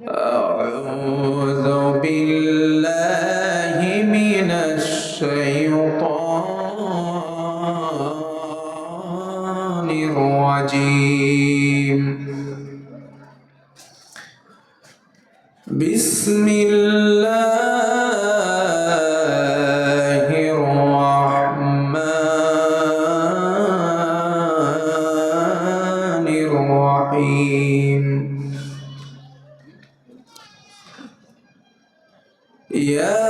أعوذ بالله من الشيطان الرجيم. بسم الله الرحمن الرحيم. يا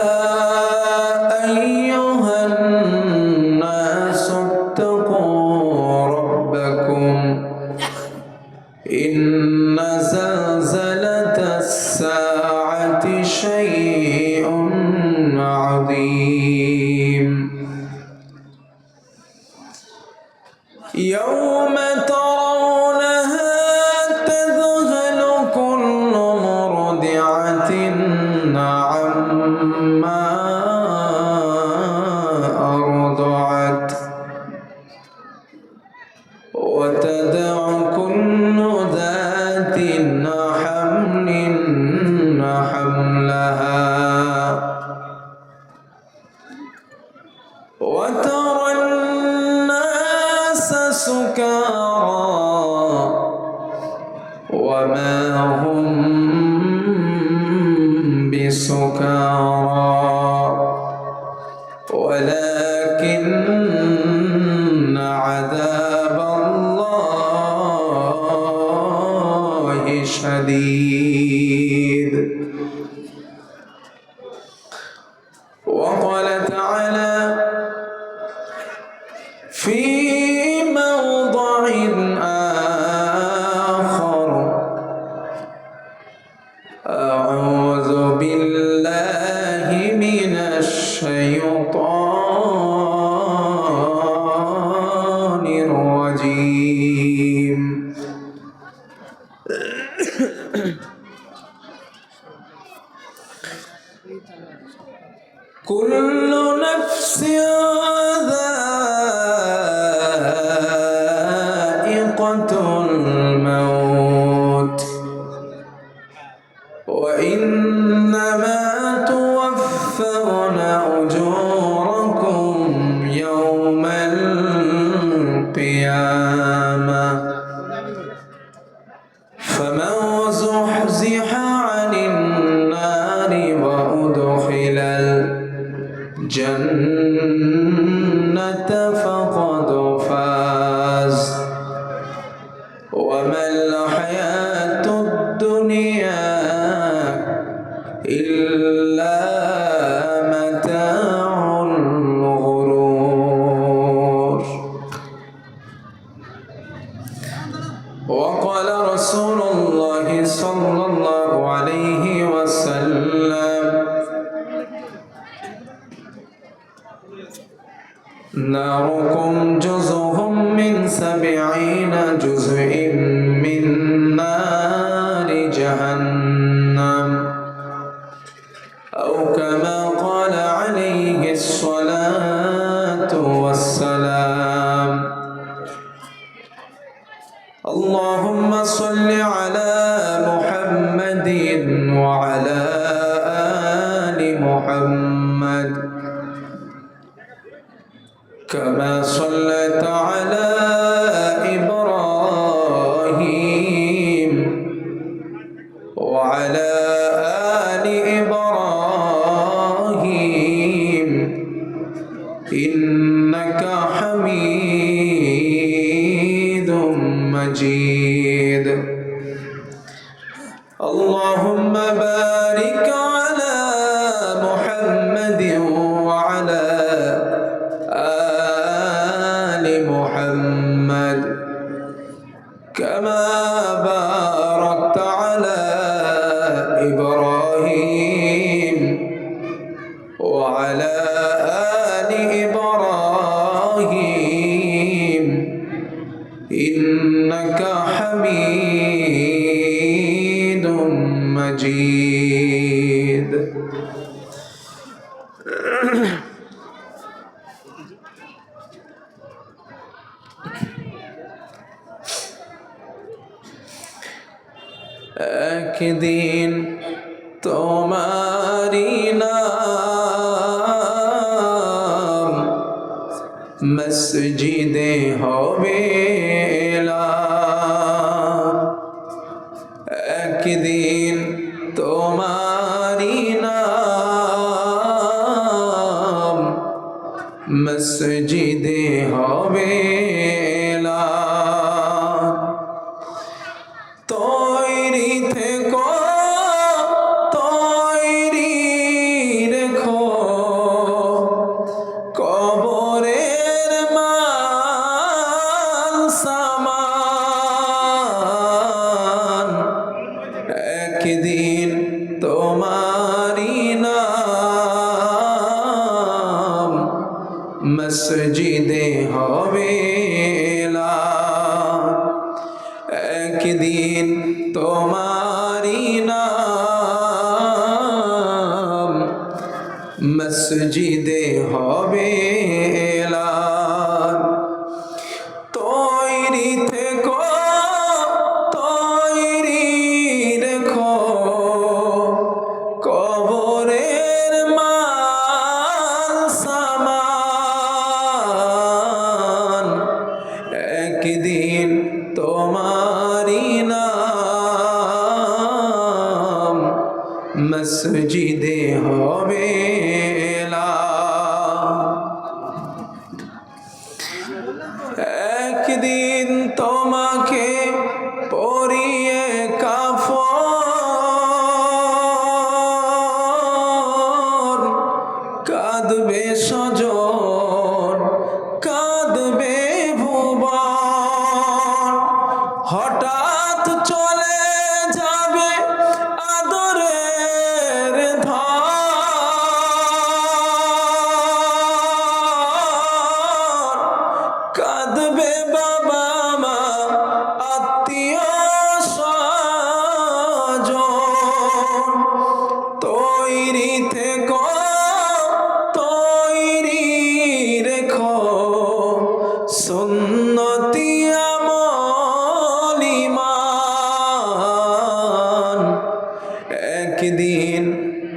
أيها الناس اتقوا ربكم إن زلزلة الساعة شيء عظيم. يوم ترونها تذهل كل مرضعة عما أرضعت وتدع كل ذات حمل حملها وترى الناس سكارى وما هم بسكارى ولكن عذاب الله شديد. وقال تعالى في موضع آخر أعوذ بالله من الشيطان الرجيم. كل نفس ذائقة الموت وإنما توفون أجوركم يوم القيامة فمن زحزح عن النار وأدخل الجنة فقد فاز وما الحياة الدنيا إلا متاع الغرور. وقال رسول الله صلى الله عليه وسلم ناركم جزء من 70 جزء من نار جهنم أو كما قال عليه الصلاة والسلام. اللهم صل على محمد وعلى آل محمد كما صليت على إبراهيم وعلى آل إبراهيم إنك حميد مجيد. اللهم بارك على محمد وعلى آل محمد كما باركت على إبراهيم وعلى آل إبراهيم إنك حميد مجيد. একদিন তোমারি নাম মসজিদে হবে এলান। একদিন তোমারি নাম মসজিদে হবে এলান। তৈরি থেকো তৈরি রেখো কবরের মাল সামান। একদিন তোমারি নাম মসজিদে হবে এলান। একদিন তোমারি নাম মসজিদে হবে এলান। তৈরি থেকো তৈরি রেখো কবরের মাল সামান। একদিন তোমারি নাম মসজিদে হবে এলান। একদিন তোমাকে পরিয়ে কাফন কাঁদবে স্বজন কাঁদবে ভুবন। হঠাৎ চলে যাবে আদরের ধন। কাঁদবে বাবা মা আত্মীয় স্বজন। তৈরি থেকো তৈরি রেখো সুন্নতি আমল ঈমান। একদিন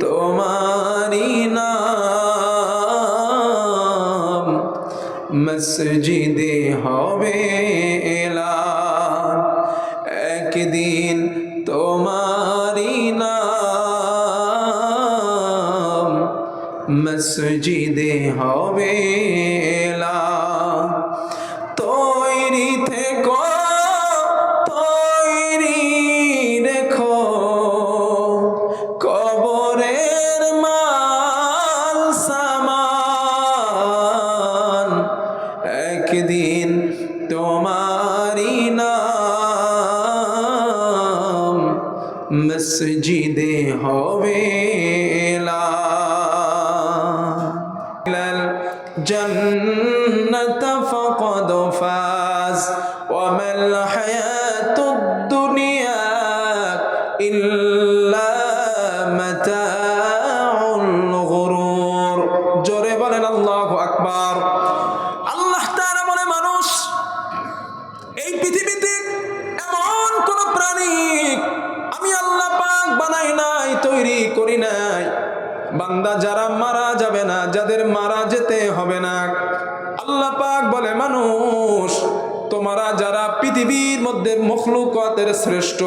তোমারি নাম মসজিদে হবে এলান। একদিন তোমারি নাম মসজিদে হবে এলান। তৈরি থেকো তৈরি রেখো কবরের মাল সামান। একদিন তোমারি নাম মসজিদে হবে এলান। الجنة فقد فاز وما الحياة الدنيا إلا متاع الغرور। জোরে বলেন আল্লাহু আকবার। আল্লাহ তাআলা বলে মানুষ এই পৃথিবীতে এমন কোন প্রাণী আমি আল্লাহ পাক বানাই নাই তৈরি করি নাই বান্দা যারা মারা যাবে না যাদের মারা যেতে হবে না। আল্লাহ পাক বলে মানুষ তোমরা যারা পৃথিবীর মধ্যে মখলুকাতের শ্রেষ্ঠ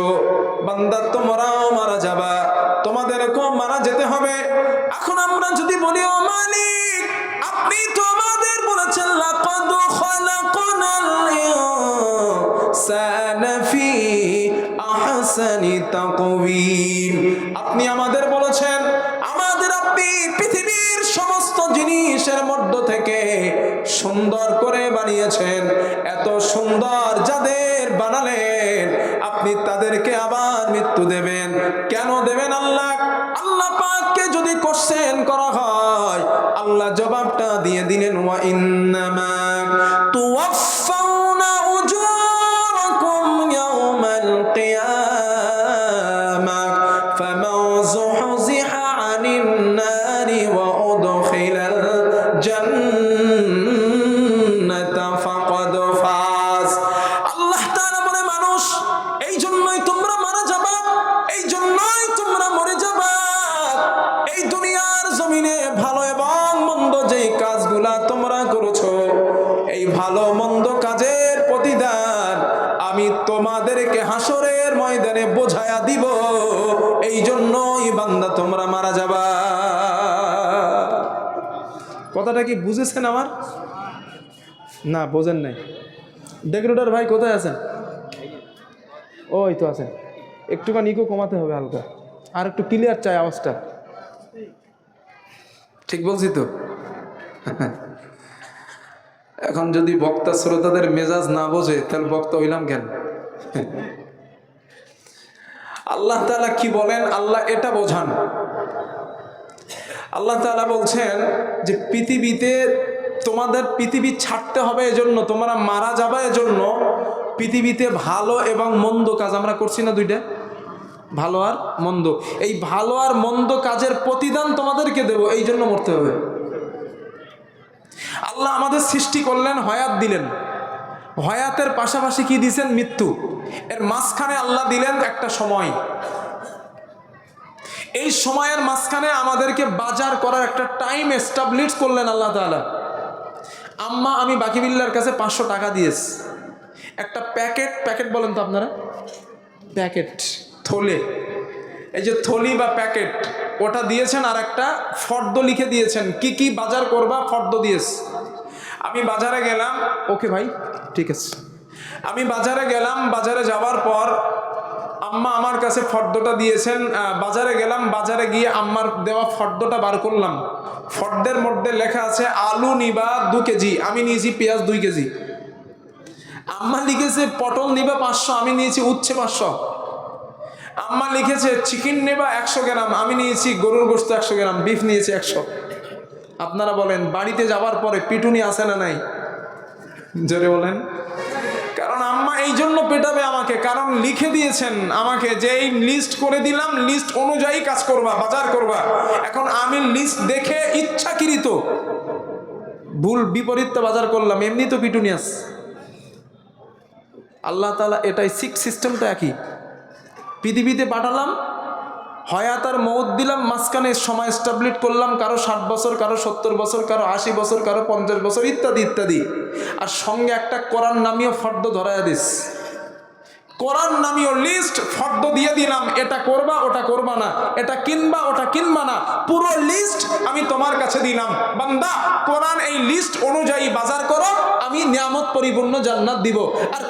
বান্দা তোমরাও মারা যাবা তোমাদেরকেও মারা যেতে হবে। এখন আমরা যদি বলি ও মালিক আপনি তো আমাদের বলেছেন লাকাদ খালাকনাল ইনসানা ফি আহসানি তাকওয়িম। আপনি আমাদের বলেছেন আমাদের আপনি পৃথিবীর সমস্ত জিনিসের মধ্য থেকে সুন্দর করে বানিয়েছেন। এত সুন্দর যাদের বানালেন আপনি তাদেরকে আবার মৃত্যু দেবেন কেন দেবেন? আল্লাহ আল্লাহ পাককে যদি কোশ্চেন করা হয় আল্লাহ জবাবটা দিয়ে দিলেন ওয়া ইন্নামা তুওয়াফাউনা উজুরাকুম ইয়াওমাল কিয়ামাহ ফামান যুহজিহা আনিন নারি ওয়া উদখিলাল জান্নাতা ফাকাদ ফাজ। আল্লাহ তাআলা বলে মানুষ এই জন্যই তোমরা মারা যাবা, এই জন্য এই জন্যই বান্দা তোমরা মারা যাবা। কথাটা কি বুঝেছেন আমার? না বোঝেন নাই। ডেকোরেটর ভাই কোথায় আছেন? ওই তো আছেন। একটুখানি ইকো কমাতে হবে হালকা, আর একটু ক্লিয়ার চাই আওয়াজটা। ঠিক বলছি তো? এখন যদি বক্তা শ্রোতাদের মেজাজ না বোঝে তাহলে বক্তা হইলাম কেন? আল্লাহ তাআলা কি বলেন, আল্লাহ এটা বোঝান। আল্লাহ তাআলা বলছেন যে পৃথিবীতে তোমাদের পৃথিবী ছাড়তে হবে এজন্য, তোমরা মারা যাবে এজন্য পৃথিবীতে ভালো এবং মন্দ কাজ আমরা করছি না দুইটা, ভালো আর মন্দ। এই ভালো আর মন্দ কাজের প্রতিদান তোমাদেরকে দেব, এই জন্য মরতে হবে। আল্লাহ আমাদের সৃষ্টি করলেন, হয়াত দিলেন, হয়াতের পাশাপাশি কি দিয়েছেন? মৃত্যু। এর মাঝখানে আল্লাহ দিলেন একটা সময়। এই সময়ের মাঝখানে আমাদেরকে বাজার করার একটা টাইম এস্টাবলিশ করলেন আল্লাহ তাআলা। আম্মা আমি বাকি বিল্লার কাছে 500 টাকা দিয়েছি, একটা প্যাকেট বলেন তো আপনারা, প্যাকেট থলে, এই যে থলি বা প্যাকেট ওটা দিয়েছেন, আর একটা ফর্দ লিখে দিয়েছেন কি কি বাজার করবা, ফর্দ দিয়েছে। আমি বাজারে গেলাম, ওকে ভাই ঠিক আছে, আমি বাজারে গেলাম, বাজারে যাওয়ার পর আম্মা আমার কাছে ফর্দটা দিয়েছেন, বাজারে গেলাম, বাজারে গিয়ে আম্মার দেওয়া ফর্দটা বার করলাম। ফর্দের মধ্যে লেখা আছে আলু নিবা 2 কেজি, আমি নিয়েছি পেঁয়াজ 2 কেজি। আম্মা লিখেছে পটল নিবা 500, আমি নিয়েছি উচ্ছে 500। আম্মা লিখেছে চিকেন নেবা 100 গ্রাম, আমি নিয়েছি গরুর গোশত 100 গ্রাম, বিফ নিয়েছি 100। আপনারা বলেন বাড়িতে যাওয়ার পরে পিটুনি আছে না নাই? জোরে বলেন। কারণ আম্মা এই জন্য পেটাবে আমাকে, কারণ লিখে দিয়েছেন আমাকে যে এই লিস্ট করে দিলাম, লিস্ট অনুযায়ী কাজ করবা, বাজার করবা। এখন আমি লিস্ট দেখে ইচ্ছাকৃত ভুল বিপরীত বাজার করলাম, এমনি তো পিটুনি আছে। আল্লাহ তাআলা এটাই সিস্টেমটা একই। পৃথিবীতে পাঠালাম, হয়াত আর মউত দিলাম, মাঝখানে সময় এস্টাবলিশ করলাম, কারো 60 বছর, কারো 70 বছর, কারো 80 বছর, কারো 50 বছর, ইত্যাদি ইত্যাদি। আর সঙ্গে একটা কোরআন নামীয় ফর্দ ধরাইয়া দিস, কোরআন নামীয় লিস্ট ফর্দ দিয়ে দিলাম, এটা করবা ওটা করবা না, এটা কিনবা ওটা কিনবা না, পুরো লিস্ট আমি তোমার কাছে দিলাম। বান্দা কোরআন এই লিস্ট অনুযায়ী বাজার করো, আমি নিয়ামত পরিপূর্ণ জান্নাত দিব। আর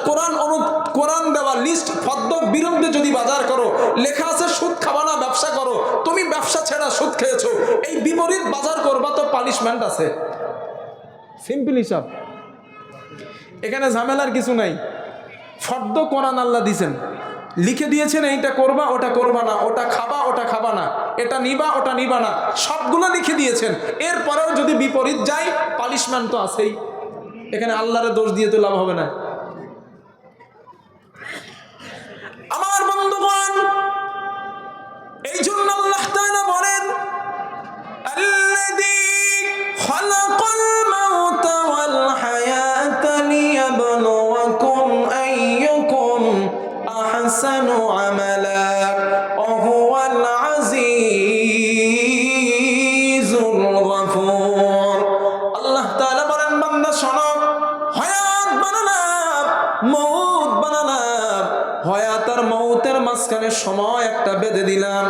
কোরআন দেওয়া লিস্ট ফর্দ বিরুদ্ধে যদি বাজার করো, লেখা আছে সুদ খাবা না, ব্যবসা করো, তুমি ব্যবসা ছেড়া সুদ খেয়েছো, এই বিপরীত বাজার করবা তো পানিশমেন্ট আছে। সিম্পল হিসাব, এখানে ঝামেলার কিছু নাই। ফর্দ কোরআন আল্লাহ দিয়েছেন, লিখে দিয়েছেন এইটা করবা ওটা করবা না, ওটা খাবা ওটা খাবা না, এটা নিবা ওটা নিবা না, সবগুলো লিখে দিয়েছেন। এরপরেও যদি বিপরীত যায় পানিশমেন্ট তো আছেই। এখানে আল্লাহরে দোষ দিয়ে তো লাভ হবে না। আমার বন্ধুগণ, এই জন্য আল্লাহ তাআলা বলেন আল্লাযী খালাকাল মাউতা ওয়াল হায়াতা লিয়াবলুয়াকুম আইয়ুকুম আহসানু আমালা ওয়া হুয়াল আজিজুল গফুর। আল্লাহ তাআলা বলেন বান্দা শোনো, হায়াত বানালাম, মউত বানালাম, হায়াত আর মউতের মাঝখানে সময় একটা বেঁধে দিলাম,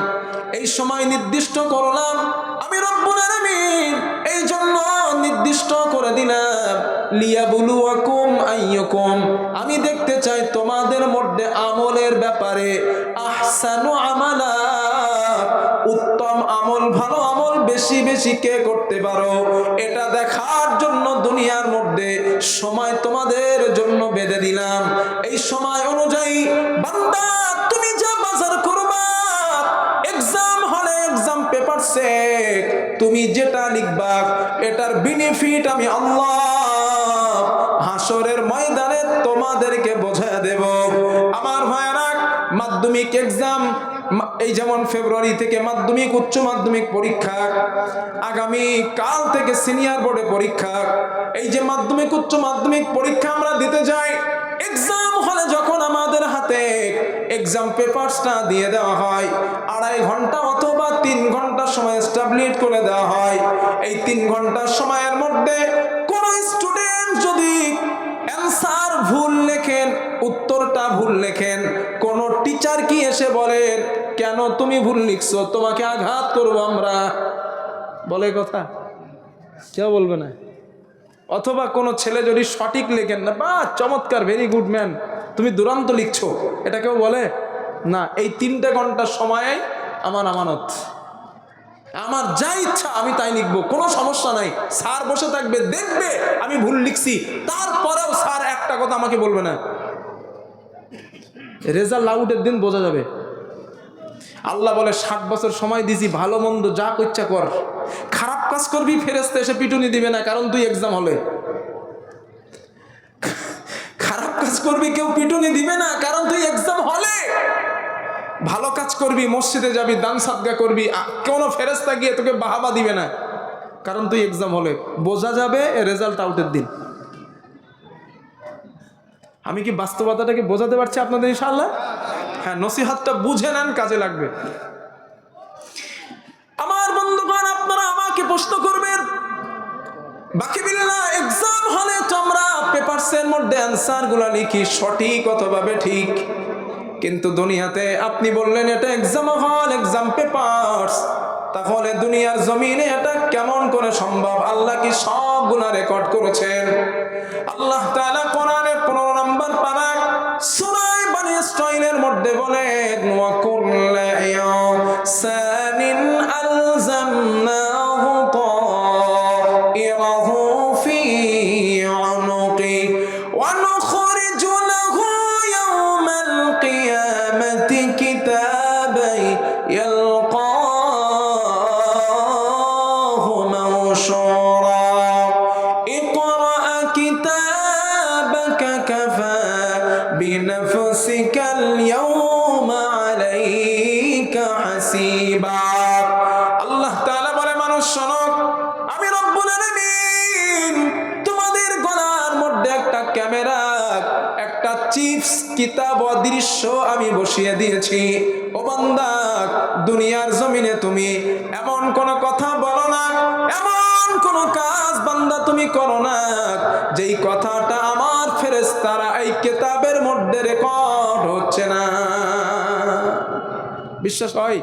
এই সময় নির্দিষ্ট করলাম আমি রব্বুল আলামিন, এই জন্য নির্দিষ্ট করে দিলাম লিয়াবলুয়াকুম আইয়ুকুম, আমি দেখতে চাই তোমাদের মধ্যে আমলের ব্যাপারে আহসানু আমালা, উত্তম আমল, ভালো আমল বেশি বেশি কে করতে পারো, এটা দেখার জন্য দুনিয়ার মধ্যে সময় তোমাদের জন্য বেঁধে দিলাম। এই সময় অনুযায়ী বান্দা তুমি যা বাজার করবা, এক্সাম হলে এক্সাম পেপার সেট, তুমি যেটা লিখবা এটার বেনিফিট আমি আল্লাহ হাসরের ময়দানে তোমাদেরকে বোঝায় দেব। আমার ভাইরা, মাধ্যমিক এক্সাম, এই যেমন ফেব্রুয়ারি থেকে মাধ্যমিক উচ্চ মাধ্যমিক পরীক্ষা, আগামী কাল থেকে সিনিয়র বোর্ডে পরীক্ষা, এই যে মাধ্যমিক উচ্চ মাধ্যমিক পরীক্ষা আমরা দিতে যাই, এক্সাম হলে যখন আমাদের হাতে এক্সাম পেপারসটা দিয়ে দেওয়া হয়, 2.5 ঘন্টা অথবা 3 ঘন্টা সময় এস্টাবলিশ করে দেওয়া হয়। এই 3 ঘন্টার সময়ের মধ্যে কোন স্টুডেন্ট যদি অ্যান্সার ভুল লেখে লেখেন, উত্তরটা ভুল লেখেন। কোন টিচার কি এসে বলেন কেন তুমি ভুল লিখছো, তোমাকে আঘাত করবো আমরা, বলে কথা? কেউ বলবে না। অথবা কোনো ছেলে যদি সঠিক লেখেন না, বা চমৎকার, ভেরি গুড ম্যান, তুমি দুরন্ত লিখছো, এটা কেউ বলে না। এই 3 ঘন্টা সময় আমার আমানত, আমার যা ইচ্ছা আমি তাই লিখবো, কোনো সমস্যা নাই। স্যার বসে থাকবে, দেখবে আমি ভুল লিখছি, তারপরেও স্যার একটা কথা আমাকে বলবে না। রেজাল্ট আউটের দিন বোঝা যাবে। আল্লাহ বলে 60 বছর সময় দিছি, ভালো মন্দ যা ইচ্ছা কর, খারাপ কাজ করবি ফেরেশতা এসে পিটুনি দিবে না, কারণ তুই এক্সাম হলে। খারাপ কাজ করবি, কেউ পিটুনি দিবে না, কারণ তুই এক্সাম হলে। ভালো কাজ করবি, মসজিদে যাবি, দান সাদকা করবি, কোনো ফেরেশতা গিয়ে তোকে বাহাবা দিবে না, কারণ তুই এক্সাম হলে। বোঝা যাবে রেজাল্ট আউটের দিন। আমি কি বাস্তবতাটাকে বোঝাতে পারছি আপনাদের ইনশাআল্লাহ? হ্যাঁ, নসিহতটা বুঝে নেন, কাজে লাগবে। আমার বন্ধুগণ, আপনারা আমাকে প্রশ্ন করবেন, বাকি বিল্লাহ এক্সাম হলে তো আমরা পেপারসের মধ্যে অ্যান্সার গুলা লিখি সঠিক অথবা বেঠিক, কিন্তু দুনিয়াতে আপনি বললেন এটা এক্সাম হল, এক্সাম পেপারস, তাহলে দুনিয়ার জমিনে এটা কেমন করে সম্ভব? আল্লাহ কি সব গুনাহ রেকর্ড করেছেন? আল্লাহ তাআলা কোরআনের 15 নম্বর পারা সূরা বনী ইসরাঈলের মধ্যে বলেন, ওয়া কুল্লু ইনসানিন আলজামনাহু তাইরাহু ফি উনুকি ওয়া নুখরিজু লাহু ইয়াওমাল কিয়ামাতি কিতাবান ইয়ালকাহু মানশুরা ইকরা কিতাবাকা কাফা বিনাফসিকাল ইয়াওমা আলাইকা হাসিবা। আল্লাহ তাআলা বলে, মানুষ শোনো, আমি রব্বুল আলামিন তোমাদের গলার মধ্যে একটা ক্যামেরা, একটা চিপস কিতাব অদৃশ্য আমি বসিয়ে দিয়েছি। ও বান্দা, দুনিয়ার জমিনে তুমি এমন কোন কথা বলো না, এমন কোন কাজ বান্দা তুমি করো না যেই কথাটা আমার ফেরেশতারা এই কিতাবের মধ্যে রেকর্ড হচ্ছে না। বিশ্বাস হয়?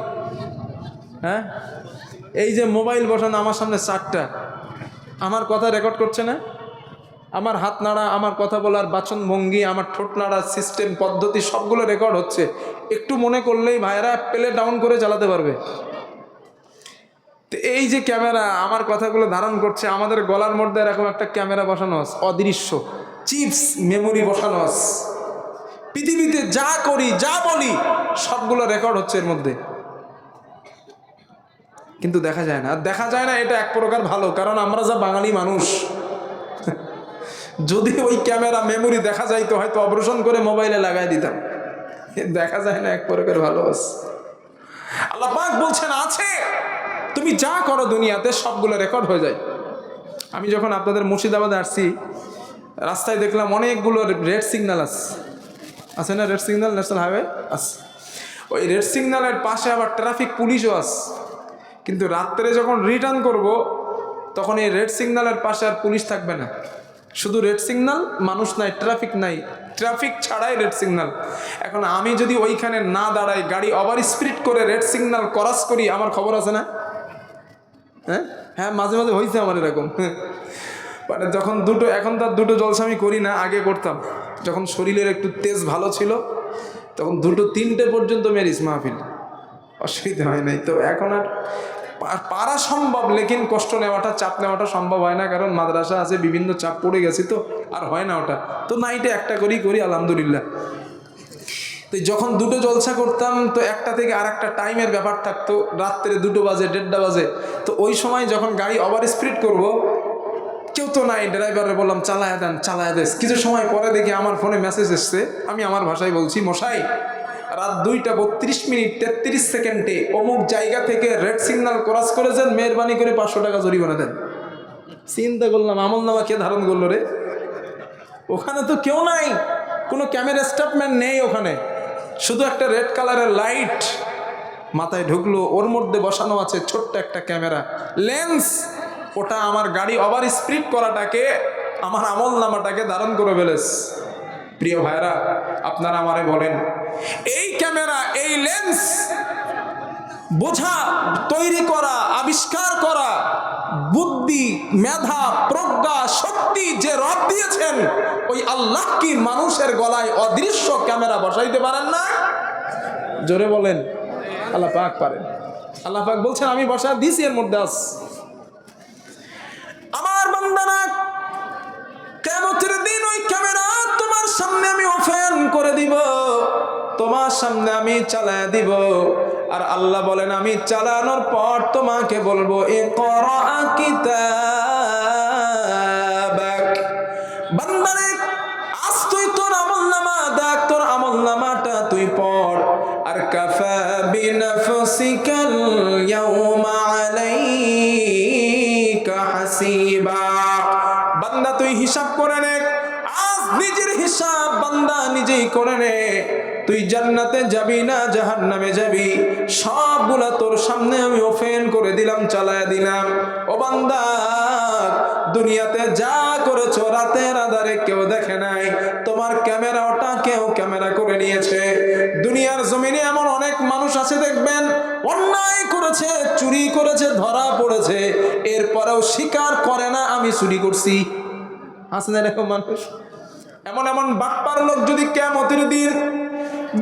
হ্যাঁ, এই যে মোবাইল বসানো আমার সামনে 4টা, আমার কথা রেকর্ড করছে না? আমার হাত নাড়া, আমার কথা বলার বাচন ভঙ্গি, আমার ঠোঁট নাড়ার সিস্টেম পদ্ধতি সবগুলো রেকর্ড হচ্ছে। একটু মনে করলেই ভাইরা প্লে ডাউন করে চালাতে পারবে। তো এই যে ক্যামেরা আমার কথাগুলো ধারণ করছে, আমাদের গলার মধ্যে এরকম একটা ক্যামেরা বসানো আছে, অদৃশ্য চিপস মেমোরি বসানো আছে। পৃথিবীতে যা করি, যা বলি সবগুলো রেকর্ড হচ্ছে এর মধ্যে, কিন্তু দেখা যায় না। আর দেখা যায় না এটা এক প্রকার ভালো, কারণ আমরা যা বাঙালি মানুষ, যদি ওই ক্যামেরা মেমোরি দেখা যাইতো হয়তো অপারেশন করে মোবাইলে লাগাই দিতাম। দেখা যায় না, এক প্রকার ভালো আছে। আল্লাহ পাক বলছেন আছে, তুমি যা করো দুনিয়াতে সবগুলো রেকর্ড হয়ে যায়। আমি যখন আপনাদের মুর্শিদাবাদে আসছি, রাস্তায় দেখলাম অনেকগুলো রেড সিগন্যাল আছে না, রেড সিগন্যাল, ন্যাশনাল হাইওয়ে আছে। ওই রেড সিগন্যালের পাশে আবার ট্রাফিক পুলিশও আছে, কিন্তু রাত্রে যখন রিটার্ন করব তখন এই রেড সিগন্যালের পাশে আর পুলিশ থাকবে না, শুধু রেড সিগন্যাল, মানুষ নাই, ট্রাফিক নাই, ট্রাফিক ছাড়াই রেড সিগন্যাল। এখন আমি যদি ওইখানে না দাঁড়াই, গাড়ি ওভার স্পিড করে রেড সিগন্যাল ক্রস করি, আমার খবর আছে না? হ্যাঁ, মাঝে মাঝে হয়েছে আমার এরকম। মানে যখন দুটো, এখন তো আর দুটো জলসা আমি করি না, আগে করতাম। যখন শরীরের একটু তেজ ভালো ছিল তখন 2-3টে পর্যন্ত মেরিস মাহফিল, অসুবিধা হয় নাই। তো এখন আর পারা সম্ভব, লেকিন কষ্ট নেওয়াটা, চাপ নেওয়াটা সম্ভব হয় না, কারণ মাদ্রাসা আছে, বিভিন্ন চাপ পড়ে গেছি, তো আর হয় না ওটা। তো নাইটে একটা করি আলহামদুলিল্লাহ। তো যখন দুটো জলসা করতাম তো একটা থেকে আর একটা টাইমের ব্যাপার থাকতো, রাত্রে 2টো বাজে, 1:30 বাজে। তো ওই সময় যখন গাড়ি ওভার স্পিড করবো, কেউ তো নাই, ড্রাইভারে বললাম চালায় দেন। কিছু সময় পরে দেখি আমার ফোনে মেসেজ এসছে, আমি আমার ভাষায় বলছি, মশাই রাত 2:32:33 অমুক জায়গা থেকে রেড সিগন্যাল ক্রস করেছেন, মেহরবানি করে 500 টাকা জরিমানা দেন। চিন্তা করলাম, আমল নামা কে ধারণ করলো রে? ওখানে তো কেউ নাই, কোনো ক্যামেরা স্টাফম্যান নেই ওখানে, শুধু একটা রেড কালারের লাইট মাথায় ঢুকলো, ওর মধ্যে বসানো আছে ছোট্ট একটা ক্যামেরা লেন্স। ওটা আমার গাড়ি ওভার স্পিড করাটাকে, আমার আমল নামাটাকে ধারণ করে ফেলেছে। প্রিয় ভাইরা, আপনারা আমারে বলেন, এই ক্যামেরা, এই লেন্স বোঝা, তৈরি করা, আবিষ্কার করা, বুদ্ধি, মেধা, প্রজ্ঞা, শক্তি যে রব দিয়েছেন, ওই আল্লাহ কি মানুষের গলায় অদৃশ্য ক্যামেরা বসাইতে পারেন না? জোরে বলেন। আল্লাহ পাক পারেন। আল্লাহ পাক বলছেন আমি বসা দিছি, এর মধ্যে আস। আমার বান্দারা, কিয়ামতের দিন ওই ক্যামেরা তোমার সামনে আমি ওপেন করে দিব, তোমার সামনে আমি চালায় দিব। আর আল্লাহ বলেন আমি চালানোর পর তোমাকে বলবো ইকরা কিতাবাক, বান্দারে আজ তুই তোর আমলনামা দেখ, তোর আমলনামাটা তুই পড়। আর কাফা বিনাফসিকাল ইয়াউমা আলাইকা হাসিবা, বান্দা তুই হিসাব করে নে, আজ নিজের হিসাব বান্দা নিজেই করে নে। তুই জান্নাতে যাবি না জাহান্নামে যাবি, সবগুলা তোর সামনে আমি ওপেন করে দিলাম, চালায়া দিলাম। ও বান্দা, দুনিয়াতে যা করেছো রাতের আধারে কেউ দেখে নাই, তোমার ক্যামেরা ওটা কেউ ক্যামেরা করে নিয়েছে। দুনিয়ার জমিনে এমন অনেক মানুষ আছে দেখবেন, অন্যায় করেছে, চুরি করেছে, ধরা পড়েছে, এরপরেও স্বীকার করে না আমি চুরি করছি। আছে না এরকম মানুষ? এমন এমন বাটপার লোক যদি কিয়ামতের দিন,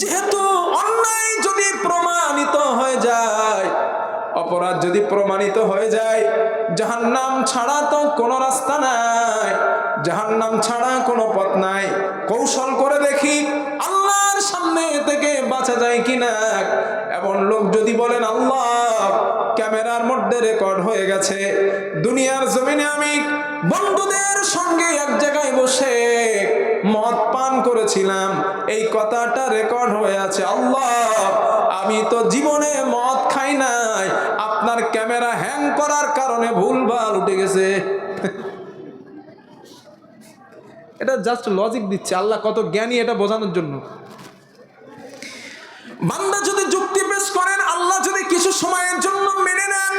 যেহেতু অন্যায় যদি প্রমাণিত হয়ে যায়, অপরাধ যদি প্রমাণিত হয়ে যায়, জাহান্নাম ছাড়া তো কোনো রাস্তা নাই, জাহান্নাম ছাড়া কোনো পথ নাই। কৌশল করে দেখি আল্লাহর সামনে থেকে বাঁচা যায় কিনা। এমন লোক যদি বলেন আল্লাহ ক্যামেরার মধ্যে রেকর্ড হয়ে গেছে, দুনিয়ার জমিনে আমি বন্ধুদের সঙ্গে এক জায়গায় বসে মদ পান করেছিলাম, এই কথাটা রেকর্ড হয়ে আছে, আল্লাহ আমি তো জীবনে মদ খাই নাই, আপনার ক্যামেরা হ্যাং করার কারণে ভুলভাল উঠে গেছে। এটা জাস্ট লজিক দিচ্ছে, আল্লাহ কত জ্ঞানী এটা বোঝানোর জন্য। বান্দা যদি যুক্তি পেশ করেন, আল্লাহ যদি কিছু সময়ের জন্য মেনে নেন,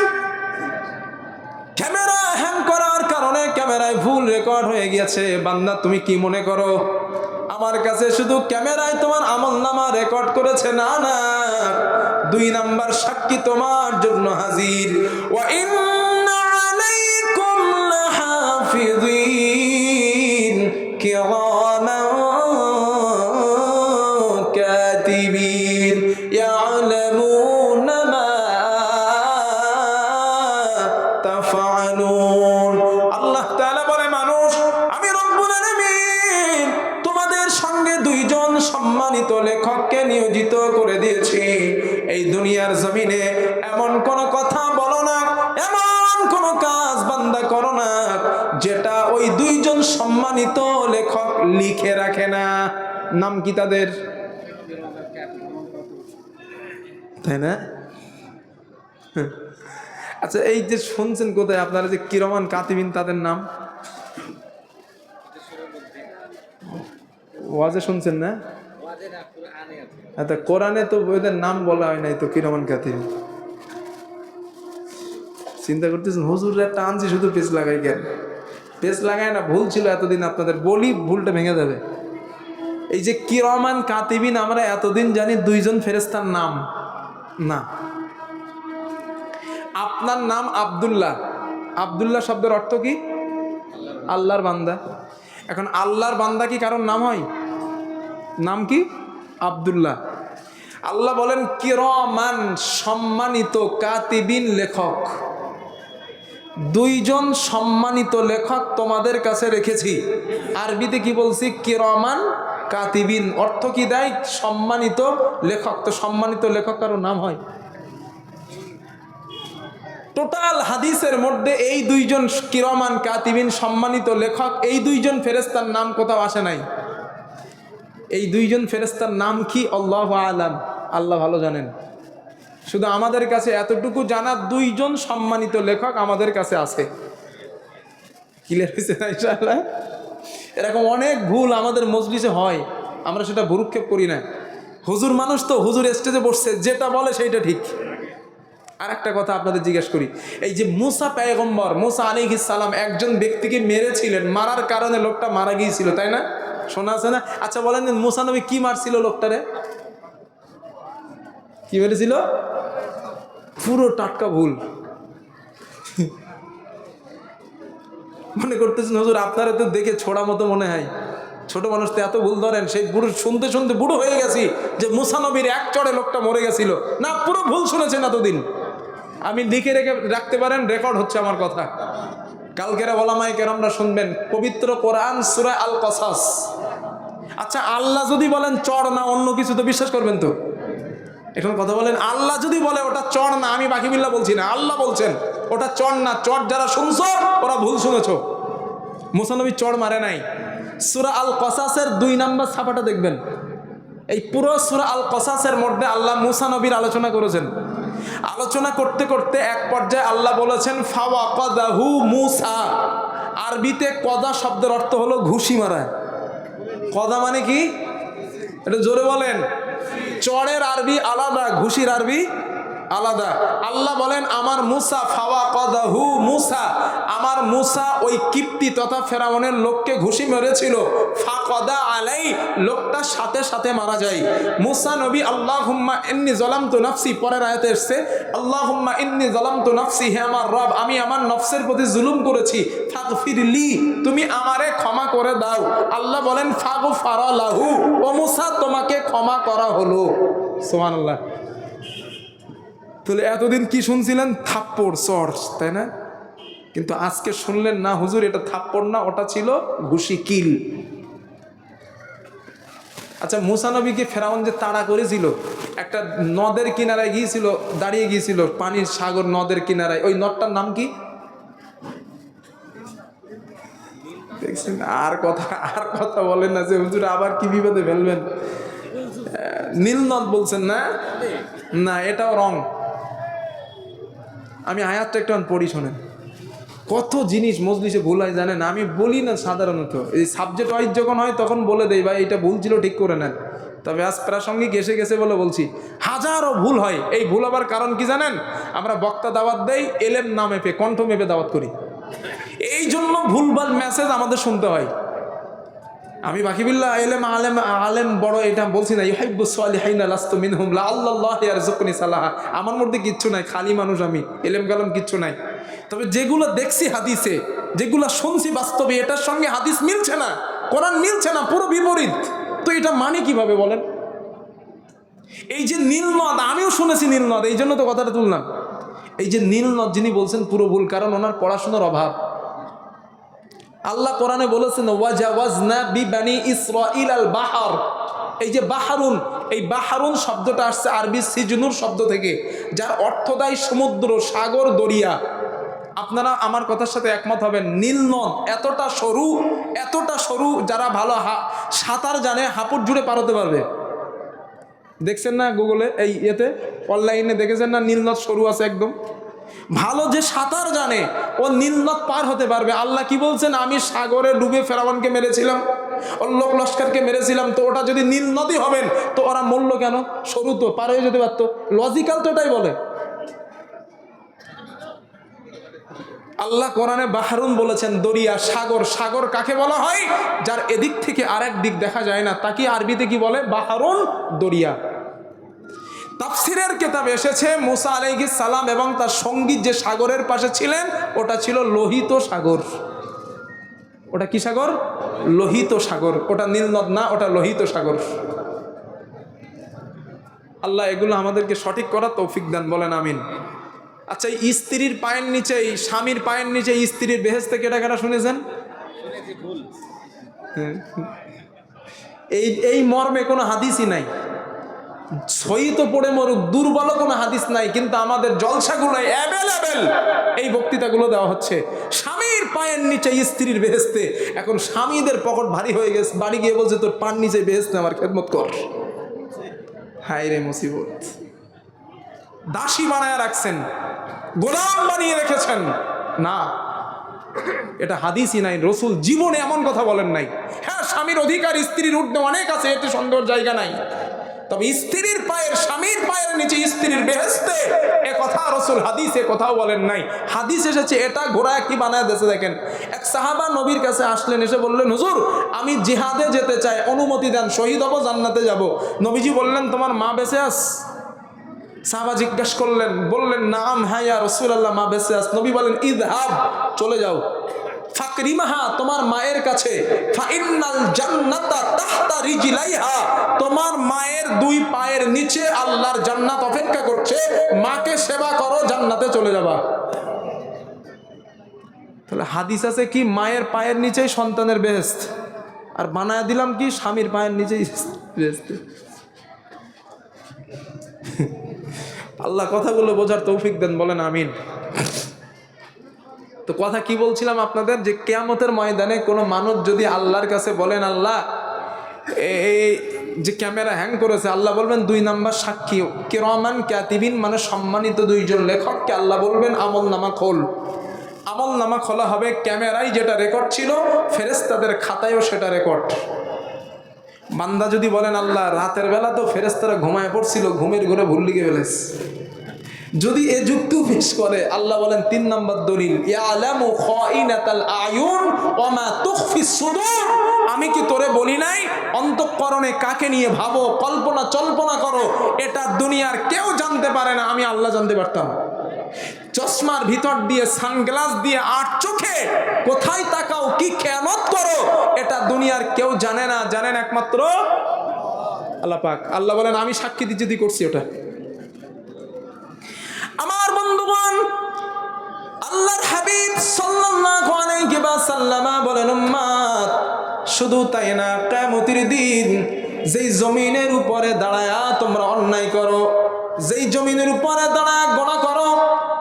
ক্যামেরা হ্যাং করার কারণে ক্যামেরায় ভুল রেকর্ড হয়ে গিয়েছে, বান্দা তুমি কি মনে করো আমার কাছে শুধু ক্যামেরায় তোমার আমলনামা রেকর্ড করেছে? না না, 2 নাম্বার সাক্ষী তোমার জন্য হাজির। ওয়া ইন্না আলাইকুম লাহাফিযিন কিরামান কাতিবিন ইয়ালামুনা মা তাফআলুন। আল্লাহ তাআলা বলে, মানুষ আমি রব্বুল আলামিন তোমাদের সঙ্গে 2 জন সম্মানিত লেখককে নিয়োজিত করে দিয়েছি। এই দুনিয়ার জমিনে এমন কোন কথা বলো না, এমন কোন কাজ বান্দা করো না যেটা ওই 2 জন সম্মানিত লেখক লিখে রাখে না। নাম কি তাদের? তাই না? আচ্ছা, এই যে শুনছেন কোথায় আপনারা যে কিরমান কাতিবিন, তাদের নাম ওয়াজে শুনছেন না? আচ্ছা, কোরআনে তো ওদের নাম বলা হয় নাই তো, কিরমান কাতিবিন। চিন্তা করতেছেন হুজুর একটা আনছি শুধু পেজ লাগাই, কেন পেজ লাগায় না? ভুল ছিল এতদিন, আপনাদের বলি ভুলটা ভেঙে যাবে। এই যে কিরমান কাতিবিন, আমরা এতদিন জানি 2 জন ফেরেশতার নাম না। আপনার নাম আব্দুল্লাহ, আব্দুল্লাহ শব্দের অর্থ কি? আল্লাহর বান্দা। এখন আল্লাহর বান্দা কি কারণ নাম হয়? নাম কি? আব্দুল্লাহ। আল্লাহ বলেন কিরমান, সম্মানিত, কাতিবিন, লেখক। 2 জন সম্মানিত লেখক তোমাদের কাছে রেখেছি। আরবিতে কি বলছি? কিরমান কাতিবিন। অর্থ কি দেয়? সম্মানিত লেখক। তো সম্মানিত লেখক কারো নাম হয়? টোটাল হাদিসের মধ্যে এই 2 জন কিরমান কাতিবিন, সম্মানিত লেখক, এই 2 জন ফেরেশতার নাম কোথাও আসে নাই। এই 2 জন ফেরেশতার নাম কি? আল্লাহু আলাম, আল্লাহ ভালো জানেন। শুধু আমাদের কাছে এতটুকু জানা, 2 জন সম্মানিত লেখক আমাদের কাছে আছে। ক্লিয়ার হয়েছে না ইনশাআল্লাহ? এরকম অনেক ভুল আমাদের মজলিসে হয়, আমরা সেটা ভুরুক্ষেপ করি না। হুজুর মানুষ তো, হুজুর স্টেজে বসছে, যেটা বলে সেইটা ঠিক। আর একটা কথা আপনাদের জিজ্ঞেস করি, এই যে মুসা পয়গম্বর, মুসা আলাইহিস সালাম একজন ব্যক্তিকে মেরেছিলেন, মারার কারণে লোকটা মারা গিয়েছিল, তাই না? শোনা আছে না? আচ্ছা বলেন, মুসা নবী কি মারছিল লোকটারে? কি মেরেছিল? পুরো টাটকা ভুল। মনে করতেছেন হুজুর আপনারা তো দেখে ছোড়া মতো মনে হয়, ছোট মানুষ তো এত ভুল ধরেন। সেই বুড়ো শুনতে শুনতে বুড়ো হয়ে গেছি যে মুসা নবীর এক চড়ে লোকটা মরে গেছিল। না, পুরো ভুল শুনেছেন এতদিন। আমি লিখে রাখতে পারেন, রেকর্ড হচ্ছে আমার কথা। কালকের ওলামায়ে কেরামরা শুনবেন, পবিত্র কোরআন সূরা আল কসাস। আচ্ছা আল্লাহ যদি বলেন চড় না অন্য কিছু, তো বিশ্বাস করবেন তো? এখন কথা বলেন, আল্লাহ যদি বলে ওটা চড় না, আমি বাকি বিল্লাহ বলছি না, আল্লাহ বলছেন ওটা চড় না, চড় যারা শুনছো ওরা ভুল শুনেছো। মুসা নবী চড় মারে নাই। সূরা আল কসাসের 2 নম্বর ছাপাটা দেখবেন। এই পুরো সূরা আল কসাসের মধ্যে আল্লাহ মুসা নবীর আলোচনা করেছেন। আলোচনা করতে করতে এক পর্যায়ে আল্লাহ বলেছেন ফাওয়াকাদাহু মুসা। আরবিতে কদা শব্দের অর্থ হলো ঘুষি মারা। কদা মানে কি? এটা জোরে বলেন। চড়ের আরবি আলাদা, ঘুষির আরবি আলাদা। আল্লাহ বলেন আমার মুসা ফাওয়াকাদাহু মুসা, আমার মুসা ওই কিপ্তি তথা ফেরাউনের লোককে ঘুষি মেরেছিল। ফাকাদা আলাই, লোকটা সাথে সাথে মারা যায়। মুসা নবী আল্লাহুম্মা ইন্নী যালামতু নাফসি, পরের আয়াতে এসেছে আল্লাহুম্মা ইন্নী যালামতু নাফসি, হে আমার রব আমি আমার নফসের প্রতি জুলুম করেছি, ফাগফিরলি, তুমি আমারে ক্ষমা করে দাও। আল্লাহ বলেন ফাগফারা লাহু, ও মুসা তোমাকে ক্ষমা করা হলো। সুবহানাল্লাহ। তাহলে এতদিন কি শুনছিলেন? থাপ্পড় চড়, তাই না? কিন্তু আজকে শুনলেন না হুজুর এটা থাপ্পড় না, ওটা ছিল ঘুষি, কিল। আচ্ছা মুসা নবীকে ফেরাউন যে তাড়া করেছিল, একটা নদের কিনারায় গিয়েছিল, দাঁড়িয়ে গিয়েছিল পানির সাগর নদের কিনারায়, ওই নদটার নাম কি দেখছেন? আর কথা বলেন না যে হুজুর আবার কি বিপদে ফেলবেন। নীল নদ বলছেন না? না, এটাও রং। আমি আয়াতটা একটু পড়ি শোনেন। কত জিনিস মজলিসে ভুল হয় জানেন। আমি বলি না সাধারণত, এই সাবজেক্ট ওয়াইজ যখন হয় তখন বলে দেই ভাই এটা ভুল ছিল, ঠিক করে নেন। তবে আজ প্রাসঙ্গিক এসে গেছে বলে বলছি। হাজারো ভুল হয়। এই ভুল হবার কারণ কি জানেন? আমরা বক্তা দাওয়াত দেই, এলেম না মেপে, কণ্ঠ মেপে দাওয়াত করি। এই জন্য ভুলভাল মেসেজ আমাদের শুনতে হয়। আমি বাকিবিল্লাহ আলেম বড় এটা বলছি না। ইউহিব্বুস সালিহিনা লাস্তু মিনহুম লাআল্লাল্লাহু ইয়ারযুকুনি সালাহা। আমার মধ্যে কিচ্ছু নাই, খালি মানুষ আমি, এলেম কালাম কিচ্ছু নাই। তবে যেগুলো দেখছি হাদিসে, যেগুলো শুনছি বাস্তবে, এটার সঙ্গে হাদিস মিলছে না, কোরআন মিলছে না, পুরো বিপরীত। তো এটা মানে কিভাবে বলেন? এই যে নীলনদ, আমিও শুনেছি নীলনদ, এই জন্য তো কথাটা তুললাম। এই যে নীলনদ যিনি বলছেন পুরো ভুল, কারণ ওনার পড়াশোনার অভাব। আল্লাহ কোরআনে বলেছেন ওয়াজাওয়াজনা বিবানি ইসরাঈল আল বাহর। এই যে বাহারুন, এই বাহারুন শব্দটা আসছে আরবি সিজনুর শব্দ থেকে, যার অর্থ দেয় সমুদ্র, সাগর, দরিয়া। আপনারা আমার কথার সাথে একমত হবেন, নীলনদ এতটা সরু, যারা ভালো সাঁতার জানে হাঁপুট জুড়ে পার হতে পারবে। দেখছেন না গুগলে, এই ইয়েতে অনলাইনে দেখেছেন না, নীলনদ সরু আছে একদম। ভালো যে সাঁতার জানে ও নীলনদ পার হতে পারবে। আল্লাহ কি বলছেন? আমি সাগরে ডুবে ফেরাউনকে মেরেছিলাম, ওর লোক লস্করকে মেরেছিলাম, তো ওটা যদি নীল নদী হবেন তো ওরা মরল কেন? সরু তো, পার হয়ে যেতে পারতো। লজিক্যাল তো এটাই বলে। আল্লাহ কোরআনে বাহরুন বলেছেন দরিয়া, সাগর। সাগর কাকে বলা হয়? যার এদিক থেকে আরেক দিক দেখা যায় না, তাকে আরবিতে কি বলে? বাহরুন, দরিয়া। তাফসিরের কিতাবে এসেছে মুসা আলাইহিস সালাম এবং তার সঙ্গী যে সাগরের পাশে ছিলেন ওটা ছিল লোহিত সাগর। ওটা কি সাগর? লোহিত সাগর। ওটা নীলনদ না, ওটা লোহিত সাগর। আল্লাহ এগুলো আমাদেরকে সঠিক করার তৌফিক দান, বলেন আমিন। আচ্ছা, স্ত্রীর পায়ের নিচে, স্বামীর পায়ের নিচে স্ত্রীর বেহেশতে কেটা কেটা শুনেছেন? এই মর্মে কোনো হাদিসই নাই। সই তো পড়ে মরুক, দুর্বল কোনো হাদিস নাই, কিন্তু আমাদের জলসাগুলো অ্যাভেলেবেল এই বক্তৃতাগুলো দেওয়া হচ্ছে। স্বামীর পায়ের নিচে স্ত্রীর বেহেশতে। এখন স্বামীদের পকেট ভারী হয়ে গেছে, বাড়ি গিয়ে বলছে তোর পায়ের নিচে বেহেশতে আমার খেদমত কর। হায় রে মুসিবত! দাসী বানায় রাখছেন, গোলাম বানিয়ে রেখেছেন। না, এটা হাদিসই নাই, রসুল জীবনে এমন কথা বলেন নাই। হ্যাঁ, স্বামীর অধিকার স্ত্রীর ঊর্ধ্বে অনেক আছে, এতে সন্দেহের জায়গা নাই। তবে স্ত্রীর পায়ের, স্বামীর পায়ের নিচে স্ত্রীর বেহেশতে, এ কথা রাসূল হাদিসে কোথাও বলেন নাই। হাদিস এসেছে এটা ঘোড়া কি বানায় দিয়েছে। দেখেন, এক সাহাবা নবীর কাছে আসলেন, এসে বললেন, হুজুর আমি জিহাদে যেতে চাই, অনুমতি দেন, শহীদ হব, জান্নাতে যাব। নবীজি বললেন, তোমার মা বেঁচে আস? সাহাবা জিজ্ঞাসা করলেন, বললেন, নাম হ্যাঁ ইয়া রাসূলুল্লাহ, মা বেঁচে আস। নবী বলেন, ইযহাব, চলে যাও, ফাকরিমাহা, তোমার মায়ের কাছে, ফাইন্নাল জান্নাতা তাহতা রিজলাইহা, তোমার মায়ের দুই পায়ের নিচে আল্লাহর জান্নাত অপেক্ষা করছে, মাকে সেবা করো, জান্নাতে চলে যাবা। তাহলে হাদিস আছে কি মায়ের পায়ের নিচেই সন্তানের বেহেশত, আর বানায় দিলাম কি স্বামীর পায়ের নিচেই বেহেশত। আল্লাহ কথাগুলো বোঝার তৌফিক দেন, বলেন আমিন। তো কথা কি বলছিলাম আপনাদের, যে কিয়ামতের ময়দানে কোনো মানুষ যদি আল্লাহর কাছে বলেন, আল্লাহ এই যে ক্যামেরা হ্যাং করেছে, আল্লাহ বলবেন 2 নাম্বার সাক্ষী কিরামান কাতিবিন, মানে সম্মানিত 2জন লেখককে আল্লাহ বলবেন আমল নামা খোল। আমল নামা খোলা হবে, ক্যামেরায় যেটা রেকর্ড ছিল ফেরেশতাদের খাতায়ও সেটা রেকর্ড। বান্দা যদি বলেন, আল্লাহ রাতের বেলা তো ফেরেশতারা ঘুমায় পড়ছিল, ঘুমের ঘরে ভুল লিখে ফেলেছে, যদি এ যুক্তি পেশ করে, আল্লাহ বলেন 3 নাম্বার দলিল, ইয়ালামু খাইনাতাল আয়ুন ওয়া মা তুখফিস সুদূর, আমি কি তোরে বলি নাই অন্তঃকরণে কাকে নিয়ে ভাবো, কল্পনা জল্পনা করো, এটা দুনিয়ার কেউ জানতে পারে না, আমি আল্লাহ জানতে পারতাম। চশমার ভিতর দিয়ে, সানগ্লাস দিয়ে, 8 চোখে কোথায় তাকাও, কি খেয়ানত করো, এটা দুনিয়ার কেউ জানে না, জানেন একমাত্র আল্লাহ পাক। আল্লাহ বলেন, আমি সাক্ষী দিতে করছি ওটা। আমার বন্ধুগণ, আল্লাহর হাবিব সাল্লাল্লাহু আলাইহি ওয়াসাল্লাম বলেন, উম্মত শুধু তাই না, কিয়ামতের দিন যেই জমিনের উপরে দাঁড়ায়া তোমরা অন্যায় করো, যেই জমিনের উপরে দাঁড়ায় গুনাহ করো,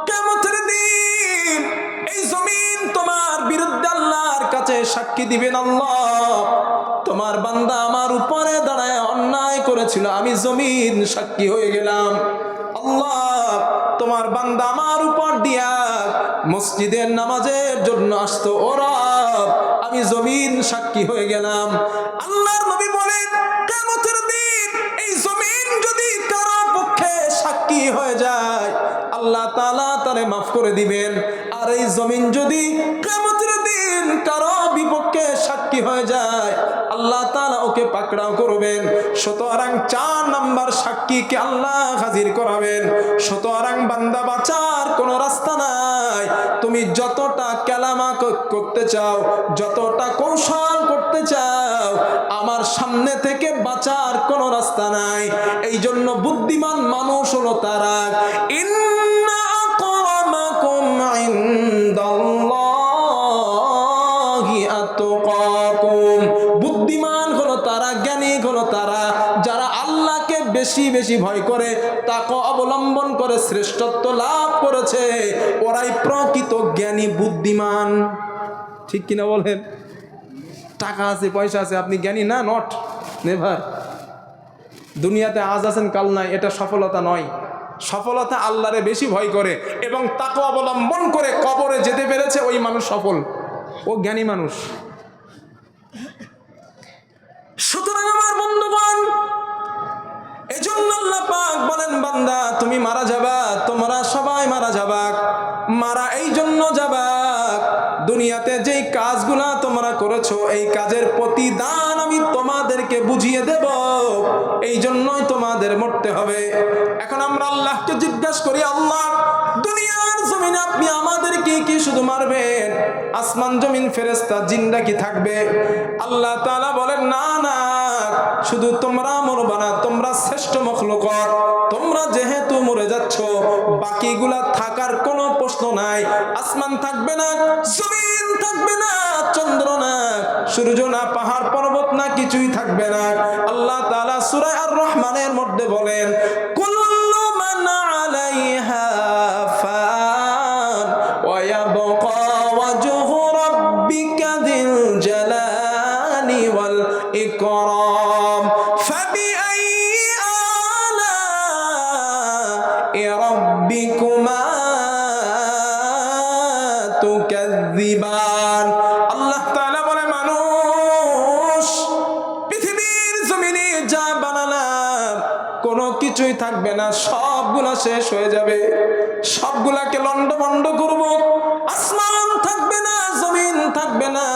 কিয়ামতের দিন এই জমিন তোমার বিরুদ্ধে আল্লাহর কাছে সাক্ষী দিবেন, আল্লাহ তোমার বান্দা আমার উপরে দাঁড়ায় অন্যায় করেছিল, আমি জমিন সাক্ষী হয়ে গেলাম। আল্লাহ তোমার বান্দা আমার উপর দিয়া মসজিদের নামাজের জন্য আসতো, ওরা আমি জমিন সাক্ষী হয়ে গেলাম। আল্লাহর নবী বলেন, কিয়ামতের দিন এই জমিন যদি কারো পক্ষে সাক্ষী হয়ে যায়, আল্লাহ তাআলা তারে মাফ করে দিবেন। আর এই জমিন যদি কিয়ামতের দিন কারো বিপক্ষে সাক্ষী হয়ে যায়, আল্লাহ তাআলা ওকে পাকড়াও করবেন। সুতরাং 4 নাম্বার সাক্ষীকে আল্লাহ হাজির করাবেন। সুতরাং বান্দা বাঁচার কোনো রাস্তা নাই। তুমি যতটা কালামা করতে চাও, যতটা কৌশল করতে চাও, আমার সামনে থেকে বাঁচার কোনো রাস্তা নাই। এই জন্য বুদ্ধিমান মানুষ হলো তারা, ইন্না আকরামাকুম ইনদাল্লাহি আতকাকুম, বুদ্ধিমান হলো তারা, জ্ঞানী হলো তারা যারা আল্লাহকে বেশি বেশি ভয় করে, তাকে অবলম্বন করে শ্রেষ্ঠত্ব লাভ করেছে, ওরাই প্রকৃত জ্ঞানী বুদ্ধিমান। ঠিক কিনা বলেন? টাকা আছে, পয়সা আছে, আপনি জ্ঞানী না? Not never. দুনিয়াতে আজ আছেন কাল নাই, এটা সফলতা নয়। সফলতা আল্লাহরে বেশি ভয় করে এবং তাকে অবলম্বন করে কবরে যেতে পেরেছে, ওই মানুষ সফল, ও জ্ঞানী মানুষ। সুতরাং আমার বন্ধুগণ, এজন্য আল্লাহ পাক বলেন, বান্দা তুমি মারা যাবা, তোমরা সবাই মারা যাবা। মারা এই জন্য যাবা, দুনিয়াতে যেই কাজগুলা তোমরা করেছো, এই কাজের প্রতিদান আমি তোমাদেরকে বুঝিয়ে দেব, এই জন্যই তোমাদের মরতে হবে। এখন আমরা আল্লাহকে জিজ্ঞাসা করি, আল্লাহ দুনিয়ার জমিনে আপনি আমাদেরকে কি শুধু মারবেন? আসমান জমিন ফেরেশতা জিন্দা কি থাকবে? আল্লাহ তাআলা বলেন, না না, শুধু তোমরা মরবা না, তোমরা শ্রেষ্ঠ মখলুকত, তোমরা যেহেতু মরে যাচ্ছ, বাকিগুলা থাকার কোনো প্রশ্ন নাই। আসমান থাকবে না, জমিন থাকবে না, চন্দ্র না, সূর্য না, পাহাড় পর্বত না, কিছুই থাকবে না। আল্লাহ তাআলা সূরা আর-রহমানের মধ্যে বলেন, কুল্লু মান আলাইহা ফান ওয়া ইয়াবকা ওয়াজহু রাব্বিকা যিল জালালি ওয়াল ইকরাম ফাবিআইয়ি আলা'i রাব্বিকুমা তুকাযযিবান। আল্লাহ তাআলা বলে, মানুষ পৃথিবীর জমিনে যা বানালাম শেষ হয়ে যাবে, সবগুলাকে লন্ডভন্ড করব, আসমান থাকবে না, জমিন থাকবে না,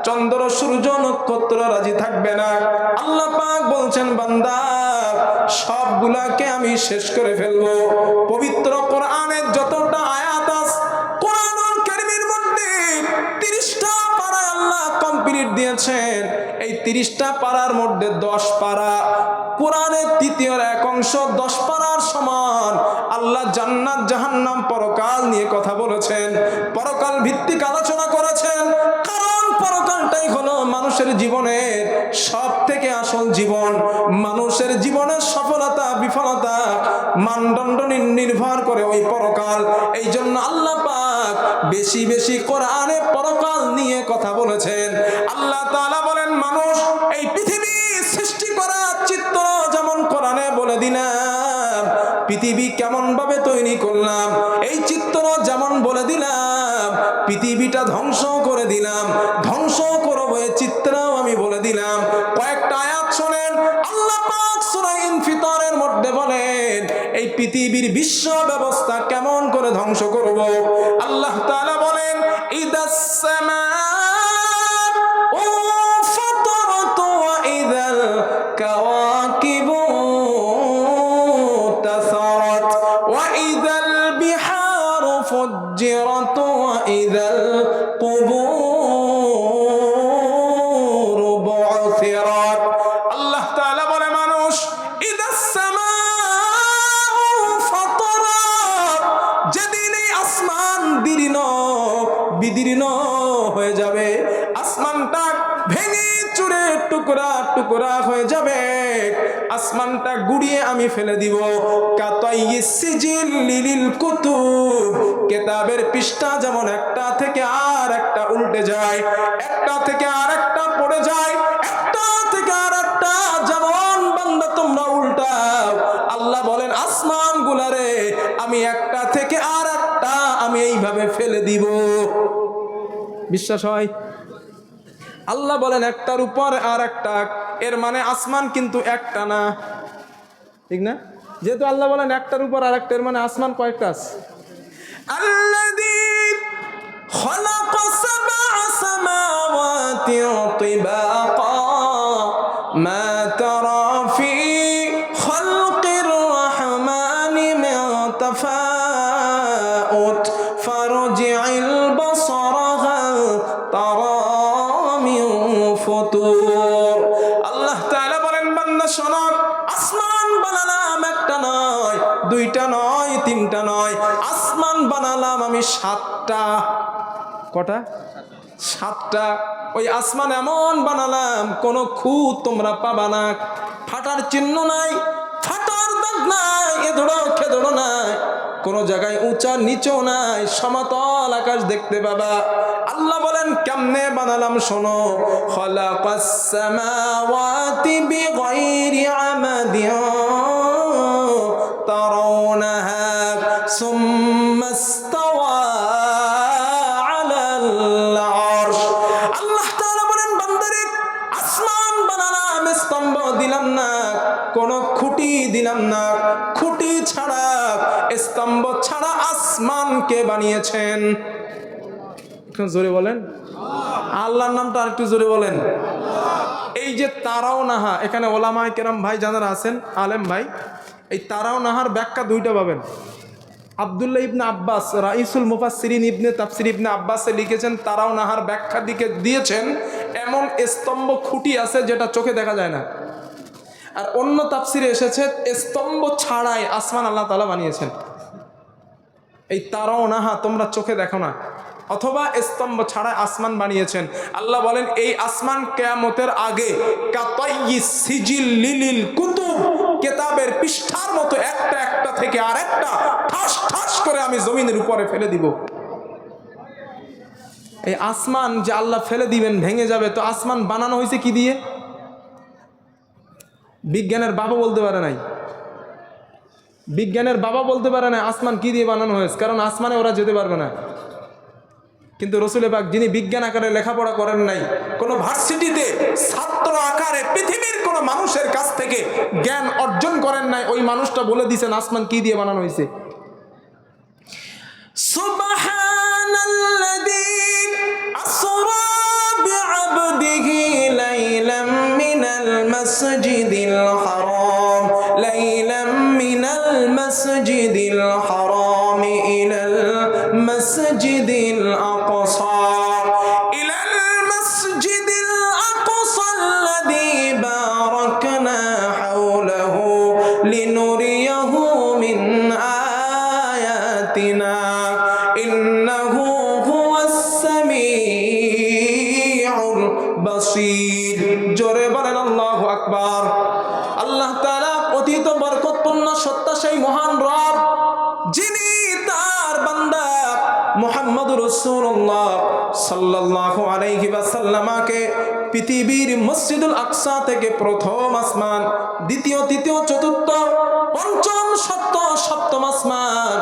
চন্দ্র সূর্য নক্ষত্র রাজি থাকবে না। আল্লাহ পাক বলছেন বান্দা সবগুলাকে আমি শেষ করে ফেলবো। পবিত্র কোরআনের যতটা আয়াত আছে, কোরআনুল কারীমের মধ্যে 30টা পারা আল্লাহ কমপ্লিট দিয়েছেন। এই 30টা পারার মধ্যে 10 পারা কোরআনের তৃতীয় এক অংশ 10 পারার সমান। আল্লাহ জান্নাত জাহান্নাম পরকাল নিয়ে কথা বলেছেন, পরকাল ভিত্তিক আলোচনা করেছেন। কারণ পরকালটাই হলো মানুষের জীবনের সব থেকে আসল জীবন। মানুষের জীবনের সফলতা বিফলতা মানদণ্ড নির্ভর করে ওই পরকাল। এই জন্য আল্লাহ পাক বেশি বেশি কোরআনে পরকাল নিয়ে কথা বলেছেন। আল্লাহ তাআলা বলেন মানুষ এই পৃথিবী সৃষ্টি করার চিত্র যেমন কোরআনে বলে দিলাম, পৃথিবী কেমন ভাবে তৈরি করলাম এই চিত্র যেমন বলে দিলাম, পৃথিবীটা ধ্বংস করে দিলাম, ধ্বংস করবো এই চিত্রও আমি বলে দিলাম। কয়েকটা আয়াত শোনেন, আল্লাহ পাক সূরা ইনফিতারের মধ্যে বলেন এই পৃথিবীর বিশ্ব ব্যবস্থা কেমন করে ধ্বংস করব। আল্লাহ তাআলা বলেন ইদাস সামাউ ফাতারাত ওয়া ইদাল কাওয়াকিবু তাসারাত ওয়া ইদাল বিহারু ফুজ্জিরাত ওয়া ইদাল কুবুরু বু'থিরাত। আল্লাহ তাআলা বলে মানুষ ইদাস সামাউ ফাতারাত, যেদিন এই আসমান বিদীর্ণ হয়ে যাবে, আসমানটা ভেঙে চুরে টুকরা টুকরা হয়ে যাবে, আসমানটা গুড়িয়ে আমি ফেলে দিব। কাতাইয়িস সিজিল লিল কুতুব, কিতাবের পৃষ্ঠা যেমন একটা থেকে আর একটা উল্টে যায়, একটা থেকে আর একটা পড়ে যায়, একটা থেকে আর একটা যেমন বান্দা তোমরা উল্টাও, আল্লাহ বলেন আসমান গুলারে আমি একটা থেকে আর একটা আমি এইভাবে ফেলে দিব। বিশ্বাস হয়? আল্লাহ বলেন একটার উপর আর একটা, এর মানে আসমান কিন্তু একটা না, ঠিক না? যেহেতু আল্লাহ বলেন একটার উপর আর একটা, এর মানে আসমান কয়েকটা আছে। আল্লাযী খালাকা সাবআ সামাওয়াতি তিবাকা মা তারা ফি খালকির রাহমানি মিন তাফাউত ফারজি'ল বাসারা হাল তারা মিন ফুতুর। আল্লাহ তাআলা বলেন বান্দা শোনো, আসমান বানালাম একটা নয়, দুইটা নয়, তিনটা নয়, আসমান বানালাম আমি 7টা। কটা? 7টা। ওই আসমান এমন বানালাম কোন খুঁত তোমরা পাবা না, ফাটার চিহ্ন নাই, ফাটার দাগ নাই, এধরো খেধরো নাই, কোন জায়গায় উঁচা নিচু নাই, সমতল আকাশ দেখতে পাবা। আল্লাহ বলেন কেমনে বানালাম শোনো, খালাকাস সামাওয়াতি বিগাইরি আমাদিন তারাউনাহা সুম্মা ইসতাওয়া আলাল আরশ। আল্লাহ তাআলা বলেন বান্দারে আসমান বানালাম, স্তম্ভ দিলাম না, কোন খুঁটি দিলাম না, খুঁটি ছাড়া স্তম্ভ ছাড়া আসমানকে বানিয়েছেন। একটু জোরে বলেন আল্লাহর নামটা আর একটু জোরে বলেন। এই যে তারাও নাহা, এখানে ওলামায়ে কেরাম ভাই যারা আছেন, আলেম ভাই, এই তারাও নাহার ব্যাখ্যা দুইটা পাবেন। আব্দুল্লাহ ইবনে আব্বাস রাইসুল মুফাসসিরিন ইবনে তাফসির ইবনে আব্বাসে লিখেছেন তারাও নাহার ব্যাখ্যা দিয়েছেন এমন স্তম্ভ খুঁটি আছে যেটা চোখে দেখা যায় না। আর অন্য তাফসিরে এসেছে স্তম্ভ ছাড়াই আসমান আল্লাহ তাআলা বানিয়েছেন। এই তারাও নাহা তোমরা চোখে দেখো না, অথবা স্তম্ভ ছাড়া আসমান বানিয়েছেন। আল্লাহ বলেন এই আসমান কিয়ামতের আগে কাতাইয়িস সিজিল লিল কুতুব, কিতাবের পৃষ্ঠার মতো একটা একটা থেকে আরেকটা ঠাস ঠাস করে আমি জমিনের উপরে ফেলে দিব। এই আসমান যে আল্লাহ ফেলে দিবেন ভেঙে যাবে, তো আসমান বানানো হয়েছে কি দিয়ে? বিজ্ঞানের বাবা বলতে পারে নাই, বিজ্ঞানের বাবা বলতে পারে না আসমান কি দিয়ে বানানো হয়েছে, কারণ আসমানে ওরা যেতে পারবে না। কিন্তু রসুল পাক যিনি বিজ্ঞান আকারে লেখাপড়া করেন নাই, কোনো ভার্সিটিতে ছাত্র আকারে পৃথিবীর কোনো মানুষের কাছ থেকে জ্ঞান অর্জন করেন নাই, ওই মানুষটা বলে দিয়েছেন আসমান কি দিয়ে বানানো হয়েছে। সুবহানাল্লাযী আসরা বিআবদিহি লাইলাম মিনাল মাসজিদিল হারাম মিনাল মাসজিদিল হারাম ইলাল মাসজিদিল আকসা ইলাল মাসজিদিল আকসা আল্লাযী বারাকনা হাওলাহু লিনুরিয়াহু মিন আয়াতিনা ইন্নাহু হুয়াস সামিউল বাসীর। জোরে বলেন আল্লাহু আকবার। আল্লাহ তাআলা অতীত বরকতপূর্ণ সত্তা সেই মহান রব, যিনি তার বান্দা মুহাম্মদুর রাসূলুল্লাহ সাল্লাল্লাহু আলাইহি ওয়াসাল্লামকে পৃথিবীর মসজিদুল আকসা থেকে প্রথম আসমান, দ্বিতীয়, তৃতীয়, চতুর্থ, পঞ্চম, ষষ্ঠ, সপ্তম আসমান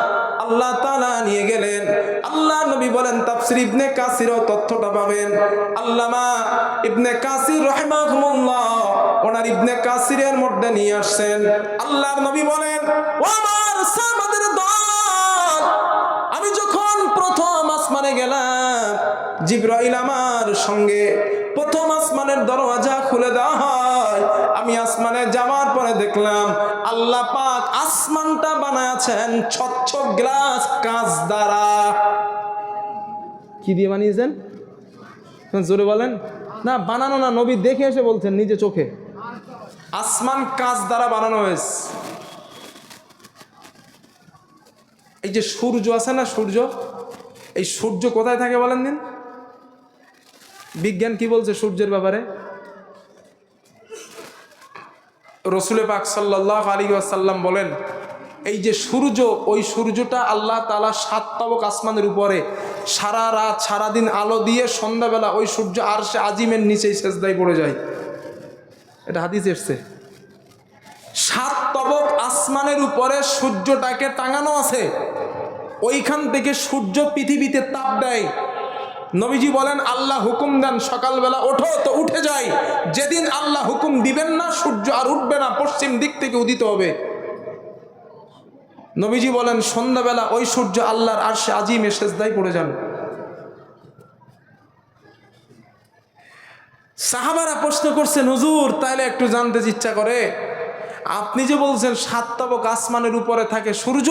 আল্লাহ তাআলা নিয়ে গেলেন। আল্লাহ নবী বলেন, তাফসীর ইবনে কাসিরও তথ্যটা পাবেন। আল্লামা ইবনে কাসির রাহিমাহুল্লাহ ওনার ইবনে কাসিরের মধ্যে নিয়ে আসছেন। আল্লাহর নবী বলেন, ও আমার সাহাবাদের দল, আমি যখন প্রথম আসমানে গেলাম, জিবরাইল আমার সঙ্গে প্রথম আসমানের দরওয়াজা খুলে দেওয়া হয়। আমি আসমানে যাওয়ার পরে দেখলাম আল্লাহ পাক আসমানটা বানাচ্ছেন স্বচ্ছ গ্লাস কাঁচ দ্বারা। কি দিয়ে বানিয়েছেন? জোরে বলেন না। বানানো না, নবী দেখে এসে বলছেন নিজে চোখে, আসমান কাঁচ দ্বারা বানানো হয়েছে। এই যে সূর্য আছে না, সূর্য, এই সূর্য কোথায় থাকে বলেন দিন? বিজ্ঞান কি বলছে সূর্যের ব্যাপারে? রসুল পাক সাল্লাল্লাহু আলাইহি ওয়াসাল্লাম বলেন, এই যে সূর্য, ওই সূর্যটা আল্লাহ তাআলা 7 তবক আসমানের উপরে সারা রাত সারাদিন আলো দিয়ে সন্ধ্যাবেলা ওই সূর্য আরশে আজিমের নিচেই সেজদায় পড়ে যায়। এটা হাদিস এসছে। 7 তবক আসমানের উপরে সূর্যটাকে টাঙানো আছে, ওইখান থেকে সূর্য পৃথিবীতে তাপ দেয়। নবীজি বলেন, আল্লাহ হুকুম দেন সকালবেলা ওঠো, তো উঠে যায়। যেদিন আল্লাহ হুকুম দিবেন না, সূর্য আর উঠবে না, পশ্চিম দিক থেকে উদিত হবে। নবীজি বলেন, সন্ধ্যাবেলা ওই সূর্য আল্লাহর আরশে আজিমে সেজদায় পড়ে যান। সাহাবারা প্রশ্ন করছেন, হুজুর তাইলে একটু জানতে ইচ্ছা করে, আপনি যে বলছেন 7 তবক আসমানের উপরে থাকে সূর্য,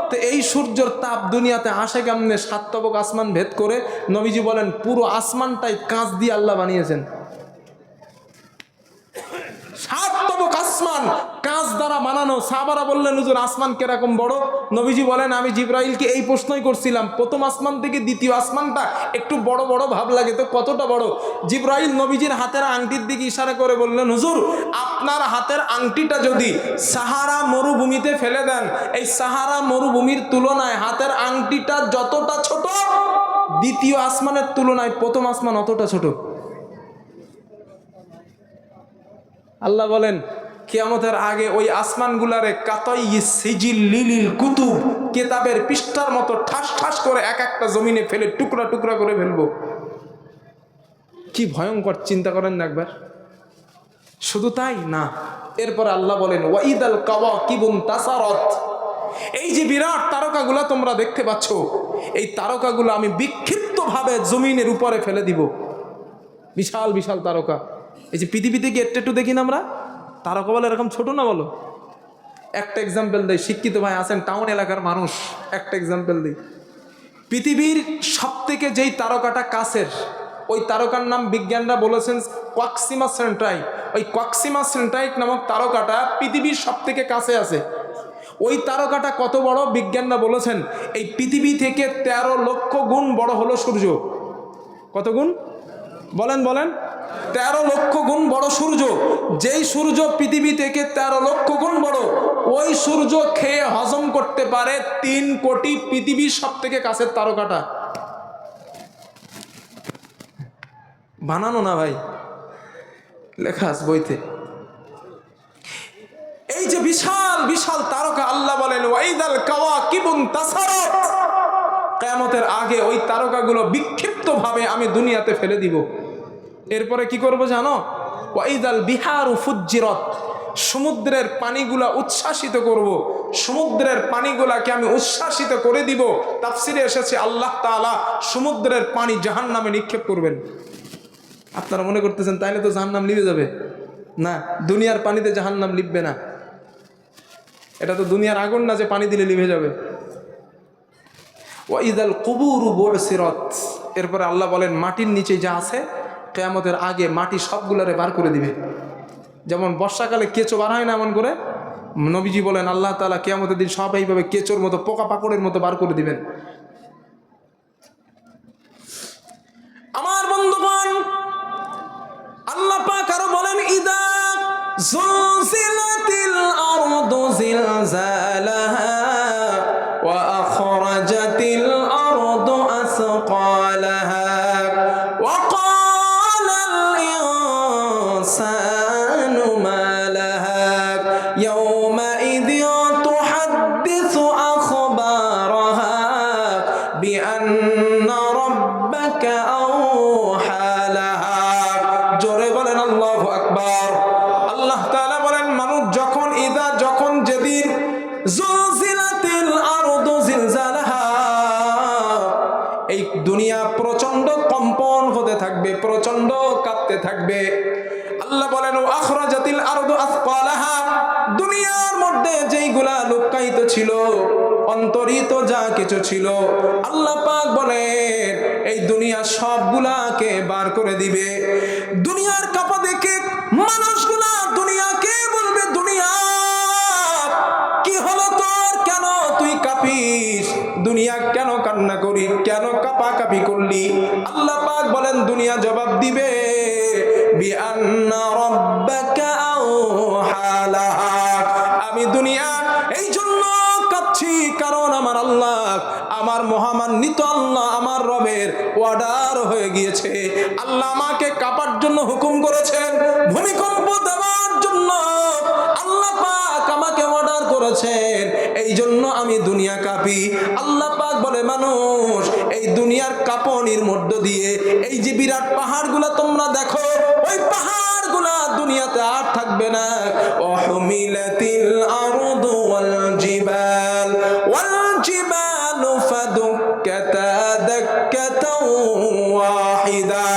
তো এই সূর্যের তাপ দুনিয়াতে আসে কেমনে 7 তবক আসমান ভেদ করে? নবীজি বলেন, পুরো আসমানটাই কাঁচ দিয়ে আল্লাহ বানিয়েছেন। 7 তবক আসমান কাঁচ দ্বারা বানানো। সাহাবারা বললেন, হুজুর আসমান কিরকম বড়? নবীজি বলেন, আমি জিবরাইলকে এই প্রশ্নই করছিলাম, প্রথম আসমান থেকে দ্বিতীয় আসমানটা একটু বড় বড় ভাব লাগে, তো কতটা বড়? জিবরাইল নবীজির হাতের আংটির দিকে ইশারা করে বললেন, হুজুর আপনার হাতের আংটিটা যদি সাহারা মরুভূমিতে ফেলে দেন, এই সাহারা মরুভূমির তুলনায় হাতের আংটিটা যতটা ছোট, দ্বিতীয় আসমানের তুলনায় প্রথম আসমান অতটা ছোট। আল্লাহ বলেন, কিয়ামতের আগে ওই আসমানগুলারে কাতাই সিজিল লিলিল কুতুব, কিতাবের পৃষ্ঠার মতো ঠাস ঠাস করে এক একটা জমিনে ফেলে টুকরা টুকরা করে ফেলবো। কি ভয়ঙ্কর, চিন্তা করেন না একবার। শুধু তাই না, এরপর আল্লাহ বলেন, ওয়াইদাল কাওয়াকিবুন তাসারাত, এই যে বিরাট তারকাগুলা তোমরা দেখতে পাচ্ছ, এই তারকাগুলো আমি বিক্ষিপ্তভাবে জমিনের উপরে ফেলে দিব। বিশাল বিশাল তারকা। এই যে পৃথিবীতে কি একটু দেখি না আমরা, তারকা বলে এরকম ছোট না? বলো, একটা এক্সাম্পল দেয়, শিক্ষিত ভাই আছেন, টাউন এলাকার মানুষ, একটা এক্সাম্পল দিই। পৃথিবীর সব থেকে যেই তারকাটা কাছের, ওই তারকার নাম বিজ্ঞানরা বলেছেন কোয়াক্সিমা সেন্ট্রাই। ওই কোয়াক্সিমা সেন্ট্রাইট নামক তারকাটা পৃথিবীর সব থেকে কাছে আছে। ওই তারকাটা কত বড়? বিজ্ঞানরা বলেছেন এই পৃথিবী থেকে 13 লক্ষ গুণ বড় হলো সূর্য। কত গুণ বলেন বলেন? 13 লক্ষ গুণ বড় সূর্য। যেই সূর্য পৃথিবী থেকে 13 লক্ষ গুণ বড়, ওই সূর্য খেয়ে হজম করতে পারে 3 কোটি পৃথিবীর সব থেকে কাছের তারকাটা। বানানো না ভাই, লেখা আছে বইতে। এই যে বিশাল বিশাল তারকা, আল্লাহ বলেন ওয়াইদাল কাওয়াকিবুন তাসারাত, কিয়ামতের আগে ওই তারকাগুলো বিক্ষিপ্তভাবে আমি দুনিয়াতে ফেলে দিব। এরপরে কি করব জানো? ওয়াইদাল বিহারু ফুজ্জিরাত, সমুদ্রের পানিগুলা উচ্ছ্বাসিত করব, সমুদ্রের পানিগুলাকে আমি উচ্ছ্বাসিত করে দিব। তাফসিরে এসেছে আল্লাহ তাআলা সমুদ্রের পানি জাহান্নামে নিক্ষেপ করবেন। আপনারা মনে করতেছেন তাইলে তো জাহান্নাম লিবে যাবে? না, দুনিয়ার পানিতে জাহান্নাম লিখবে না। এটা তো দুনিয়ার আগুন না যে পানি দিলে লিভে যাবে। ওয়াইদাল কুবুরু বুসিরাত, এরপরে আল্লাহ বলেন মাটির নিচে যা আছে কিয়ামতের আগে মাটি সবগুলোরে বার করে দিবে। যেমন বর্ষাকালে কেঁচো বার হয় না এমন করে, নবীজি বলেন আল্লাহ তাআলা কিয়ামতের দিন সব এইভাবে কেঁচোর মতো, পোকা পাকড়ের মতো বার করে দিবেন। আমার বন্ধুগণ, আল্লাহ পাক আরো বলেন ইদা যুলজিলাতিল আরদু জিলজালাহা ওয়া আখরাজাতিল আরদু আসকালাহা ওয়া ক্বালাল ইনসানু মা লাহা ইয়াওমাইযিন তুহাদ্দিসু আখবারাহা বিআন্না রাব্বাকা আওহা লাহা। জোরে বলেন আল্লাহু আকবার। আল্লাহ তাআলা বলেন মানুষ যখন যখন যেদিন যুলজিলাতিল আরদু জিলজালাহা, এই দুনিয়া প্রচন্ড কম্পন হতে থাকবে, প্রচন্ড কাঁপতে থাকবে। আল্লাহ বলেন ও আখরাজাতিল আরদু আসকালাহা, দুনিয়ার মধ্যে যেইগুলা লুকায়িত ছিল, অন্তরিত যা কিছু ছিল, আল্লাহ পাক বলেন এই দুনিয়া সবগুলাকে বার করে দিবে। দুনিয়ার কাঁপা দেখে মানুষগুলা দুনিয়াকে বলবে, দুনিয়া কি হলো তোর, কেন তুই কাঁপিস, দুনিয়া কেন কান্না করি, কেন কাঁপাকাঁপি করলি? আল্লাহ পাক বলেন দুনিয়া জবাব দিবে বিআন্না রাব্বাকা আওহা লাহা, আমি দুনিয়া এই জন্য কাঁপছি কারণ আমার আল্লাহ, আমার মহামান্বিত আল্লাহ, আমার রবের অর্ডার হয়ে গিয়েছে। আল্লাহ আমাকে কাঁপার জন্য হুকুম করেছেন, ভূমিকম্প দেওয়ার জন্য আল্লাহ পাক আমাকে অর্ডার করেছেন, এই জন্য আমি দুনিয়া কাঁপি। আল্লাহ পাক বলে মানুষ এই দুনিয়ার কাঁপনির মধ্য দিয়ে এই যে বিরাট পাহাড়গুলা তোমরা দেখো, ওই পাহাড়গুলা দুনিয়াতে আর থাকবে না। ওয়াহুমিলাতিল আরদু ওয়াল জিবালু ফাদুক্কাতা দাক্কাতাও ওয়াহিদা।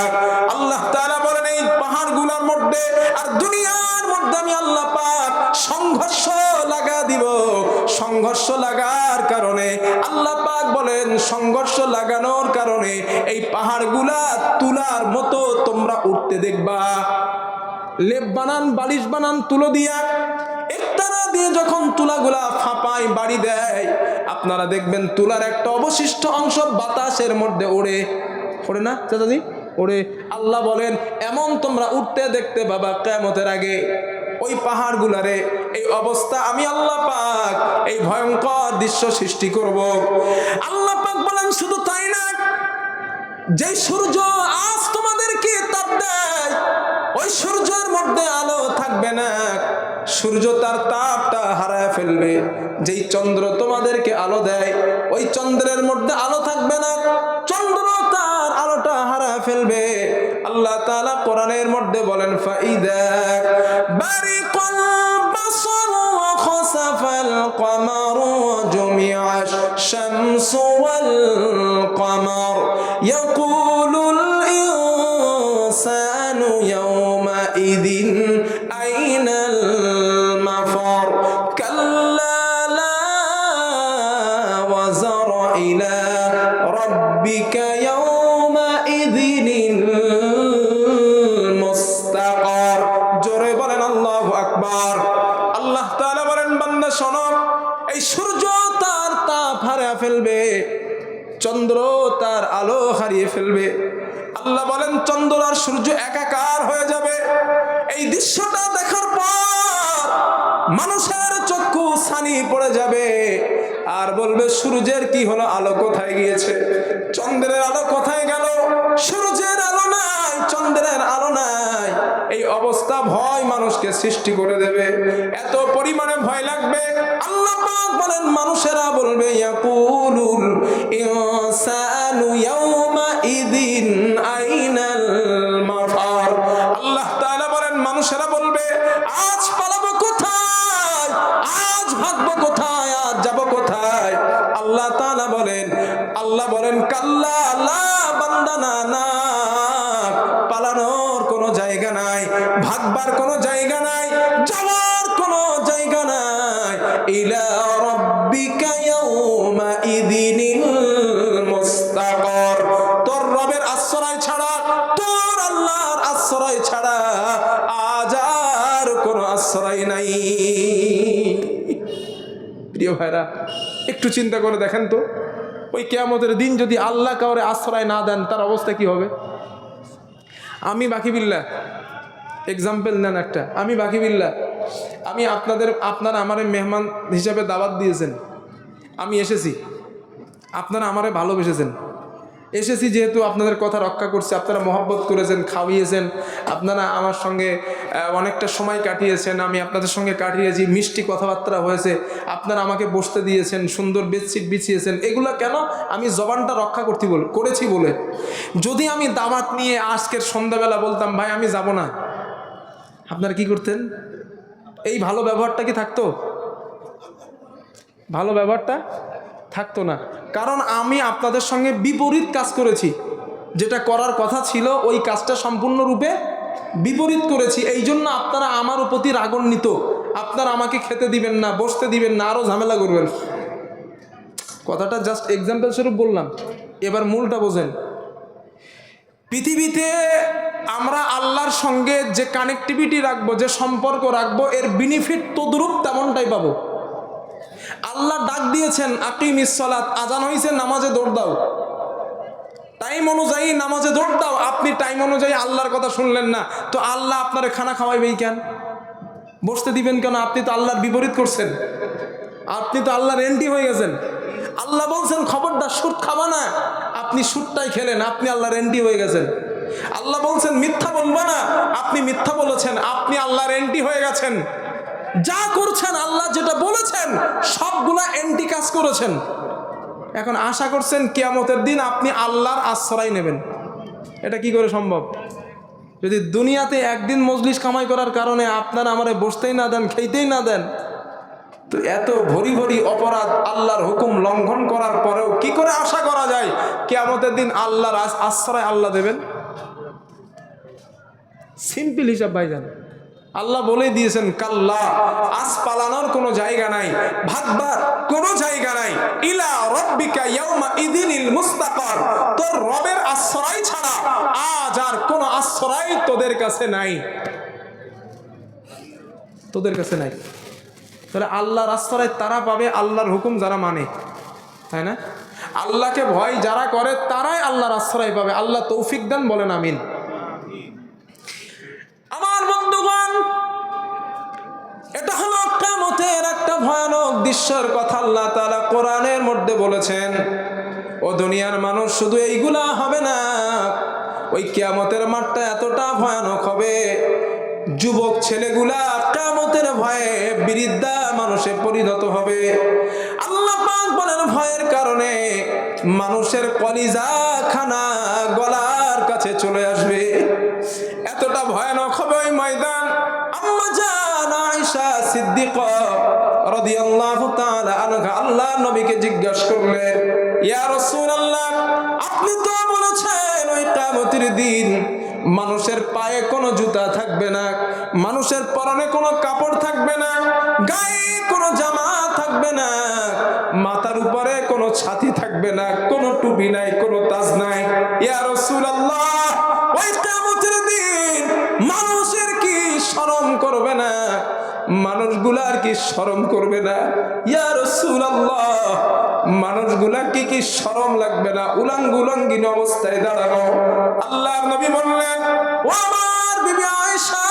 আল্লাহ তাআলা বলেন এই পাহাড়গুলোর মধ্যে আর দুনিয়ার মধ্যে আমি আল্লাহ পাক সংঘর্ষ লাগা দিব। সংঘর্ষ লাগার কারণে আল্লাহ পাক বলেন সংঘর্ষ লাগানোর কারণে এই পাহাড়গুলা তুলার মতো তোমরা উঠতে দেখবা। লেপ বানান, বালিশ বানান তুলো দিয়া, একটানা দিয়ে যখন তুলাগুলা ফাঁপায় বাড়ি দেয়, আপনারা দেখবেন তুলার একটা অবশিষ্ট অংশ বাতাসের মধ্যে ওড়ে, ওড়ে না চাচাজি, ওড়ে। আল্লাহ বলেন এমন তোমরা উঠতে দেখতে বাবা কিয়ামতের আগে ওই পাহাড়গুলারে এই অবস্থা আমি আল্লাহ পাক এই ভয়ঙ্কর দৃশ্য সৃষ্টি করব। আল্লাহ পাক বলেন শুধু তাই না, যে সূর্য আজ তোমাদেরকে তাপ দেয়, ওই সূর্যের মধ্যে আলো থাকবে না, সূর্য তার তাপটা হারায় ফেলবে। যেই চন্দ্র তোমাদেরকে আলো দেয়, ওই চন্দ্রের মধ্যে আলো থাকবে না, চন্দ্র তার আলোটা হারায় ফেলবে। আল্লাহ তাআলা কোরআনের মধ্যে বলেন ফাইদা বারিকাল বাসর ওয়া খাসাফাল কমারু ওয়া জুমিআশ শামসু ওয়াল কমার ইয়াকুলুল ইনসানু ইয়াওমাইযিন আইনাল মাফার কাল্লা লা ওয়াজার ইলা রাব্বিকা ইয়াওমাইযিনিল মুস্তাকার। জোরে বলেন আল্লাহু আকবার। আল্লাহ তাআলা বলেন বান্দা শোনো, এই সূর্য তার তাপ হারিয়ে ফেলবে, চন্দ্র তার আলো হারিয়ে ফেলবে। আল্লাহ বলেন চন্দ্র আর সূর্য একাকার হয়ে যাবে। এই দৃশ্যটা দেখার পর মানুষের চক্ষু ছানি পড়ে যাবে আর বলবে সূর্যের কি হলো, আলো কোথায় গিয়েছে, চন্দ্রের আলো কোথায় গেল, সূর্যের আলো নাই, চন্দ্রের আলো নাই। এই অবস্থা ভয় মানুষকে সৃষ্টি করে দেবে, এত পরিমাণে ভয় লাগবে। আল্লাহ পাক বলেন মানুষেরা বলবে ইয়াকুলুল يسأل يومئذ أين المفر আল্লাহ তাআলা বলেন মানুষেরা বলবে আজ পালাবো কোথায়, আজ ভাগবো কোথায়, আজ যাবো কোথায়। আল্লাহ তাআলা বলেন, আল্লাহ বলেন কাল্লা লা বান্দা না, না, পালানোর কোনো জায়গা নাই, ভাগবার কোনো জায়গা নাই, যাওয়ার কোনো জায়গা নাই। ইলা রাব্বিকা ইয়াউমা ইযিনিল মুস্তাকার, তোর রবের আশ্রয় ছাড়া, তোর আল্লাহর আশ্রয় ছাড়া আজ আর কোনো আশ্রয় নাই। প্রিয় ভাইরা, একটু চিন্তা করে দেখেন তো, ওই কিয়ামতের দিন যদি আল্লাহ কাউরে আশ্রয় না দেন তার অবস্থা কি হবে? আমি বাকি বিল্লাহ এক্সাম্পল নেন একটা, আমি বাকি বিল্লাহ, আমি আপনারা আমারে মেহমান হিসাবে দাওয়াত দিয়েছেন, আমি এসেছি, আপনারা আমারে ভালোবেসেছেন, এসেছি যেহেতু আপনাদের কথা রক্ষা করছি, আপনারা মহব্বত করেছেন, খাওয়িয়েছেন, আপনারা আমার সঙ্গে অনেকটা সময় কাটিয়েছেন, আমি আপনাদের সঙ্গে কাটিয়েছি, মিষ্টি কথাবার্তা হয়েছে, আপনারা আমাকে বসতে দিয়েছেন, সুন্দর বেডশিট বিছিয়েছেন। এগুলো কেন? আমি জবানটা রক্ষা করেছি বলে। যদি আমি দাওয়াত নিয়ে আজকের সন্ধ্যাবেলা বলতাম ভাই আমি যাব না, আপনারা কি করতেন? এই ভালো ব্যবহারটা কি থাকতো? ভালো ব্যবহারটা থাকতো না, কারণ আমি আপনাদের সঙ্গে বিপরীত কাজ করেছি, যেটা করার কথা ছিল ওই কাজটা সম্পূর্ণরূপে বিপরীত করেছি। এই জন্য আপনারা আমার প্রতি রাগান্বিত, আপনারা আমাকে খেতে দিবেন না, বসতে দিবেন না, আরও ঝামেলা করবেন। কথাটা জাস্ট এক্সাম্পল স্বরূপ বললাম, এবার মূলটা বোঝেন। পৃথিবীতে আমরা আল্লাহর সঙ্গে যে কানেক্টিভিটি রাখবো, যে সম্পর্ক রাখবো, এর বেনিফিট তদ্রূপ তেমনটাই পাবো। আল্লাহ ডাক দিয়েছেন আকিমিস সালাত, আজান হয়েছে নামাজে দৌড় দাও, টাইম অনুযায়ী নামাজে দৌড় দাও। আপনি টাইম অনুযায়ী আল্লাহর কথা শুনলেন না, তো আল্লাহ আপনারে খানা খাওয়াইবেই কেন? বসতে দিবেন কেন? আপনি তো আল্লাহর বিপরীত করছেন, আপনি তো আল্লাহর এন্টি হয়ে গেছেন। আল্লাহ বলছেন খবরদার সুদ খাবা না, আপনি সুদটাই খেলেন, আপনি আল্লাহর এন্টি হয়ে গেছেন। আল্লাহ বলছেন মিথ্যা বলবা না, আপনি মিথ্যা বলেছেন, আপনি আল্লাহর এন্টি হয়ে গেছেন। যা করছেন আল্লাহ যেটা বলেছেন সবগুলা এন্টি কাজ করেছেন। এখন আশা করছেন কিয়ামতের দিন আপনি আল্লাহর আশ্রয় নেবেন, এটা কি করে সম্ভব? যদি দুনিয়াতে একদিন মজলিস কামাই করার কারণে আপনারা আমারে বসতেই না দেন, খেতেই না দেন, তো এত ভরি ভরি অপরাধ আল্লাহর হুকুম লঙ্ঘন করার পরেও কি করে আশা করা যায় কিয়ামতের দিন আল্লাহর আশ্রয় আল্লাহ দেবেন? সিম্পল হিসাব ভাইজান, আল্লাহ বলে দিয়েছেন কাল্লা, আজ পালানোর কোনো জায়গা নাই, ভাগবার কোনো জায়গা নাই। ইলা রাব্বিকা ইয়াউমা ইযিনিল মুস্তাকার, তোর রবের আশ্রয় ছাড়া আজ আর কোনো আশ্রয় তোদের কাছে নাই, তোদের কাছে নাই। তাহলে আল্লাহর আশ্রয় তারা পাবে আল্লাহর হুকুম যারা মানে, তাই না? আল্লাহকে ভয় যারা করে তারাই আল্লাহর আশ্রয় পাবে। আল্লাহ তৌফিক দান, বলেন আমিন। আমার বন্ধুগণ, এটা হলো কিয়ামতের একটা ভয়ানক দৃশ্যের কথা আল্লাহ তাআলা কোরআনের মধ্যে বলেছেন। ও দুনিয়ার মানুষ, শুধু এইগুলা হবে না, ওই কিয়ামতের মাঠটা এতটা ভয়ানক হবে, যুবক ছেলেগুলা কিয়ামতের ভয়ে বৃদ্ধা মানুষে পরিণত হবে। আল্লাহ পাক বলেন ভয়ের কারণে মানুষের কলিজা খানা গলার কাছে চলে আসবে, এতটা ভয়ানক হবে ওই ময়দান। আম্মা জান আয়েশা সিদ্দিকা রাদিয়াল্লাহু তাআলা আনহা আল্লাহর নবীকে জিজ্ঞাসা করলেন, ইয়া রাসূলুল্লাহ, আপনি তো বলেছেন ওই কিয়ামতের দিন মানুষের পায়ে কোনো জুতা থাকবে না, মানুষের পরনে কোনো কাপড় থাকবে না, গায়ে কোনো জামা থাকবে না, মাথার উপরে কোনো ছাতি থাকবে না, কোনো টুপি নাই, কোনো তাজ নাই। ইয়া রাসূলুল্লাহ, ওই কিয়ামতের দিন মানুষের কি শরম করবে না? মানুষগুলার কি শরম করবে না? ইয়া রাসূলুল্লাহ, মানুষগুলা কি শরম লাগবে না? উলাঙ্গুলাঙ্গিন অবস্থায় দাঁড়ানো। আল্লাহর নবী বললেন, ও আমার বিবি আয়েশা,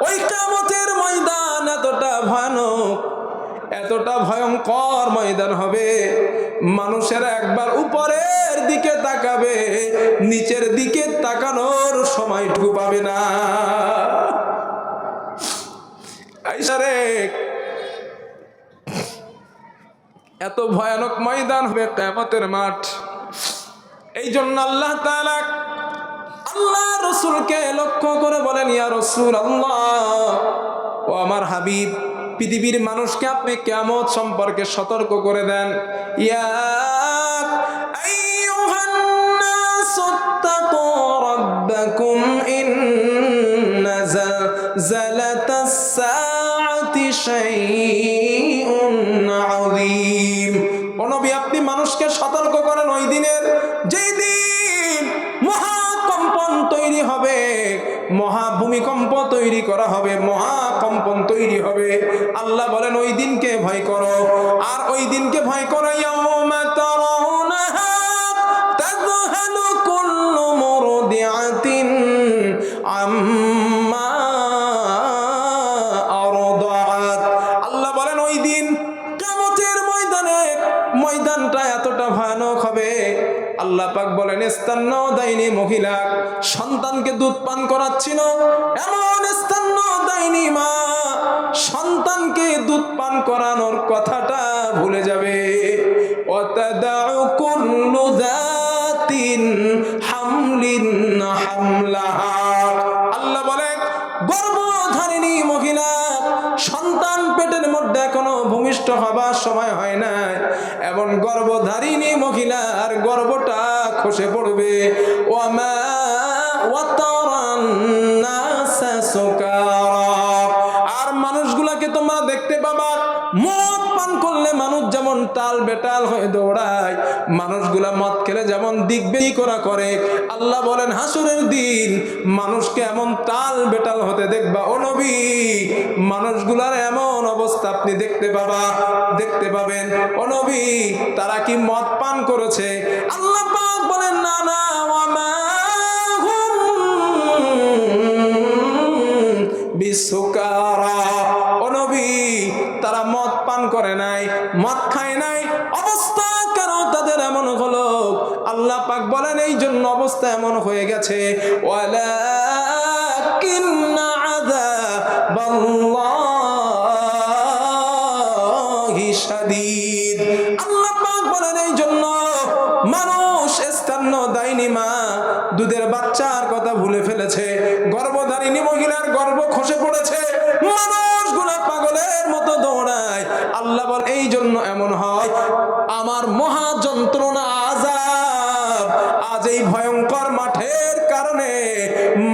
ওই কিয়ামতের ময়দান এতটা ভয়ানক, এতটা ভয়ঙ্কর ময়দান হবে, মানুষেরা একবার উপরের দিকে তাকাবে, নিচের দিকে তাকানোর সময়টুকু পাবে না। আয়েশা রে, এত ভয়ানক ময়দান হবে কিয়ামতের মাঠ। এই জন্য আল্লাহ তাআলা আল্লাহ রাসূলকে লক্ষ্য করে বলেন, ইয়া রাসূলুল্লাহ, ও আমার হাবিব, পৃথিবীর মানুষকে আপনি কিয়ামত সম্পর্কে সতর্ক করে দেন। ইয়া আইয়ুহান নাসু তাকু রাব্বাকুম ইন্না জালজালাতাস সাআতি শাইউন আযীম। ও নবী, আপনি মানুষকে সতর্ক করেন ওই দিনের, যেই দিন মহাকম্পন তৈরি হবে, মহাভূমিকম্প তৈরি করা হবে, মহাকম্পন তৈরি হবে। আল্লাহ বলেন ওই দিনকে ভয় করো। আর ওই দিনকে ভয় করো, ইয়াউমা তারাউনাহা তাযহালু কুল্লু মুরদিআতিন আম্মা আরদাআত। আল্লাহ বলেন ওই দিন কিয়ামতের ময়দানটা এতটা ভয়ানক হবে। আল্লাহ পাক বলেন, স্তন্যদায়িনী মহিলা সন্তানকে দুধ পান করাচ্ছিল, এমন স্তন্যদায়িনী মা সন্তানকে দুধ পান করানোর কথাটা ভুলে যাবে। ওয়াতাদাউ কুল্লু যাতিন হামলিন হামলাহা। আল্লাহ বলেন গর্ভধারিণী মহিলা, সন্তান পেটের মধ্যে এখনো ভূমিষ্ঠ হবার সময় হয় না, এমন গর্ভধারিণী মহিলার গর্ভটা খসে পড়বে। ওয়ামা ওয়াতারান নাসা সুকারা। আর মানুষগুলাকে তোমরা দেখতে পাবা, মদ পান করলে মানুষ যেমন তাল বেতাল হয়ে দৌড়ায়, মানুষগুলা মদ খেলে যেমন দিগ্বেদী করা করে, আল্লাহ বলেন হাসরের দিন মানুষকে এমন তাল বেতাল হতে দেখবা। ও নবী, মানুষগুলার এমন অবস্থা আপনি দেখতে পাবেন। ও নবী, তারা কি মদ পান করেছে? আল্লাহ পাক বলেন না না, ওয়ামা হুম বিসুকারা। ও নবী, তারা মদ পান করে নাই, মদ খায় নাই, অবস্থা কেন তাদের এমন হলো? আল্লাহ পাক বলেন এই জন্য অবস্থা এমন হয়ে গেছে। ওয়ালাকিন্না আযাবাল্লাহি শাদীদ। আল্লাহ পাক বলেন এই জন্য মানুষ স্তন্যদায়িনী মা দুধের বাচ্চার কথা ভুলে ফেলেছে, গর্ভধারিণী মহিলার গর্ভ খসে পড়েছে, মানুষগুলা পাগলের মতো দৌড়ায়। আল্লাহ বল এই জন্য এমন হয়, আমার মহা যন্ত্রণা আযাব আজ এই ভয়ঙ্কর মাঠের কারণে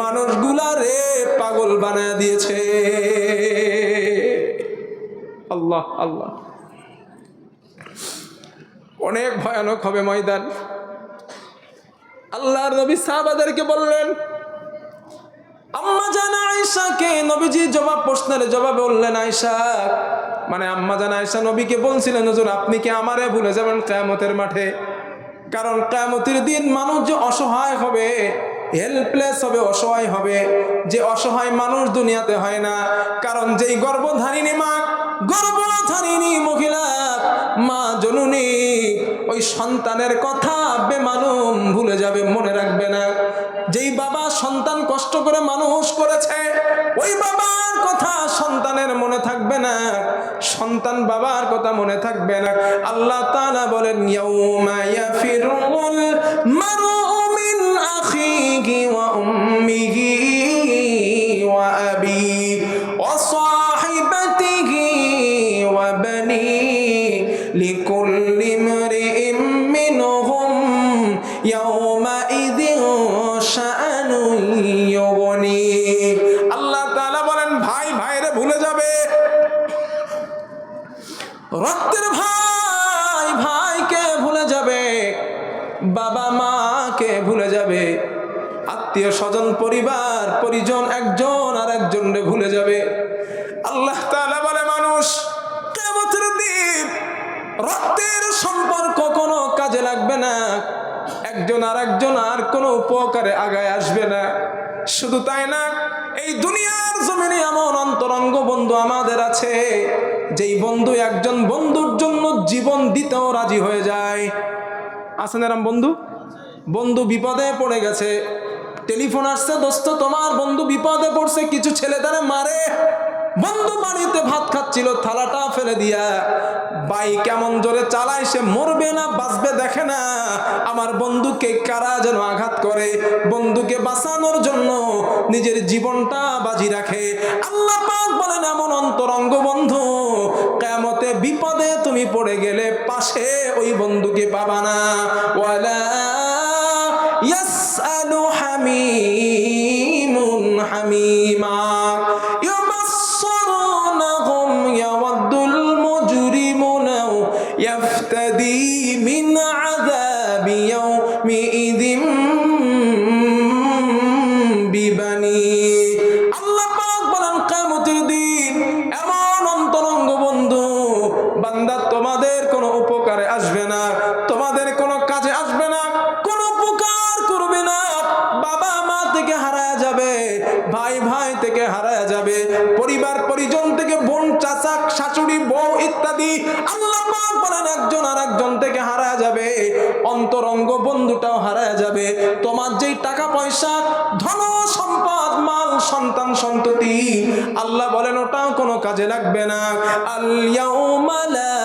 মানুষগুলা রে পাগল বানায় দিয়েছে। আল্লাহ আল্লাহ, অনেক ভয়ানক হবে ময়দান। আল্লাহর নবী সাহাবাদেরকে বললেন, আম্মা জান আয়েশাকে নবীজি প্রশ্নের জবাবে বললেন, আয়েশা মানে আম্মা জান আয়েশা নবীকে বলছিলেন, হুজুর আপনি কি আমারে ভুলে যাবেন কিয়ামতের মাঠে? কারণ কিয়ামতের দিন মানুষ যে অসহায় হবে, হেল্পলেস হবে, অসহায় হবে, যে অসহায় মানুষ দুনিয়াতে হয় না। কারণ যেই গর্ভধারিণী মা, গর্ভধারিণী মহিলা, মা জননী ওই সন্তানের কথা বেমালুম ভুলে যাবে, মনে রাখবে না। যেই বাবা সন্তান কষ্ট করে মানুষ করেছে, ওই বাবার কথা সন্তানের মনে থাকবে না, সন্তান বাবার কথা মনে থাকবে না। আল্লাহ তাআলা বলেন, ইয়াউমা ইয়াফিরুল মারউ মিন আখিহি ওয়া উম্মিহি ওয়া আবিহি ওয়া সাহিবাতিহি ওয়া বানিহি লিকুল্লি ইমরিইম মিনহুম ইয়াউমাইযিন শাআনুন ইউগনি। আল্লাহ তাআলা বলেন ভাই ভাইরে ভুলে যাবে, রক্তের ভাই ভাইকে ভুলে যাবে, বাবা মাকে ভুলে যাবে, আত্মীয় স্বজন পরিবার পরিজন একজন আর একজনকে ভুলে যাবে। আল্লাহ তাআলা বলে মানুষ কিয়ামতের দিন রক্তের সম্পর্ক কোনো কাজে লাগবে না, একজন আর একজন আর কোনো উপকারে আগায় আসবে না। শুধু তাই না, এই দুনিয়ার জমিনে এমন অন্তরঙ্গ বন্ধু আমাদের আছে, যেই বন্ধু একজন বন্ধুর জন্য জীবন দিতেও রাজি হয়ে যায়। আছেন এরম বন্ধু? বন্ধু বিপদে পড়ে গেছে, টেলিফোন আসছে, দোস্ত তোমার বন্ধু বিপদে পড়ছে, কিছু ছেলে তারা মারে, বন্ধু বাড়িতে ভাত খাচ্ছিল, থালাটা ফেলে দিয়া ভাই কেমন জোরে চালায়, সে মরবে না বাঁচবে দেখে না। আমার বন্ধুকে কারা যেন আঘাত করে, বন্ধুকে বাঁচানোর জন্য নিজের জীবনটা বাজি রাখে। আল্লাহ পাক বলেন এমন অন্তরঙ্গ বন্ধু কিয়ামতে বিপদে তুমি পড়ে গেলে পাশে ওই বন্ধুকে পাবা না। ওয়ালা ইয়াসআলু হামিমুন হামিমা ইউবাসসিরুনহুম ইয়াওয়াদ্দুল মুজরিমু লাও ইয়াফতাদি মিন আযাবি ইয়াউমিইযিম বিবানি। আল্লাহ পাক বলেন কিয়ামতের দিন এমন অন্তরঙ্গ বন্ধু বান্দা তোমাদের কোনো উপকারে আসবে না, তোমাদের কোনো কাজে আসবে না, কোনো উপকার করবে না। বাবা মা থেকে হারায়া যাবে, ভাই ভাই থেকে হারায়া যাবে, পরিবার পরিজন থেকে বোন চাচা শাশুড়ি বউ ইত্যাদি আল্লাহ পাক বলেন একজন আর একজন থেকে হারায়া যাবে, অন্তরঙ্গ বন্ধুটাও হারায়া যাবে। তোমার যেই টাকা পয়সা ধন সম্পদ মাল সন্তান সন্ততি আল্লাহ বলেন ওটাও কোনো কাজে লাগবে না। আল ইয়াউমা লা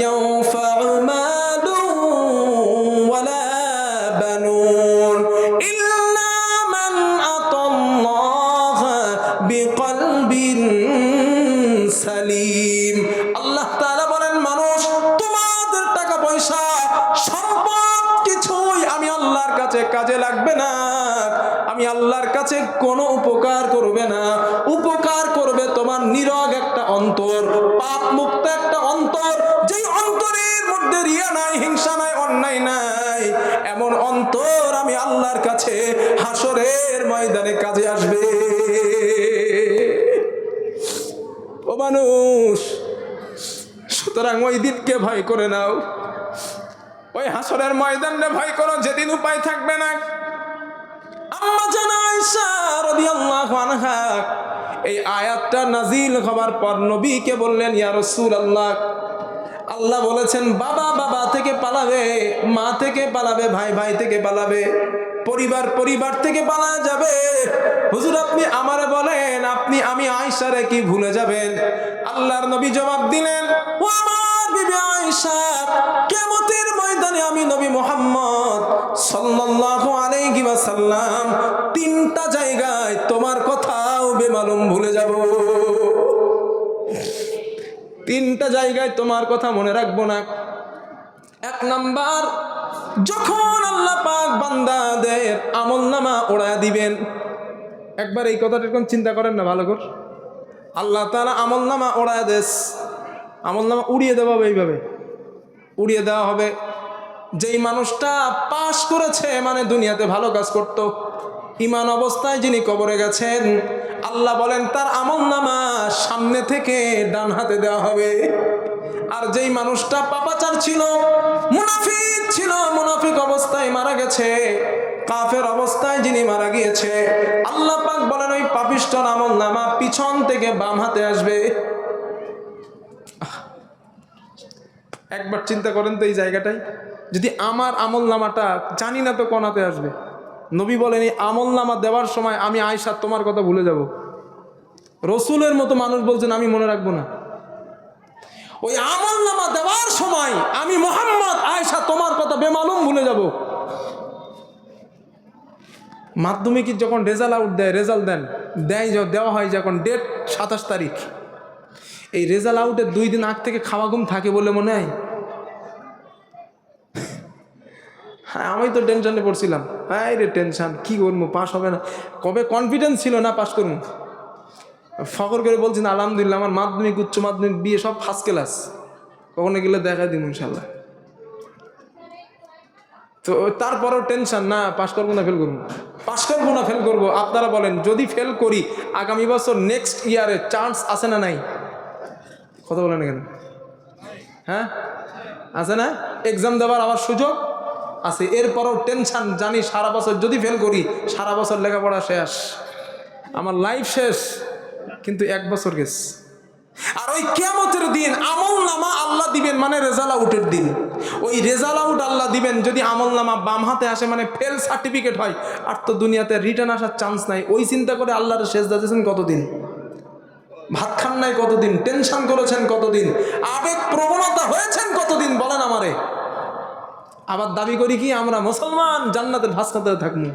ইয়ানফাউ মালুন ওয়ালা বানুন ইল্লা মান আতাল্লাহা বিকলবিন সালিম। আল্লাহ তাআলা বলেন মানুষ তোমাদের টাকা পয়সা সম্পদ কিছুই আমি আল্লাহর কাছে কাজে লাগবে না, আমি আল্লাহর কাছে কোনো উপকার করবে না। উপকার করবে তোমার নীরব একটা অন্তর, পাপ মুক্ত একটা অন্তর, যেই অন্তরের মধ্যে রিয়া নাই, হিংসা নাই, অন্যায় নাই, এমন অন্তর আমি আল্লাহর কাছে হাসরের ময়দানে কাজে আসবে। ও মানুষ, সুতরাং ওই দিনকে ভয় করে নাও, ওই হাসরের ময়দানে ভয় করো যেদিন উপায় থাকবে না। আম্মা জান আয়েশা রাদিয়াল্লাহু আনহা এই আয়াতটা নাজিল হবার পর নবীকে বললেন ইয়া রাসূলুল্লাহ, আল্লাহ বলেছেন বাবা বাবা থেকে পালাবে, মা থেকে পালাবে, ভাই ভাই থেকে পালাবে, পরিবার পরিবার থেকে পালায়া যাবে। হুজুর আপনি আমারে বলেন আপনি আমি আয়েশারে কি ভুলে যাবেন? আল্লাহর নবী জবাব দিলেন, ও আমার বিবি আয়েশা, কিয়ামতের ময়দানে আমি নবী মুহাম্মদ সাল্লাল্লাহু আলাইহি ওয়াসাল্লাম তিনটা জায়গায় তোমার কথাও বেমালুম ভুলে যাব। তিনটা জায়গায় তোমার কথা মনে রাখবো না। এক নাম্বার, যখন আল্লাহ পাক বান্দাদের আমলনামা ওড়ায় দিবেন। একবার এই কথাটা এরকম চিন্তা করেন না ভালো করে। আল্লাহ তাআলা আমলনামা ওড়ায় দেশ, আমলনামা উড়িয়ে দেওয়া হবে, এইভাবে উড়িয়ে দেওয়া হবে। যেই মানুষটা পাশ করেছে মানে দুনিয়াতে ভালো কাজ করত, ঈমান অবস্থায় যিনি কবরে গেছেন, আল্লাহ বলেন তার আমলনামা সামনে থেকে ডান হাতে দেওয়া হবে। আর যেই মানুষটা পাপাচার ছিল, মুনাফিক ছিল, মুনাফিক অবস্থায় মারা গেছে, কাফের অবস্থায় যিনি মারা গিয়েছে, আল্লাহ পাক বলেন ওই পাপিষ্ঠর আমলনামা পিছন থেকে বাম হাতে আসবে। একবার চিন্তা করেন তো এই জায়গাটাই, যদি আমার আমলনামাটা জানি না তো কোন হাতে আসবে। নবী বলেন এই আমলনামা দেওয়ার সময় আমি আয়েশা তোমার কথা ভুলে যাব। রসুলের মতো মানুষ বলছেন আমি মনে রাখবো না। ওই আমলনামা দেওয়ার সময় আমি মুহাম্মদ আয়েশা তোমার কথা বেমালুম ভুলে যাব। মাধ্যমিক যখন রেজাল্ট আউট দেয়, রেজাল্ট দেওয়া হয় যখন ডেট 27 তারিখ, এই রেজাল্ট আউটের 2 দিন আগ থেকে খাওয়া ঘুম থাকে বলে মনে হয়। হ্যাঁ আমি তো টেনশনে পড়ছিলাম, হ্যাঁ রে টেনশন, কী করবো, পাস হবে না, কবে কনফিডেন্স ছিল না পাস করবো। ফখর করে বলছেন আলহামদুলিল্লাহ আমার মাধ্যমিক উচ্চ মাধ্যমিক বিয়ে সব ফার্স্ট ক্লাস, কখনো গেলে দেখা দিন ইনশাল্লাহ। তো তারপরেও টেনশন, না পাস করবো না ফেল করবো, পাস করবো না ফেল করবো। আপনারা বলেন যদি ফেল করি আগামী বছর নেক্সট ইয়ারে চান্স আছে না নাই? কথা বলেন কেন? হ্যাঁ আছে না? এক্সাম দেওয়ার আবার সুযোগ আছে। এরপরও টেনশন, জানি সারা বছর যদি ফেল করি সারা বছর লেখাপড়া শেষ, আমার লাইফ শেষ, কিন্তু 1 বছর গেছে। আর ওই কিয়ামতের দিন আমলনামা আল্লাহ দিবেন মানে রেজাল্ট আউটের দিন, ওই রেজাল্ট আউট আল্লাহ দিবেন যদি আমলনামা বাম হাতে আসে মানে ফেল সার্টিফিকেট হয়, আর তো দুনিয়াতে রিটার্ন আসার চান্স নাই। ওই চিন্তা করে আল্লাহর সেজদা দিয়েছেন কতদিন? ভাত খান নাই কতদিন, টেনশন করেছেন কতদিন, আবেগ প্রবণতা হয়েছেন কতদিন, বলেন আমারে। আবার দাবি করি কি আমরা মুসলমান, জান্নাতের ভাত খাতে থাকবো।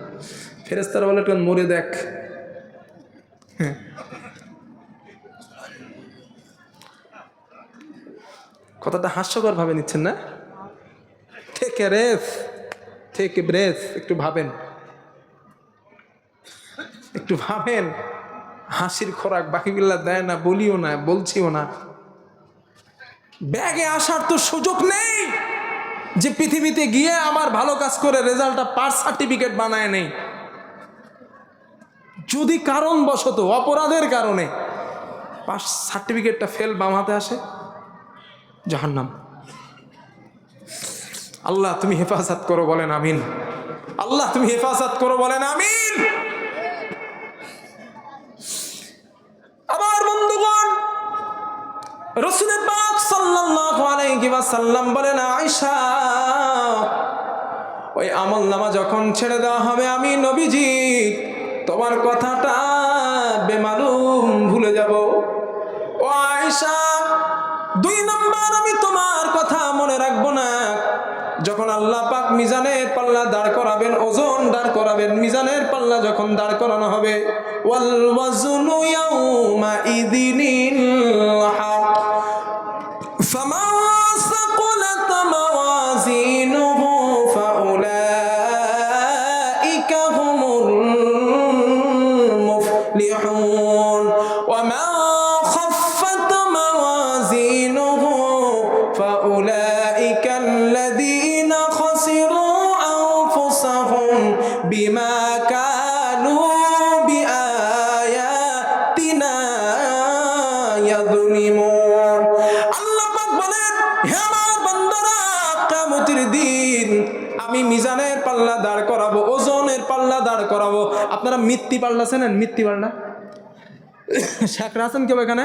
ফেরেশতারা বলে মরে দেখ। কথাটা হাস্যকর ভাবে নিচ্ছেন না? থেকে রেফ, থেকে ব্রেথ, একটু ভাবেন, একটু ভাবেন। হাসির খোরাক বাকিগুলা দেয় না, বলিও না, বলছিও না। ব্যাগে আসার তো সুযোগ নেই যে পৃথিবীতে গিয়ে আবার ভালো কাজ করে রেজাল্টটা পাস সার্টিফিকেট বানায় নেই। যদি কারণবশত অপরাধের কারণে পাস সার্টিফিকেটটা ফেল বাম হাতে আসে, জাহান্নাম। আল্লাহ তুমি হেফাজত করো, বলেন আমিন। আল্লাহ তুমি হেফাজত করো, বলেন আমিন। আবার বন্ধুগণ, রাসূল পাক সাল্লাল্লাহু আলাইহি ওয়াসাল্লাম বলেন, আয়েশা, ওই আমলনামা যখন ছেড়ে দেওয়া হবে, আমি নবীজি তোমার কথাটা বেমালুম ভুলে যাব। ও আয়েশা, 2 নম্বর, আমি তোমার কথা মনে রাখবো না। যখন আল্লাহ পাক মিজানের পাল্লা দাঁড় করাবেন, ওজন দাঁড় করাবেন, মিজানের পাল্লা যখন দাঁড় করানো হবে, ওয়াল ওয়াজনু ইয়াউমা ইযিনিল হক ফামান সাকুলাত মাওয়াজিনুহু ফাউলাইকা হুমুল মুফলিহুন ওয়া মান খাফফাত মাওয়াজিনুহু ফাউলাইকা আল্লাযীনা খাসিরু আনফুসাহুম বিমা কানু বিআয়াতিনা ইয়াযলিমুন। আল্লাহ পাক বলেন, হে আমার বান্দারা, কিয়ামতের দিন আমি মিজানের পাল্লা দাঁড় করাবো, ওজনের পাল্লা দাঁড় করাবো। আপনারা মিথ্যি পাল্লা চেনেন? মিথ্যি পাল্লা শেখরা আছেন কেউ এখানে?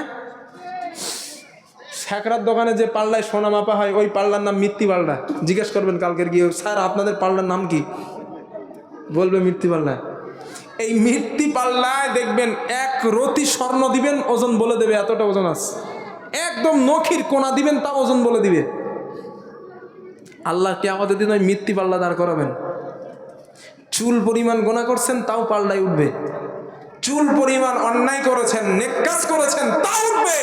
শেখরার দোকানে যে পাল্লায় সোনা মাপা হয়, ওই পাল্লার নাম মিথ্যি পাল্লা। জিজ্ঞেস করবেন কালকের গিয়ে, স্যার আপনাদের পাল্লার নাম কি? বলবে মিথ্যি পাল্লা। এই মিথ্যি পাল্লায় দেখবেন 1 রতি স্বর্ণ দিবেন, ওজন বলে দেবে এতটা ওজন আছে। একদম নখির কোনা দিবেন, তা ওজন বলে দিবে। আল্লাহ কিয়ামতের দিন ওই মিথ্যি পাল্লা দাঁড় করাবেন। চুল পরিমাণ গোনা করছেন, তাও পাল্লায় উঠবে। চুল পরিমাণ অন্যায় করেছেন, নেক কাজ করেছেন, তাও উঠবে।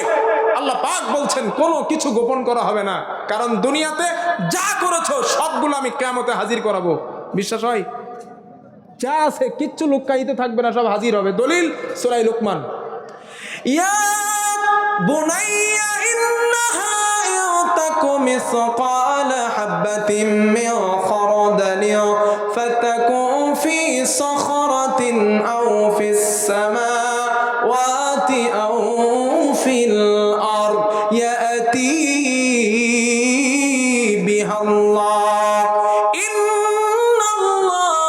আল্লাহ পাক বলছেন কোনো কিছু গোপন করা হবে না, কারণ দুনিয়াতে যা করেছো সবগুলো আমি কিয়ামতে হাজির করাবো। বিশ্বাস হয়? যা আছে কিচ্ছু লুকাইতে থাকবে না, সব হাজির হবে। দলিল সূরা লুকমান, ইয়া বুনাইয়া ইন্নাহা ইয়াতাকু মিসকালা হাববাতিন মিন খারদালিন ফাতাকুন ফি সাখরাতিন আও ফিস সামাওয়াতি আও ফিল আরদ ইয়াতি বিহাল্লাহ ইন্নাল্লাহা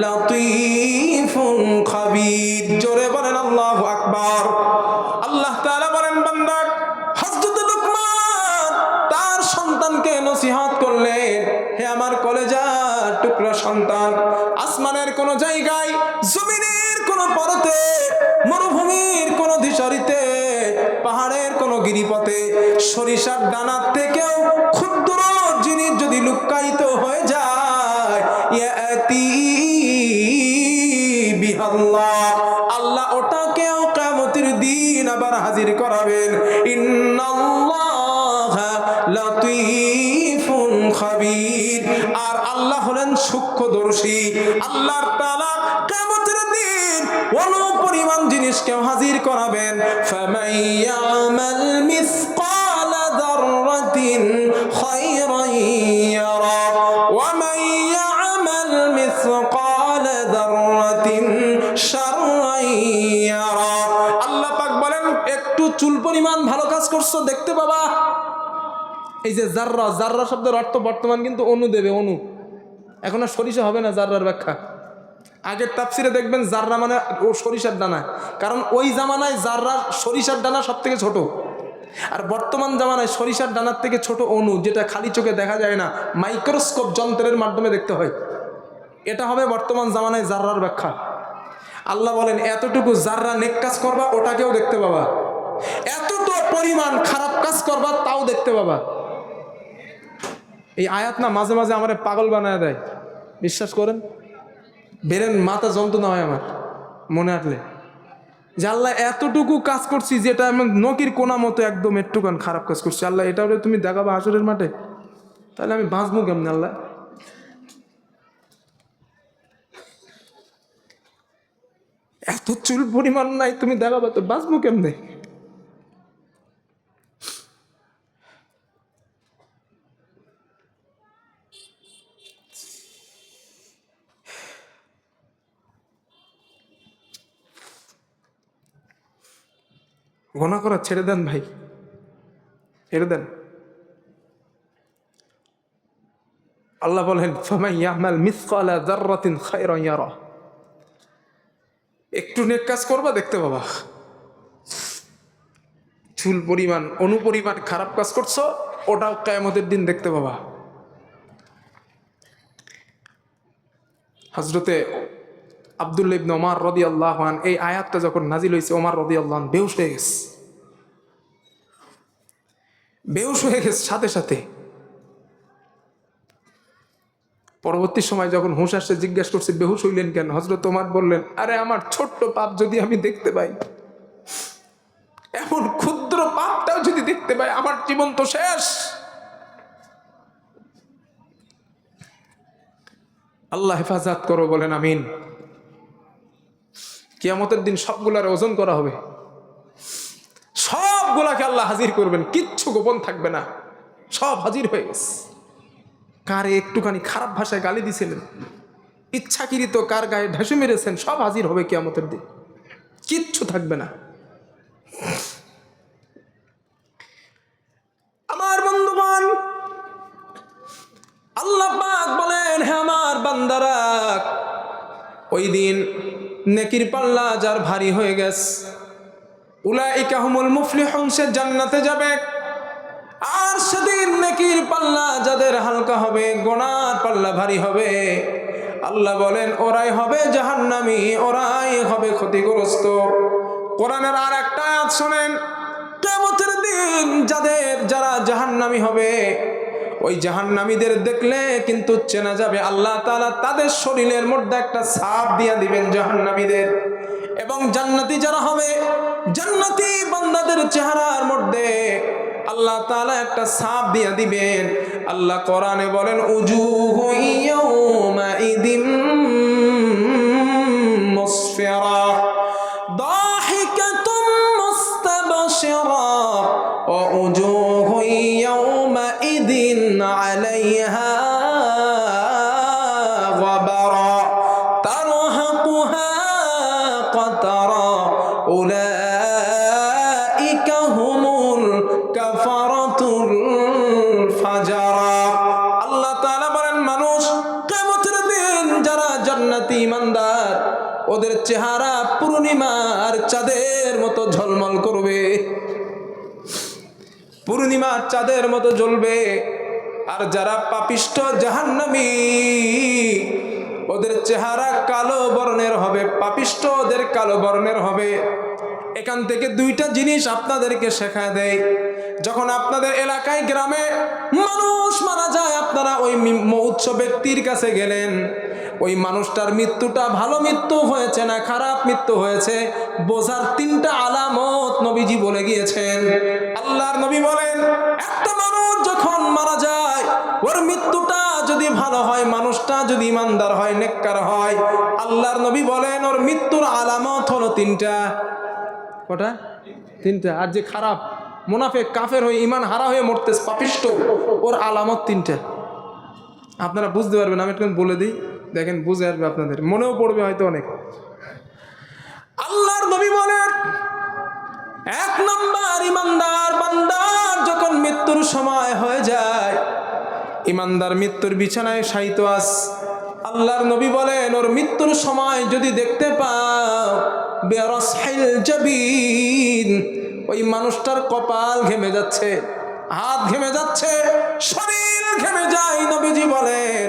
লাতীফুন খাবীর। জোরে বলেন আল্লাহু আকবার। আল্লাহ তাআলা বলেন, বান্দা হযরত লুকমান তার সন্তানকে নসিহত করলেন, হে আমার কলেজার টুকরা সন্তান, আসমানের কোন জায়গায়, জমিনের কোন পরতে, মরুভূমির কোন দিশারিতে, পাহাড়ের কোন গিরিপথে সরিষার দানার থেকেও ক্ষুদ্র জিনিস যদি লুকায়িত হয়ে যায়, ইয়াতি বিহাল্লাহ, আল্লাহ ওটাকেও কিয়ামতের দিন আবার হাজির করাবেন। ইন্নাল্লাহা লাতীফুন খাবীর। আর আল্লাহ হলেন সূক্ষ্মদর্শী। আল্লাহ তাআলা কিয়ামতের দিন অনুপরিমাণ জিনিসকেও হাজির করাবেন। ফামান ইয়ামাল মিসকালা যাররাতিন খায়রান ইয়ারা ওয়া মান ইয়ামাল মিসকালা যাররাতিন শাররান ইয়ারা। আল্লাহ পাক বলেন, একটু চুল পরিমাণ ভালো কাজ করছো, দেখতে পাবা। এই যে জাররা, জাররা শব্দের অর্থ বর্তমান কিন্তু অণু দেবে, অণু। এখন আর সরিষা হবে না জাররার ব্যাখ্যা। আগের তাফসিরে দেখবেন জাররা মানে ও সরিষার দানা, কারণ ওই জামানায় জাররা সরিষার দানা সব থেকে ছোট। আর বর্তমান জামানায় সরিষার দানার থেকে ছোট অণু, যেটা খালি চোখে দেখা যায় না, মাইক্রোস্কোপ যন্ত্রের মাধ্যমে দেখতে হয়। এটা হবে বর্তমান জামানায় জাররার ব্যাখ্যা। আল্লাহ বলেন এতটুকু যাররা নেক কাজ করবা ওটাকেও দেখতে পাবা, এতটা পরিমাণ খারাপ কাজ করবা তাও দেখতে পাবা। এই আয়াত না মাঝে মাঝে আমার পাগল বানায় দেয়, বিশ্বাস করেন। বেরেন মাথা যন্ত্রণা হয় আমার মনে আসলে, যে আল্লাহ এতটুকু কাজ করছি যেটা আমি নকির কোনা মতো একদম একটুখান খারাপ কাজ করছি, আল্লাহ এটা তুমি দেখাবা হাসরের মাঠে, তাহলে আমি বাঁচবো কেমন আল্লাহ? এত চুল পরিমাণ নাই, তুমি দেখাবা তো বাঁচবো কেমনে? গোনা করা ছেড়ে দেন ভাই, ছেড়ে দেন। আল্লাহ বলেন ফামান ইয়ামাল মিসকালা যাররাতিন খায়রান ইয়ারা, একটু নেক কাজ করবা দেখতে পাবা। চুল পরিমাণ অনুপরিমাণ খারাপ কাজ করছো ওটাও কিয়ামতের দিন দেখতে পাবা। হযরতে আব্দুল্লাহ ইবনে ওমর রাদিয়াল্লাহু আনহু এই আয়াতটা যখন নাজিল হয়েছে, ওমর রাদিয়াল্লাহু আনহু বেহুশ হয়ে গেছে, বেহুশ হয়ে গেছে সাথে সাথে। পরবর্তী সময় যখন হুঁশ আসছে জিজ্ঞাসা করছে বেহুশ হইলেন কেন? হযরত ওমর বললেন, আরে আমার ছোট্ট পাপ যদি আমি দেখতে পাই, এমন ক্ষুদ্র পাপটাও যদি দেখতে পাই, আমার জীবন তো শেষ। আল্লাহ হেফাজত করো, বলেন আমিন। কিয়ামতের দিন সবগুলার ওজন করা হবে, সবগুলাকে আল্লাহ হাজির করবেন, কিচ্ছু গোপন থাকবে না, সব হাজির হয়ে গেছে। কারে একটুখানি খারাপ ভাষায় গালি দিছিলেন, ইচ্ছাকৃত কার গায়ে ঢেসে মেরেছেন, সব হাজির হবে কিয়ামতের দিন, কিচ্ছু থাকবে না। আমার বন্ধুগণ, আল্লাহ পাক বলেন, হে আমার বান্দারা, ওই দিন নেকির পাল্লা যার ভারী হয়ে গেছে, উলাইকা হুমুল মুফলিহুন, সে জান্নাতে যাবে। আর সেদিন নেকির পাল্লা যাদের হালকা হবে, গুনার পাল্লা ভারী হবে, আল্লাহ বলেন ওরাই হবে জাহান্নামী, ওরাই হবে ক্ষতিগ্রস্ত। কোরআনের আর একটা আয়াত শোনেন, কিয়ামতের দিন যারা জাহান্নামী হবে, ওই জাহান্নামীদের দেখলে কিন্তু চেনা যাবে। আল্লাহ তাআলা তাদের শরীরের মধ্যে একটা ছাপ দিয়ে দিবেন জাহান্নামীদের, এবং জান্নাতি যারা হবে, জান্নাতি বান্দাদের চেহারার মধ্যে আল্লাহ তাআলা একটা ছাপ দিয়ে দিবেন। আল্লাহ কোরআনে বলেন উজুহু ইয়াউমাইদিন মুসফিরা দাহিকাতুম মুস্তাবশিরা ওয়া উজুহু ইয়াউমাইদিন আলাইহা গাবারা তারহাকুহা قترا أولئك هم الكفرة الفجرة। আল্লাহ তাআলা বলেন মানুষ কিয়ামতের দিন যারা জান্নাতি ইমানদার, ওদের চেহারা পূর্ণিমার চাঁদের মতো ঝলমল করবে, পূর্ণিমার চাঁদের মতো জ্বলবে। আর যারা পাপিষ্ঠ জাহান্নামী, ওদের চেহারা কালো বর্ণের হবে, পাপিষ্ঠ ওদের কালো বর্ণের হবে। এখান থেকে দুইটা জিনিস আপনাদেরকে শেখায় দেয়। যখন আপনাদের এলাকায় গ্রামে মানুষ মারা যায়, আপনারা ওই মৌৎস ব্যক্তির কাছে গেলেন, ওই মানুষটার মৃত্যুটা ভালো মৃত্যু হয়েছে না খারাপ মৃত্যু হয়েছে বোঝার তিনটা আলামত নবীজি বলে গিয়েছেন। আল্লাহর নবী বলেন, একটা মানুষ যখন মারা যায়, ওর মৃত্যুটা যদি ভালো হয়, মানুষটা যদি ইমানদার হয়, নেককার হয়, আল্লাহর নবী বলেন ওর মৃত্যুর আলামত হলো তিনটা। কটা? তিনটা। আর যে খারাপ মুনাফিক কাফের হয়ে ইমান হারা হয়ে মরতেছে, পাপিষ্ঠ, ওর আলামত তিনটা। আপনারা বুঝতে পারবেন, আমি একটু বলে দিই, দেখেন বুঝে আসবে, আপনাদের মনেও পড়বে হয়তো অনেক। আল্লাহর নবী বলেন, এক নাম্বার, ইমানদার বান্দার যখন মৃত্যুর সময় হয়ে যায়, ইমানদার মৃত্যুর বিছানায় শায়িত আছে, আল্লাহর নবী বলেন ওর মৃত্যুর সময় যদি দেখতে পাও বিরাসহিল জাবিন, ওই মানুষটার কপাল ঘেমে যাচ্ছে, হাত ঘেমে যাচ্ছে, শরীর ঘেমে যায়, নবীজি বলেন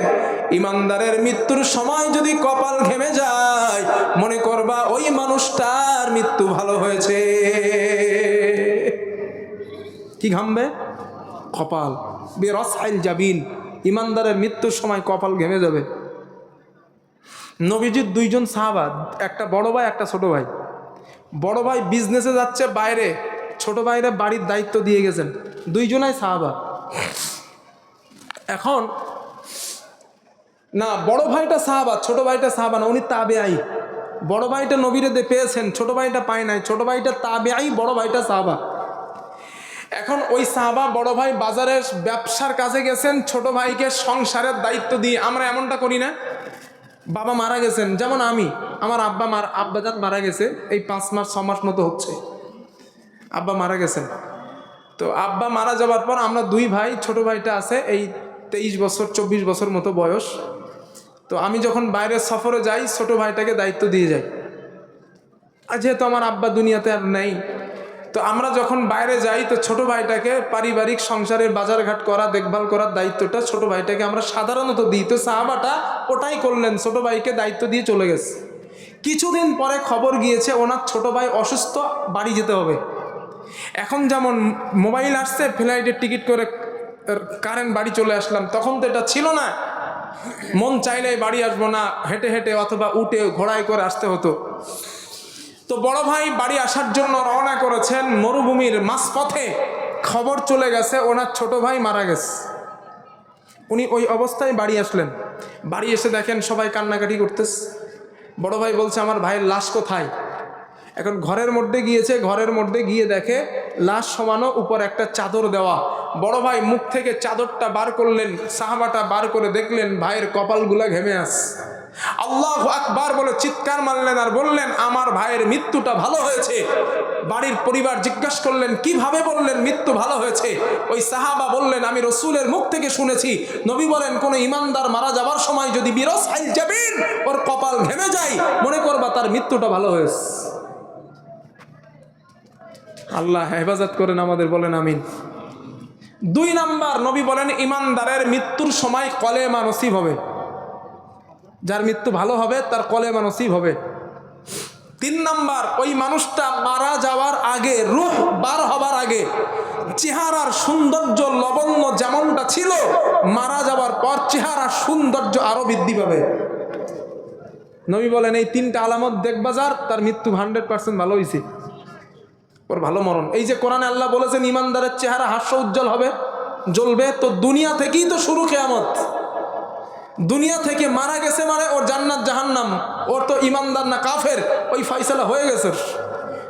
ইমানদারের মৃত্যুর সময় যদি কপাল ঘেমে যায়, মনে করবা ওই মানুষটার মৃত্যু ভালো হয়েছে। কি ঘামবে? কপাল। বিরসাইল জাবিন, ইমানদারের মৃত্যুর সময় কপাল ঘেমে যাবে। নবীজির দুইজন সাহাবা, একটা বড় ভাই একটা ছোট ভাই। বড় ভাই বিজনেসে যাচ্ছে বাইরে, ছোট ভাইরা বাড়ির দায়িত্ব দিয়ে গেছেন, দুইজনাই সাহাবা। এখন না, বড় ভাইটা সাহাবা, ছোট ভাইটা সাহাবা না, উনি তাবেঈ। বড় ভাইটা নবীরে পেয়েছেন, ছোট ভাইটা পায় নাই। ছোট ভাইটা তাবেঈ, বড় ভাইটা সাহাবা। এখন ওই সাহাবা বড় ভাই বাজারে ব্যবসার কাজে গেছেন, ছোট ভাইকে সংসারের দায়িত্ব দিয়ে। আমরা এমনটা করি না? বাবা মারা গেছেন, যেমন আমার আব্বাজান মারা গেছে, এই 5 মাস 6 মাস মতো হচ্ছে আব্বা মারা গেছেন। তো আব্বা মারা যাওয়ার পর আমরা 2 ভাই, ছোট ভাইটা আছে এই 23 বছর 24 বছর মতো বয়স। তো আমি যখন বাইরের সফরে যাই, ছোট ভাইটাকে দায়িত্ব দিয়ে যাই। আর যেহেতু আমার আব্বা দুনিয়াতে আর নেই, তো আমরা যখন বাইরে যাই তো ছোট ভাইটাকে পারিবারিক সংসারের বাজারঘাট করা, দেখভাল করার দায়িত্বটা ছোট ভাইটাকে আমরা সাধারণত দিই। তো সাহাবাটা ওটাই করলেন, ছোট ভাইকে দায়িত্ব দিয়ে চলে গেছে। কিছুদিন পরে খবর গিয়েছে ওনার ছোট ভাই অসুস্থ, বাড়ি যেতে হবে। এখন যেমন মোবাইল আসছে, ফ্লাইটের টিকিট করে কারেন্ট বাড়ি চলে আসলাম, তখন তো এটা ছিল না। মন চাইলে বাড়ি আসবো না, হেঁটে হেঁটে অথবা উঠে ঘোড়ায় করে আসতে হতো। তো বড় ভাই বাড়ি আসার জন্য রওনা করেছেন, মরুভূমির মাঝপথে খবর চলে গেছে ওনার ছোট ভাই মারা গেছে। উনি ওই অবস্থায় বাড়ি আসলেন। বাড়ি এসে দেখেন সবাই কান্নাকাটি করতেছে। বড় ভাই বলছে আমার ভাইয়ের লাশ কোথায়? এখন ঘরের মধ্যে গিয়েছে, ঘরের মধ্যে গিয়ে দেখে লাশ সমানো, উপর একটা চাদর দেওয়া। বড় ভাই মুখ থেকে চাদরটা বার করলেন, সাহাবাটা বার করে দেখলেন ভাইয়ের কপালগুলা ঘেমে আসছে। আল্লাহু আকবার বলে চিৎকার মারলেন আর বললেন আমার ভাইয়ের মৃত্যুটা ভালো হয়েছে। বাড়ির পরিবার জিজ্ঞাসা করলেন কিভাবে? বললেন মৃত্যু ভালো হয়েছে। ওই সাহাবা বললেন আমি রসুলের মুখ থেকে শুনেছি, নবী বলেন কোন ইমানদার মারা যাবার সময় যদি বিরসাইল জাবিন, ওর কপাল ঘেমে যায়, মনে করবা তার মৃত্যুটা ভালো হয়েছে। আল্লাহ হেফাজত করেন আমাদের, বলেন আমিন। 2 নাম্বার, নবী বলেন ইমানদারের মৃত্যুর সময় কলেমা নসিব হবে। যার মৃত্যু ভালো হবে তার কলেমা নসিব হবে। 3 নাম্বার, ওই মানুষটা মারা যাওয়ার আগে, রূহ বার হবার আগে চেহারার সৌন্দর্য লবণ্য যেমনটা ছিল, মারা যাওয়ার পর চেহারার সৌন্দর্য আরো বৃদ্ধি পাবে। নবী বলেন এই 3টা আলামত দেখবা যার, তার মৃত্যু 100% ভালো হয়েছে, ওর ভালো মরণ। এই যে কোরআনে আল্লাহ বলেছেন ইমানদারের চেহারা হাস্য উজ্জ্বল হবে, জ্বলবে, তো দুনিয়া থেকেই তো শুরু কিয়ামত। দুনিয়া থেকে মারা গেছে মানে ওর জান্নাত জাহান্নাম, ওর তো ইমানদার না কাফের, ওই ফয়সালা হয়ে গেছে।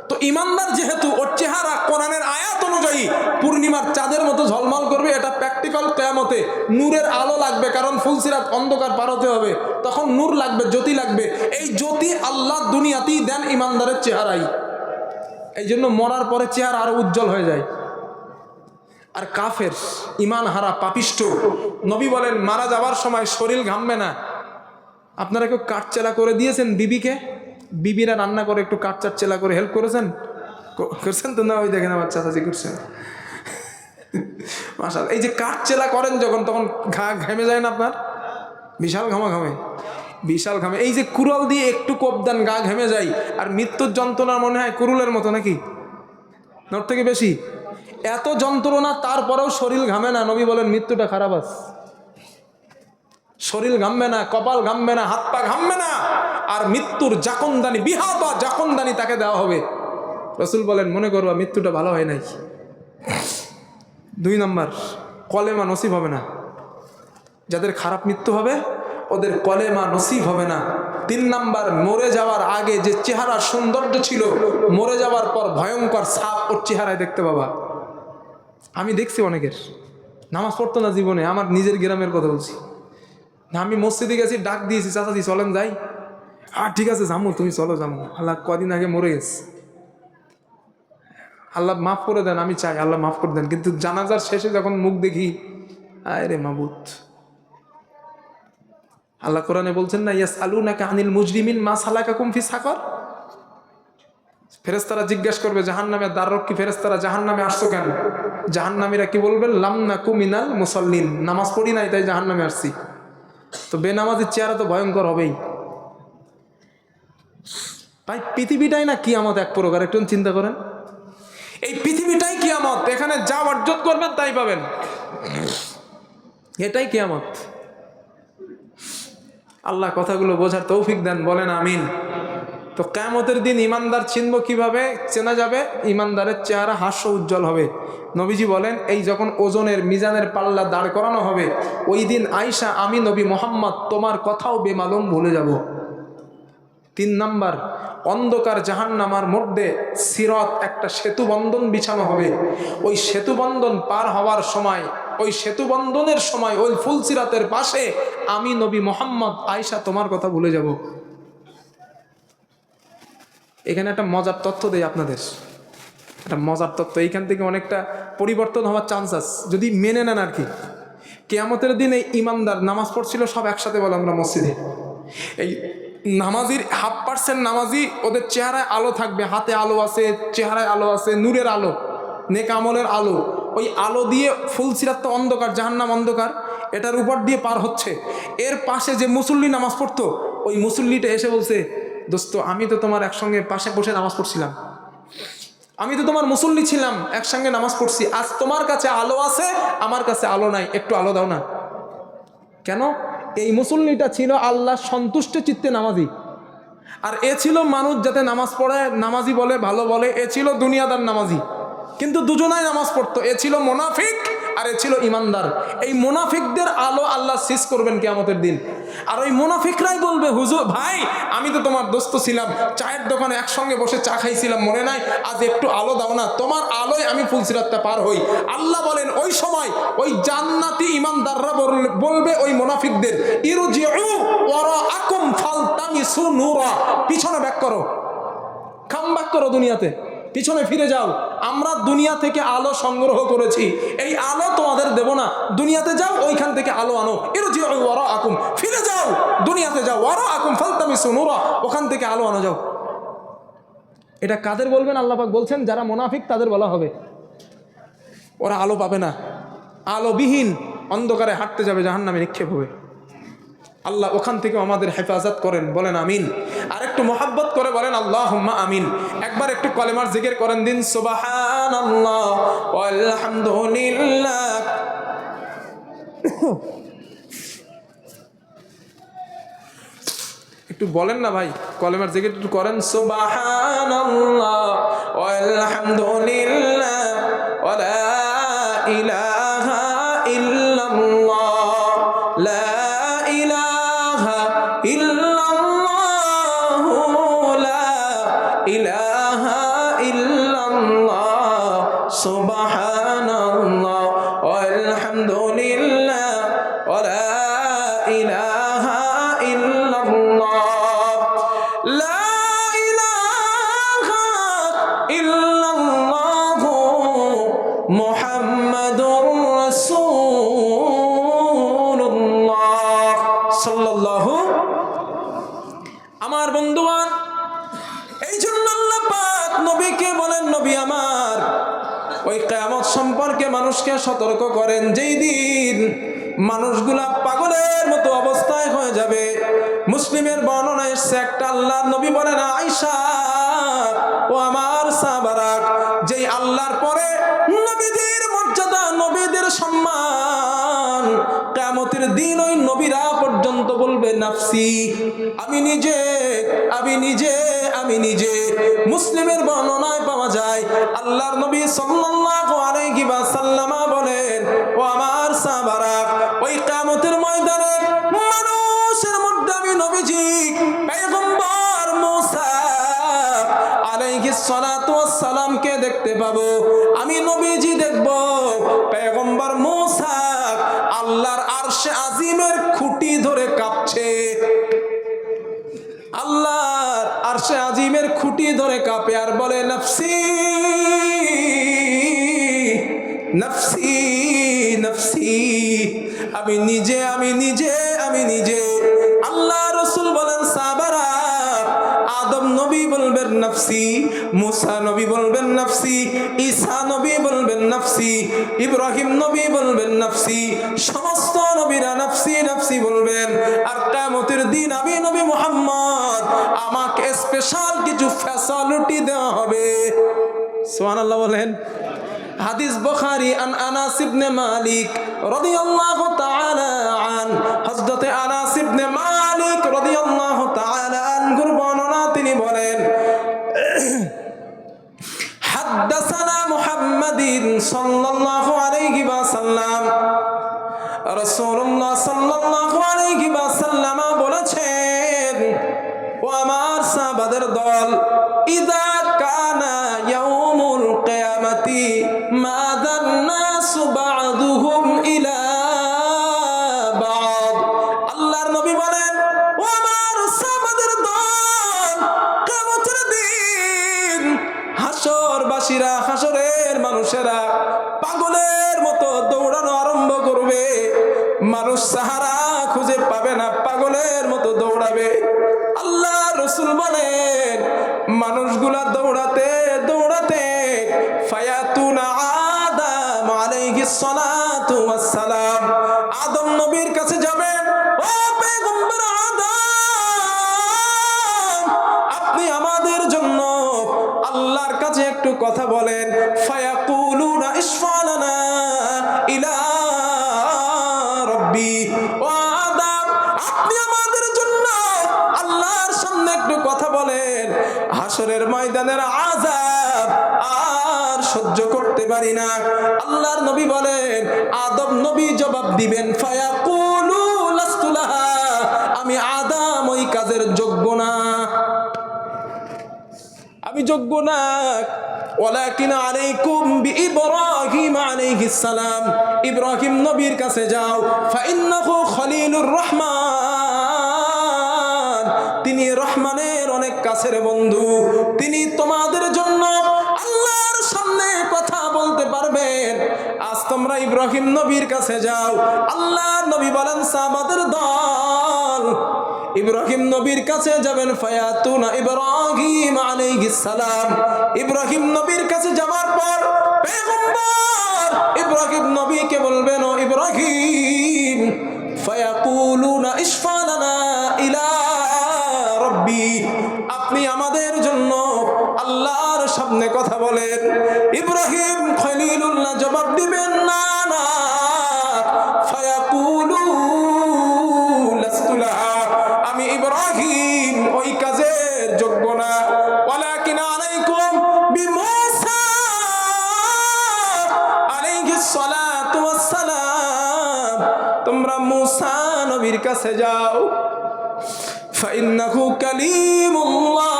তো ইমানদার যেহেতু, ওর চেহারা কোরআনের আয়াত অনুযায়ী পূর্ণিমার চাঁদের মতো ঝলমল করবে। এটা প্র্যাকটিক্যাল কিয়ামতে নূরের আলো লাগবে, কারণ ফুলসিরাত অন্ধকার পার হতে হবে, তখন নূর লাগবে, জ্যোতি লাগবে। এই জ্যোতি আল্লাহ দুনিয়াতেই দেন ইমানদারের চেহারাই। এই জন্য মরার পরে চেহারা আরো উজ্জ্বল হয়ে যায়। আর কাফের, ইমান হারা, পাপিষ্ট, নবী বলেন মারা যাবার সময় শরীর ঘামবে না। আপনারা কেউ কাঠচেলা করে দিয়েছেন বিবিকে? বিবিরা রান্না করে একটু কাঠচার চেলা করে হেল্প করেছেন? করছেন তো না? ওই দেখেন আমার চাচাজি করছেন মাশাআল্লাহ। এই যে কাঠচেলা করেন যখন, তখন ঘেমে যায় না আপনার? বিশাল ঘামে, বিশাল ঘামে। এই যে কুড়াল দিয়ে একটু কোপ দেন, গা ঘেমে যায়। আর মৃত্যুর যন্ত্রণা মনে হয় কুরুলের মতো, নাকি ওর থেকে বেশি? এত যন্ত্রণা, তারপরেও শরীর ঘামে না। নবী বলেন মৃত্যুটা খারাপ আছে। শরীর ঘামবে না, কপাল ঘামবে না, হাত পা ঘামবে না, আর মৃত্যুর জাকনদানি, বিহা বা জাকনদানি তাকে দেওয়া হবে। রসুল বলেন মনে করবা মৃত্যুটা ভালো হয় নাই। 2 নাম্বার, কলেমা নসিব হবে না। যাদের খারাপ মৃত্যু হবে ওদের কলেমা নসিব হবে না। 3 নাম্বার, মরে যাওয়ার আগে যে চেহারা সৌন্দর্য ছিল, মরে যাওয়ার পর ভয়ঙ্কর ছাপ ওর চেহারায় দেখতে পাবা। আমি দেখছি অনেকের নামাজ পড়তো না জীবনে, আমার নিজের গ্রামের কথা বলছি। আমি মসজিদে গেছি, ডাক দিয়েছি চাচাজি চলেন যাই। আর ঠিক আছে জামু, তুমি চলো জামু। আল্লাহ কদিন আগে মরে গেছে, আল্লাহ মাফ করে দেন, আমি চাই আল্লাহ মাফ করে দেন। কিন্তু জানাজার শেষে যখন মুখ দেখি, আরে মাবুদ, আল্লাহ কোরআনে বলছেন না ইয়াসআলুনাকা আনিল মুজরিমিন মা সালাকাকুম ফি সাকার। ফেরেশতারা জিজ্ঞাসা করবে জাহান্নামের দ্বাররক্ষী ফেরেশতারা, জাহান্নামে আসছো কেন? জাহান্নামীরা কি বলবেন? লাম নাকু মিনাল মুসাল্লিন, নামাজ পড়ি নাই তাই জাহান্নামে আসছি। তো বেনামাজির চেহারা তো ভয়ঙ্কর হবেই। ভাই পৃথিবীটাই না কিয়ামত এক প্রকার, একটু চিন্তা করেন। এই পৃথিবীটাই কিয়ামত, এখানে যা অর্জন করবেন তাই পাবেন, এটাই কিয়ামত। আল্লাহ কথাগুলো বোঝার তৌফিক দেন, বলেন আমিন। তো কিয়ামতের দিন ইমানদার চিনব কিভাবে? চেনা যাবে, ইমানদারের চেহারা হাস্য উজ্জ্বল হবে। নবীজি বলেন, এই যখন ওজনের মিজানের পাল্লা দাঁড় করানো হবে, ওই দিন আয়েশা, আমি নবী মোহাম্মদ তোমার কথাও বেমালুম ভুলে যাব। 3 নাম্বার, অন্ধকার জাহান্নামার মধ্যে সিরাত একটা সেতু বন্ধন বিছানো হবে। ওই সেতু বন্ধন পার হওয়ার সময়, ওই সেতু বন্ধনের সময় ওই ফুলসিরাতের পাশে আমি নবী মোহাম্মদ, আয়েশা তোমার কথা ভুলে যাব। এখানে একটা মজার তথ্য দেই আপনাদের, একটা মজার তথ্য, এইখান থেকে অনেকটা পরিবর্তন হওয়ার চান্স আছে যদি মেনে নেন আর কি। কিয়ামতের দিন এই ইমানদার নামাজ পড়ছিল সব একসাথে, বলে আমরা মসজিদে, এই নামাজির 1/2% নামাজি, ওদের চেহারায় আলো থাকবে, হাতে আলো আছে, চেহারায় আলো আছে, নূরের আলো, নেক আমলের আলো। ওই আলো দিয়ে ফুলসিরাত তো অন্ধকার, জাহান্নাম অন্ধকার, এটার উপর দিয়ে পার হচ্ছে। এর পাশে যে মুসল্লি নামাজ পড়তো, ওই মুসল্লিটা এসে বলছে, দোস্ত আমি তো তোমার একসঙ্গে পাশে বসে নামাজ পড়ছিলাম, আমি তো তোমার মুসল্লি ছিলাম, একসঙ্গে নামাজ পড়ছি, আজ তোমার কাছে আলো আছে, আমার কাছে আলো নাই, একটু আলো দাও না। কেন? এই মুসল্লিটা ছিল আল্লাহ সন্তুষ্ট চিত্তে নামাজি, আর এ ছিল মানুষ যাতে নামাজ পড়ে, নামাজি বলে, ভালো বলে, এ ছিল দুনিয়াদার নামাজি, কিন্তু দুজনাই নামাজ পড়তো। এ ছিল মুনাফিক আর এ ছিল ইমানদার। এই মুনাফিকদের আলো আল্লাহ শেষ করবেন কিয়ামতের দিন। আর ওই মুনাফিকরাই বলবে, হুজুর ভাই আমি তো তোমার দোস্ত ছিলাম, চায়ের দোকানে একসঙ্গে বসে চা খাইছিলাম, মনে নাই, আজ একটু আলো দাও না, তোমার আলোয় আমি ফুলসিরাতটা পার হই। আল্লাহ বলেন ওই সময় ওই জান্নাতি ইমানদাররা বলবে ওই মুনাফিকদের, ইরজিউ ওয়ারাআকুম ফালতামিসু নূরা, পিছনে ব্যাক করো, কাম ব্যাক করো, দুনিয়াতে পিছনে ফিরে যাও, আমরা দুনিয়া থেকে আলো সংগ্রহ করেছি, এই আলো তোমাদের দেব না, দুনিয়াতে যাও, ওইখান থেকে আলো আনো। ইরজিউ ওয়ারাআকুম, ফিরে যাও, দুনিয়াতে যাও, ওয়ারাআকুম ফালতামিসু নূরা, ওখান থেকে আলো আনো যাও। এটা কাদের বলবেন? আল্লাহ পাক বলছেন যারা মুনাফিক তাদের বলা হবে। ওরা আলো পাবে না, আলোবিহীন অন্ধকারে হাঁটতে যাবে, জাহান্নামে নিক্ষেপ হবে। আল্লাহ ওখান থেকে আমাদের হেফাজত করেন, বলেন আমিন। আর একটু মোহাব্বত করে বলেন আল্লাহুম্মা আমিন। একবার একটু কলেমার জিকির করেন দিন, সুবহানাল্লাহ ওয়ালহামদুলিল্লাহ। একটু বলেন না ভাই, কলেমার জিকির একটু করেন, সুবহানাল্লাহ ওয়ালহামদুলিল্লাহ ওয়ালা ইলাহা ইল্লাল্লাহ, লা সুবহানাল্লাহ আলহামদুলিল্লাহ ওয়ালা ইলাহা ইল্লাল্লাহ, লা ইলাহা ইল্লাল্লাহ মুহাম্মাদুর রাসূলুল্লাহ সাল্লাল্লাহু। আমার বন্ধুগণ, এই জন্য আল্লাহ পাক নবীকে বলেন, নবী আমার, ওই কিয়ামত সম্পর্কে মানুষকে সতর্ক করেন, যেই দিন মানুষগুলা পাগলের মতো অবস্থায় হয়ে যাবে। মুসলিমের বর্ণনা এসছে একটা, আল্লাহর নবী বলেন, আয়েশা ও আমার সাহাবারা, যেই আল্লাহর পরে নবীদের মর্যাদা, নবীদের সম্মান, কিয়ামতের দিন ওই নবীরা পর্যন্ত বলবে নাফসি, আমি নিজে, আমি নিজে, আমি নিজে। মুসলিমের বর্ণনায় পাওয়া যায় আল্লাহর নবী সাল্লাল্লাহু আলাইহি ওয়াসাল্লাম বলেন, ও আমার সাহাবারা, ওই কিয়ামতের ময়দানে মানুষের মধ্যে আমি নবীজি পয়গম্বর মুসা আলাইহিস সালাতু ওয়াস সালামকে দেখতে পাবো। আমি নবীজি দেখব পয়গম্বর মুসা আল্লাহর আরশে আজিমের খুঁটি ধরে কাঁপছে, আল্লাহর আরশে আজিমের খুঁটি ধরে কাঁপে আর বলে, নফসি নফসি নফসি, আমি নিজে, আমি নিজে, আমি নিজে। আল্লাহ রাসূল বলেন, সাহাবারা, আদম নবী বলবেন নফসি, মুসা নবী বলবেন নফসি, ঈসা নবী বলবেন নফসি, ইব্রাহিম নবী বলবেন নফসি, সমস্ত সমস্ত নবীরা নাফসি নাফসি বলবেন। আর কিয়ামতের দিন আমি নবী মুহাম্মদ আমাকে স্পেশাল কিছু ফ্যাসিলিটি দেওয়া হবে। সুবহানাল্লাহ বলেন। হাদিস বুখারী আন আনাস ইবনে মালিক রাদিয়াল্লাহু তাআলা আন, হযরত আনাস ইবনে মালিক রাদিয়াল্লাহু তাআলা আনহুর বর্ণনা, তিনি বলেন হাদাসানা মুহাম্মাদিন সাল্লাল্লাহু আলাইহি ওয়াসাল্লাম, রাসূলুল্লাহ সাল্লাল্লাহু আলাইহি ওয়াসাল্লাম বলেছেন, ও আমার সাহাবাদের দল, ইযা কানা ইয়াউমুল কিয়ামাতি মাদান নাসু বা'দুহুম ইলা বা'দ। আল্লাহর নবী বলেন, ও আমার সাহাবাদের দল, কিয়ামতের দিন হাসরবাসীরা, হাসরের মানুষেরা পাগলের মতো দৌড়ানো আরম্ভ করবে। মানুষ সাহারা খুঁজে পাবে না, পাগলের মতো দৌড়াবে। আল্লাহ রাসূল বলেন, মানুষগুলা দৌড়াতে দৌড়াতে ফায়াতুনা আদম আলাইহিস সালাতু ওয়াস সালাম, আদম নবীর কাছে যাবেন। ও পয়গম্বর আদম, আপনি আমাদের জন্য আল্লাহর কাছে একটু কথা বলেন। ফায়াকুলুনা ইশফালানা ইলা রাব্বি, ও আদম আপনি আমাদের জন্য আল্লাহর সামনে একটু কথা বলেন, হাসরের ময়দানের আযাব আর সহ্য করতে পারি না। আল্লাহর নবী বলেন, আদম নবী জবাব দিবেন, ফায়াকুলু লাস্তু লাহা, আমি আদম ওই কাজের যোগ্য না, আমি যোগ্য না। ওয়ালাকিন আলাইকুম বিইব্রাহিম আলাইহিস সালাম, ইব্রাহিম নবীর কাছে যাও। ফাইন্নাহু খলিলুর রহমান, তিনি রহমানের অনেক কাছের বন্ধু, তিনি তোমাদের জন্য আল্লাহর সামনে কথা বলতে পারবেন। আজ তোমরা ইব্রাহিম নবীর কাছে যাও। আল্লাহর নবী বলেন, সাহাবাদের দল ইব্রাহিম নবীর কাছে যাবেন। ফায়াতুনা ইব্রাহিম আলাইহিস সালাম, ইব্রাহিম নবীর কাছে যাওয়ার পর পয়গম্বর ইব্রাহিম নবীকে বলবেন, ও ইব্রাহিম, ফায়াকুলুনা ইশফালানা ইলা রাব্বি, আপনি আমাদের জন্য আল্লাহর সামনে কথা বলেন। ইব্রাহিম খলিলুল্লাহ জবাব দিবেন, না না, ফায়াকুলু লাস্তু লাহা, আমি ইব্রাহিম ওই কাজের যোগ্য না। ওয়ালাকিন আলাইকুম বিমূসা আলাইহিস সালাতু ওয়াস সালাম, তোমরা মূসা নবীর কাছে যাও। ফাইন্নাহু কালিমুল্লাহ,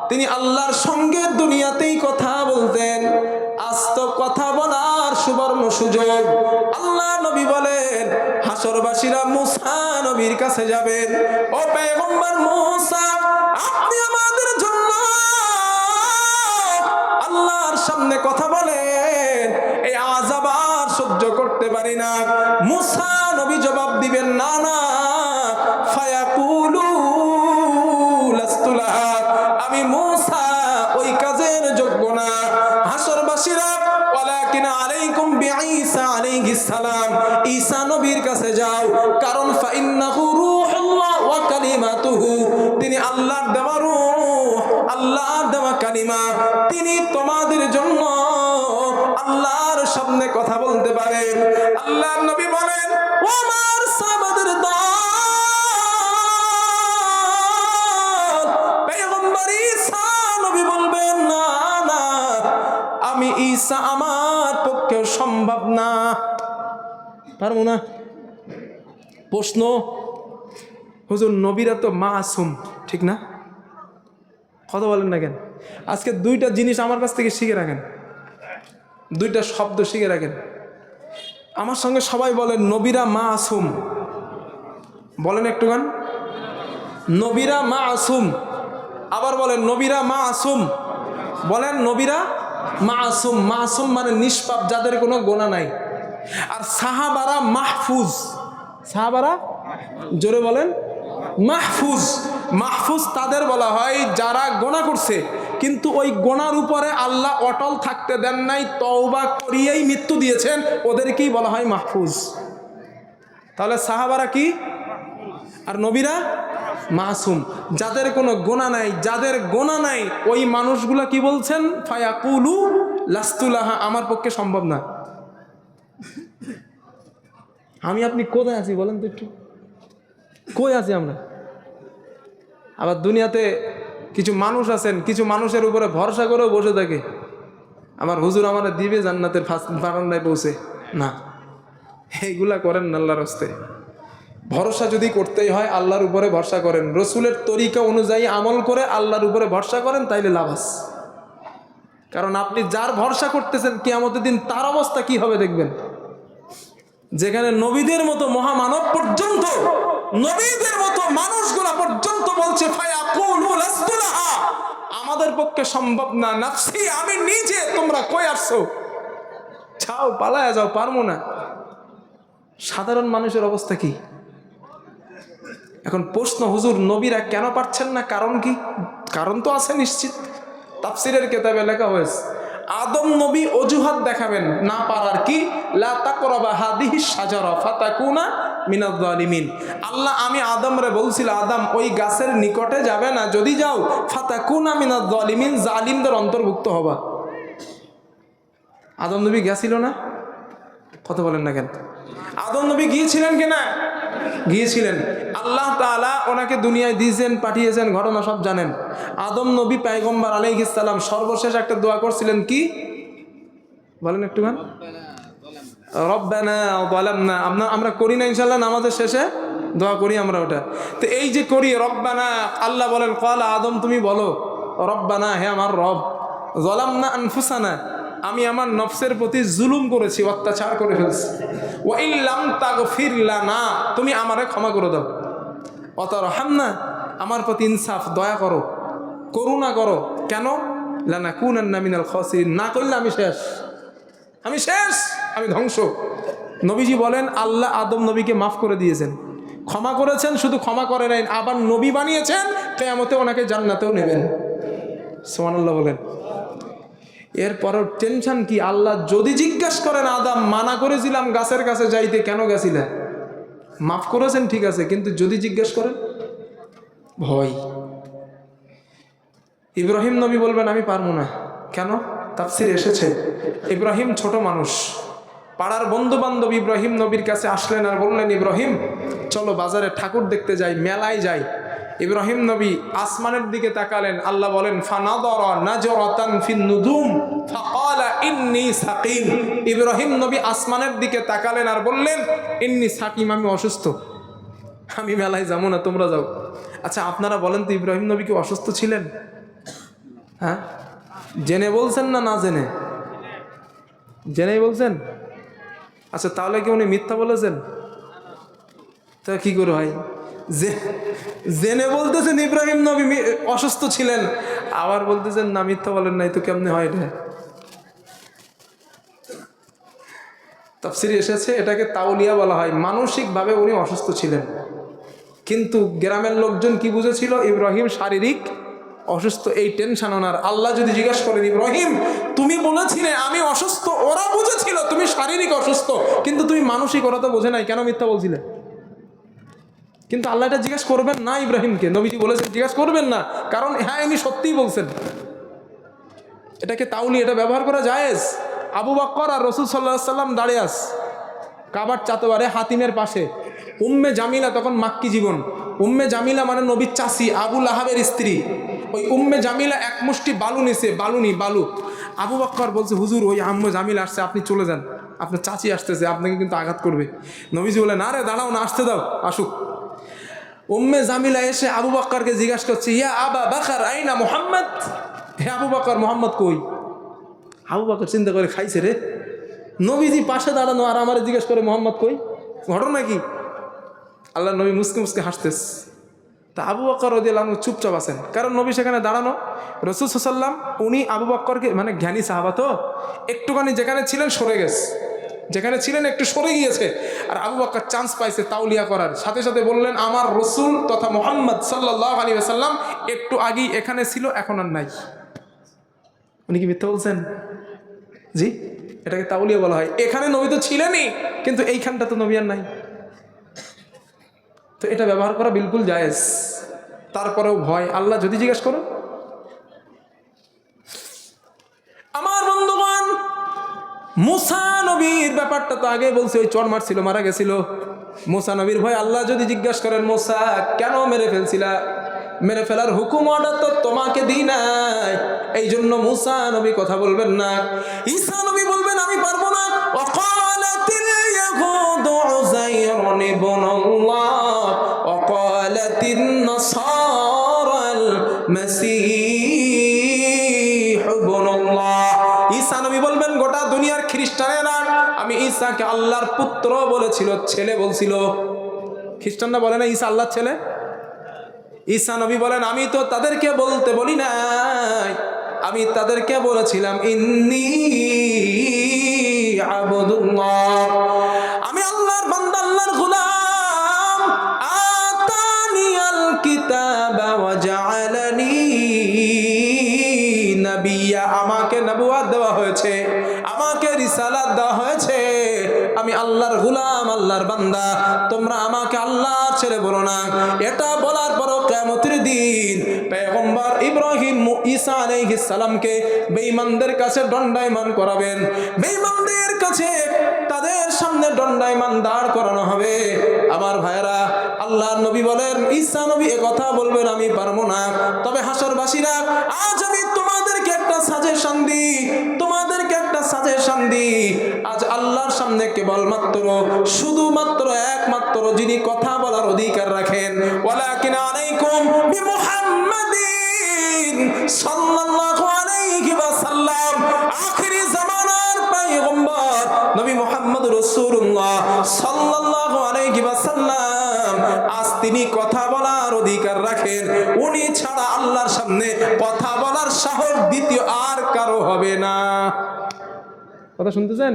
তিনি আল্লাহর সঙ্গে দুনিয়াতেই কথা বলতেন। আজ তো কথা বলার সুবর্ণ সুযোগ। আল্লাহ নবী বলেন, হাসরবাসীরা মূসা নবীর কাছে যাবেন। ও পয়গম্বর মূসা, আপনি আমাদের জন্য আল্লাহর সামনে কথা বলেন, এই আযাব আর সহ্য করতে পারি না। মূসা নবী জবাব দিবেন, না না, ফায়াকুলু লাস্তু লাহা, আমি মূসা ওই কাজের যোগ্য না। হাসরবাসীরা, ওয়ালাকিন আলাইকুম বিঈসা আলাইহিস সালাম, ঈসা নবীর কাছে যাও, কারণ ফাইন্নাহু রূহুল্লাহ ওয়া কালিমাতুহু, তিনি আল্লাহর দেওয়া রূহ, আল্লাহর দেওয়া কালিমা, তিনি তোমাদের জন্য আল্লাহর সামনে কথা বলতে পারেন। আল্লাহর নবী বলেন, ও আমার সাহাবাদের দল, পয়গম্বর ঈসা নবী বলবেন, না না, আমি ঈসা আমার পক্ষে সম্ভব না, পারবো না। প্রশ্ন, হুজুর নবীরা তো মাসুম, ঠিক না? কথা বলেন না কেন? আজকে দুইটা জিনিস আমার কাছ থেকে শিখে রাখেন, দুইটা শব্দ শিখে রাখেন। আমার সঙ্গে সবাই বলেন, নবীরা মাসুম, বলেন একটু গান, নবীরা মাসুম। আবার বলেন, নবীরা মাসুম, বলেন নবীরা মাসুম। মাসুম মানে নিষ্পাপ, যাদের কোনো গোনা নাই। আর সাহাবারা মাহফুজ, সাহাবারা জোরে বলেন মাহফুজ। মাহফুজ তাদের বলা হয় যারা গোনা করছে, কিন্তু ওই গোনার উপরে আল্লাহ অটল থাকতে দেন নাই, তওবা করিয়েই মৃত্যু দিয়েছেন, ওদেরকেই বলা হয় মাহফুজ। তাহলে সাহাবারা কি আর নবীরা মাসুম, যাদের কোনো গোনা নাই, যাদের গোনা নাই ওই মানুষগুলা কি বলছেন? ফায়াকুলু লাস্তুলাহা, আমার পক্ষে সম্ভব না। আমি আপনি কোথায় আছি বলেন তো একটু, কই আছি আমরা? আবার দুনিয়াতে কিছু মানুষ আছেন, কিছু মানুষের উপরে ভরসা করেও বসে থাকে, আমার হুজুর আমার দিবে জান্নাতের বারান্দায় পৌঁছে না। এইগুলা করেন না আল্লাহর রাস্তে। ভরসা যদি করতেই হয় আল্লাহর উপরে ভরসা করেন, রসুলের তরিকা অনুযায়ী আমল করে আল্লাহর উপরে ভরসা করেন, তাইলে লাভ আছে। কারণ আপনি যার ভরসা করতেছেন কিয়ামতের দিন তার অবস্থা কি হবে দেখবেন। যেখানে নবীদের মতো মহামানব পর্যন্ত, নবীদের মতো মানুষগুলা পর্যন্ত বলছে ফায়াকুলু লাস্তুলাহা, আমাদের পক্ষে সম্ভব না, নাফসি, আমি নিজে, তোমরা কই আসছো, যাও পালায়া যাও, পারবো না। সাধারণ মানুষের অবস্থা কি? এখন প্রশ্ন, হুজুর নবীরা কেন পারছেন না? কারণ কি? কারণ তো আছে নিশ্চিত, তাফসিরের কিতাবে লেখা হয়েছে। আদম নবী অজুহাত দেখাবেন না পারার, কি লা তাকরাবা হাদিহিস শাজারা ফাতাকুনা মিনাজ জালিমিন। আল্লাহ আমি আদমরে বলছিল, আদম ওই গাছের নিকটে যাবে না, যদি যাও ফাতাকুনা মিনাজ জালিমিন, জালিমদের অন্তর্ভুক্ত হবা। আদম নবী গেছিল না? কথা বলেন না কেন? আদম নবী গিয়েছিলেন কিনা? গিয়েছিলেন। আল্লাহ তাআলা ওনাকে দুনিয়ায় দিয়েছেন, পাঠিয়েছেন, ঘটনা সব জানেন। আদম নবী পয়গম্বর আলাইহিস সালাম সর্বশেষ একটা দোয়া করছিলেন, কি বলেন একটু গান? রব্বানা যালামনা। আমরা করি না ইনশাআল্লাহ, নামাজের শেষে দোয়া করি আমরা ওটা। তো এই যে করি রব্বানা, আল্লাহ বলেন ক্বালা আদম তুমি বলো রব্বানা, হে আমার রব, যালামনা আনফুসানা, আমি আমার নফসের প্রতি জুলুম করেছি, অত্যাচার করে ফেলছি, ওয়া ইল্লাম তাগফির লানা, তুমি আমারে ক্ষমা করে দাও, ওয়াতারহামনা, আমার প্রতি ইনসাফ, দয়া করো, করুণা করো। কেন? লানাকুনান্না মিনাল খাসিরিন, না করলে আমি শেষ, আমি শেষ, আমি ধ্বংস। নবীজি বলেন আল্লাহ আদম নবীকে মাফ করে দিয়েছেন, ক্ষমা করেছেন, শুধু ক্ষমা করে নাই, আবার নবী বানিয়েছেন, কিয়ামতে ওনাকে জান্নাতেও নেবেন। সুবহানাল্লাহ বলেন। এরপরও টেনশন কি? আল্লাহ যদি জিজ্ঞাসা করেন আদম মানা করেছিলাম গাছের কাছে যাইতে, কেন গেছিলে? মাফ করেছেন ঠিক আছে, কিন্তু যদি জিজ্ঞাসা করেন, ভয়। ইব্রাহিম নবী বলবেন আমি পারবো না। কেন? তাফসিরে এসেছে ইব্রাহিম ছোট মানুষ, পাড়ার বন্ধু বান্ধব ইব্রাহিম নবীর কাছে আসলেন আর বললেন, ইব্রাহিম চলো বাজারে ঠাকুর দেখতে যাই, মেলায় যাই। ইব্রাহিম নবী আসমানের দিকে তাকালেন, আল্লাহ বলেন ফানাদারা নাজরাতান ফিন নুজুম ফাকালা ইন্নী সাকিম। ইব্রাহিম নবী আসমানের দিকে তাকালেন আর বললেন ইন্নী সাকিম, আমি অসুস্থ, আমি মেলায় যাবো না, তোমরা যাও। আচ্ছা আপনারা বলেন তো ইব্রাহিম নবী কি অসুস্থ ছিলেন? হ্যাঁ, জেনে বলছেন না না জেনে? জেনেই বলছেন। আচ্ছা তাহলে কি উনি মিথ্যা বলেছেন? তা কি করে হয়? জেনে বলতেছেন ইব্রাহিম নবী অসুস্থ ছিলেন, আবার বলতেছেন না মিথ্যা বলেন নাই, তো কেমনে হয় এটা? তাফসিরে এসেছে এটাকে তাওলিয়া বলা হয়, মানসিকভাবে উনি অসুস্থ ছিলেন, কিন্তু গ্রামের লোকজন কি বুঝেছিল? ইব্রাহিম শারীরিক অসুস্থ, এই টেনশন ওনার। আল্লাহ যদি জিজ্ঞাসা করেন ইব্রাহিম তুমি বলেছিলে আমি অসুস্থ, ওরা বুঝেছিল তুমি শারীরিক অসুস্থ, কিন্তু তুমি মানসিক, ওরা তো বোঝে নাই, কেন মিথ্যা বলছিলে? কিন্তু আল্লাহ এটা জিজ্ঞাসা করবেন না ইব্রাহিমকে, নবীজি বলেছেন জিজ্ঞাসা করবেন না, কারণ হ্যাঁ ইনি সত্যিই বলছেন। এটাকে তাউলি, এটা ব্যবহার করা জায়েজ। আবু বকর আর রাসূল সাল্লাল্লাহু আলাইহি সাল্লাম দাঁড়িয়ে আস কাবার চাতবারে হাতিমের পাশে। উম্মে জামিলা তখন মাক্কি জীবন, উম্মে জামিলা মানে নবীর চাচি, আবু লাহাবের স্ত্রী। ওই উম্মে জামিলা এক মুষ্টি বালু নিছে, বালু। আবু বকর বলছে হুজুর ওই আম্মে জামিলা আসছে, আপনি চলে যান, আপনার চাচি আসতেছে, আপনাকে কিন্তু আঘাত করবে। নবীজি বলে না রে দাঁড়াও না, আসতে দাও, আসুক। উম্মে জামিলা এসে আবু বকরকে জিজ্ঞাসা করছে ইয়া আবা বকর আইনা মুহাম্মদ, হে আবু বকর মোহাম্মদ কই? আবু বকর চিন্তা করে খাইছে রে, নবীজি পাশে দাঁড়ানো আর আমার জিজ্ঞেস করে মোহাম্মদ কই, ঘটনা কি? আল্লাহ নবী মুসকে মুসকে হাসতেস। তা আবু বকর রাদিয়াল্লাহু আনহু চুপচাপ আছেন, কারণ নবী সেখানে দাঁড়ানো। রাসূল সাল্লাল্লাহু আলাইহি ওয়াসাল্লাম উনি আবু বকরকে, মানে জ্ঞানী সাহাবা তো, একটুখানি যেখানে ছিলেন সরে গেছে, যেখানে ছিলেন একটু সরে গিয়েছে। আর আবু বকর চান্স পাইছে তাউলিয়া করার, সাথে সাথে বললেন আমার রাসূল তথা মুহাম্মদ সাল্লাল্লাহু আলাইহি ওয়াসাল্লাম একটু আগেই এখানে ছিল, এখন আর নাই। উনি কি মিথ্যা বলছেন? জি, এটাকে তাউলিয়া বলা হয়। এখানে নবী তো ছিলেনই, কিন্তু এইখানটা তো নবী আর নাই। তো এটা ব্যবহার করা বিলকুল জায়েজ। তারপরেও ভয়, আল্লাহ যদি জিজ্ঞেস করো। আমার বন্ধুগণ, মুসা নবীর ব্যাপারটা তো আগে বলছে, ওই চড় মারছিল, মারা গেছিল। মুসা নবীর ভয়, আল্লাহ যদি জিজ্ঞাসা করেন মুসা কেন মেরে ফেলছিলা, মেরে ফেলার হুকুম অর্ডার তো তোমাকে দিই নাই, এই জন্য মুসা নবী কথা বলবেন না। ঈসা নবী বলবেন আমি পারবো না। ওয়াকালাতিল ইয়াহুদু উযাইরুন ইবনুল্লাহ ওয়াকালাতিন নাসারাল মাসীহ ইবনুল্লাহ। ঈসা নবী বলবেন গোটা দুনিয়ার খ্রিস্টানেরা আমি ঈসাকে আল্লাহর পুত্র বলেছিল, ছেলে বলছিল। খ্রিস্টানরা বলে না ঈসা আল্লাহর ছেলে। ঈসা নবী বলেন আমি তো তাদেরকে বলতে বলি নাই, আমি তাদেরকে বলেছিলাম ইন্নী আবুদুল্লাহ, আমি আল্লাহর বান্দা, আল্লাহর গোলাম। আতানিয়াল কিতাবা ওয়া জাআলানি নবিয়্যা, আমাকে নবুয়ত দেওয়া হয়েছে, আমাকে রিসালাত দেওয়া হয়েছে, আমি আল্লাহর গোলাম, আল্লাহর বান্দা। তোমরা আমাকে আল্লাহর ছেলে বলো না। এটা বলার পরও কিয়ামতের দিন পয়গম্বর ইব্রাহিম ঈসা আলাইহিস সালামকে বেঈমানদের কাছে দণ্ডায়মান করাবেন। বেঈমানদের কাছে তাদের সামনে দণ্ডায়মান দাঁড় করানো হবে। আমার ভাইরা, আল্লাহর নবী বলেন, ঈসা নবী এ কথা বলবেন আমি পারবো না। তবে হাসরবাসীরা, আজ আমি তোমাদেরকে একটা সাজেশন দিই, তোমাদেরকে একটা সাজেশন দিই। আজ আল্লাহর সামনে কেবলমাত্র শুধুমাত্র একমাত্র যিনি কথা বলার অধিকার রাখেন, ওয়ালাকিন আলাইকুম বিমুহাম্মাদিন সাল্লাল্লাহু আলাইহি ওয়াসাল্লাম, আখিরি জামানার পয়গম্বর নবী মুহাম্মদ রাসূলুল্লাহ সাল্লাল্লাহু আলাইহি ওয়াসাল্লাম, আজ তিনি কথা বলার অধিকার রাখেন। উনি ছাড়া আল্লাহর সামনে কথা বলার সাহস দ্বিতীয় আর কারো হবে না। কথা শুনতেছেন?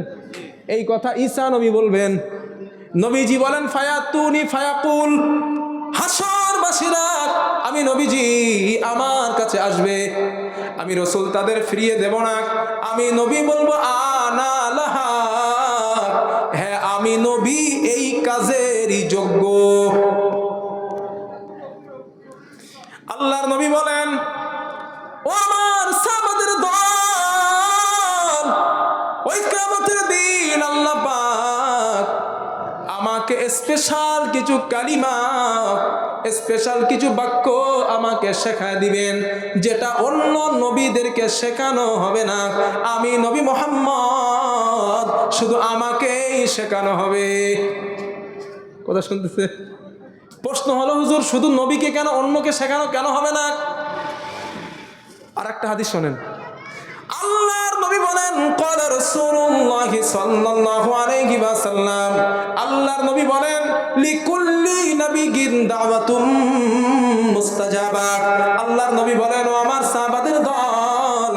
এই কথা ঈসা নবী বলবেন। নবীজি বলেন ফায়াতুনি ফায়াকুল, হাসরবাসীরা আমি নবীজি আমার কাছে আসবে, আমি রাসূল তাদের ফিরিয়ে দেব না। আমি নবী বলবো আনা লাহা, হ্যাঁ আমি নবী এই কাজেরই যোগ্য। আল্লাহর নবী বলেন ও আমার সাহাবাদের দল, ওই কিয়ামতের দিন আল্লাহ পাক আমাকে স্পেশাল কিছু কালিমা, স্পেশাল কিছু বাক্য আমাকে শেখায় দিবেন, যেটা অন্য নবীদেরকে শেখানো হবে না। আমি নবী মুহাম্মদ, শুধু আমাকেই শেখানো হবে। কথা শুনতেছে? প্রশ্ন হলো হুজুর শুধু নবীকে কেন, অন্যকে শেখানো কেন হবে না? আর একটা হাদিস শোনেন। আল্লাহর নবী বলেন ক্বালা রাসূলুল্লাহ সাল্লাল্লাহু আলাইহি ওয়াসাল্লাম, আল্লাহর নবী বলেন লিকুল্লি নাবিয়্যিন দাওয়াতুম মুস্তাজাবা। আল্লাহর নবী বলেন ও আমার সাহাবাদের দল,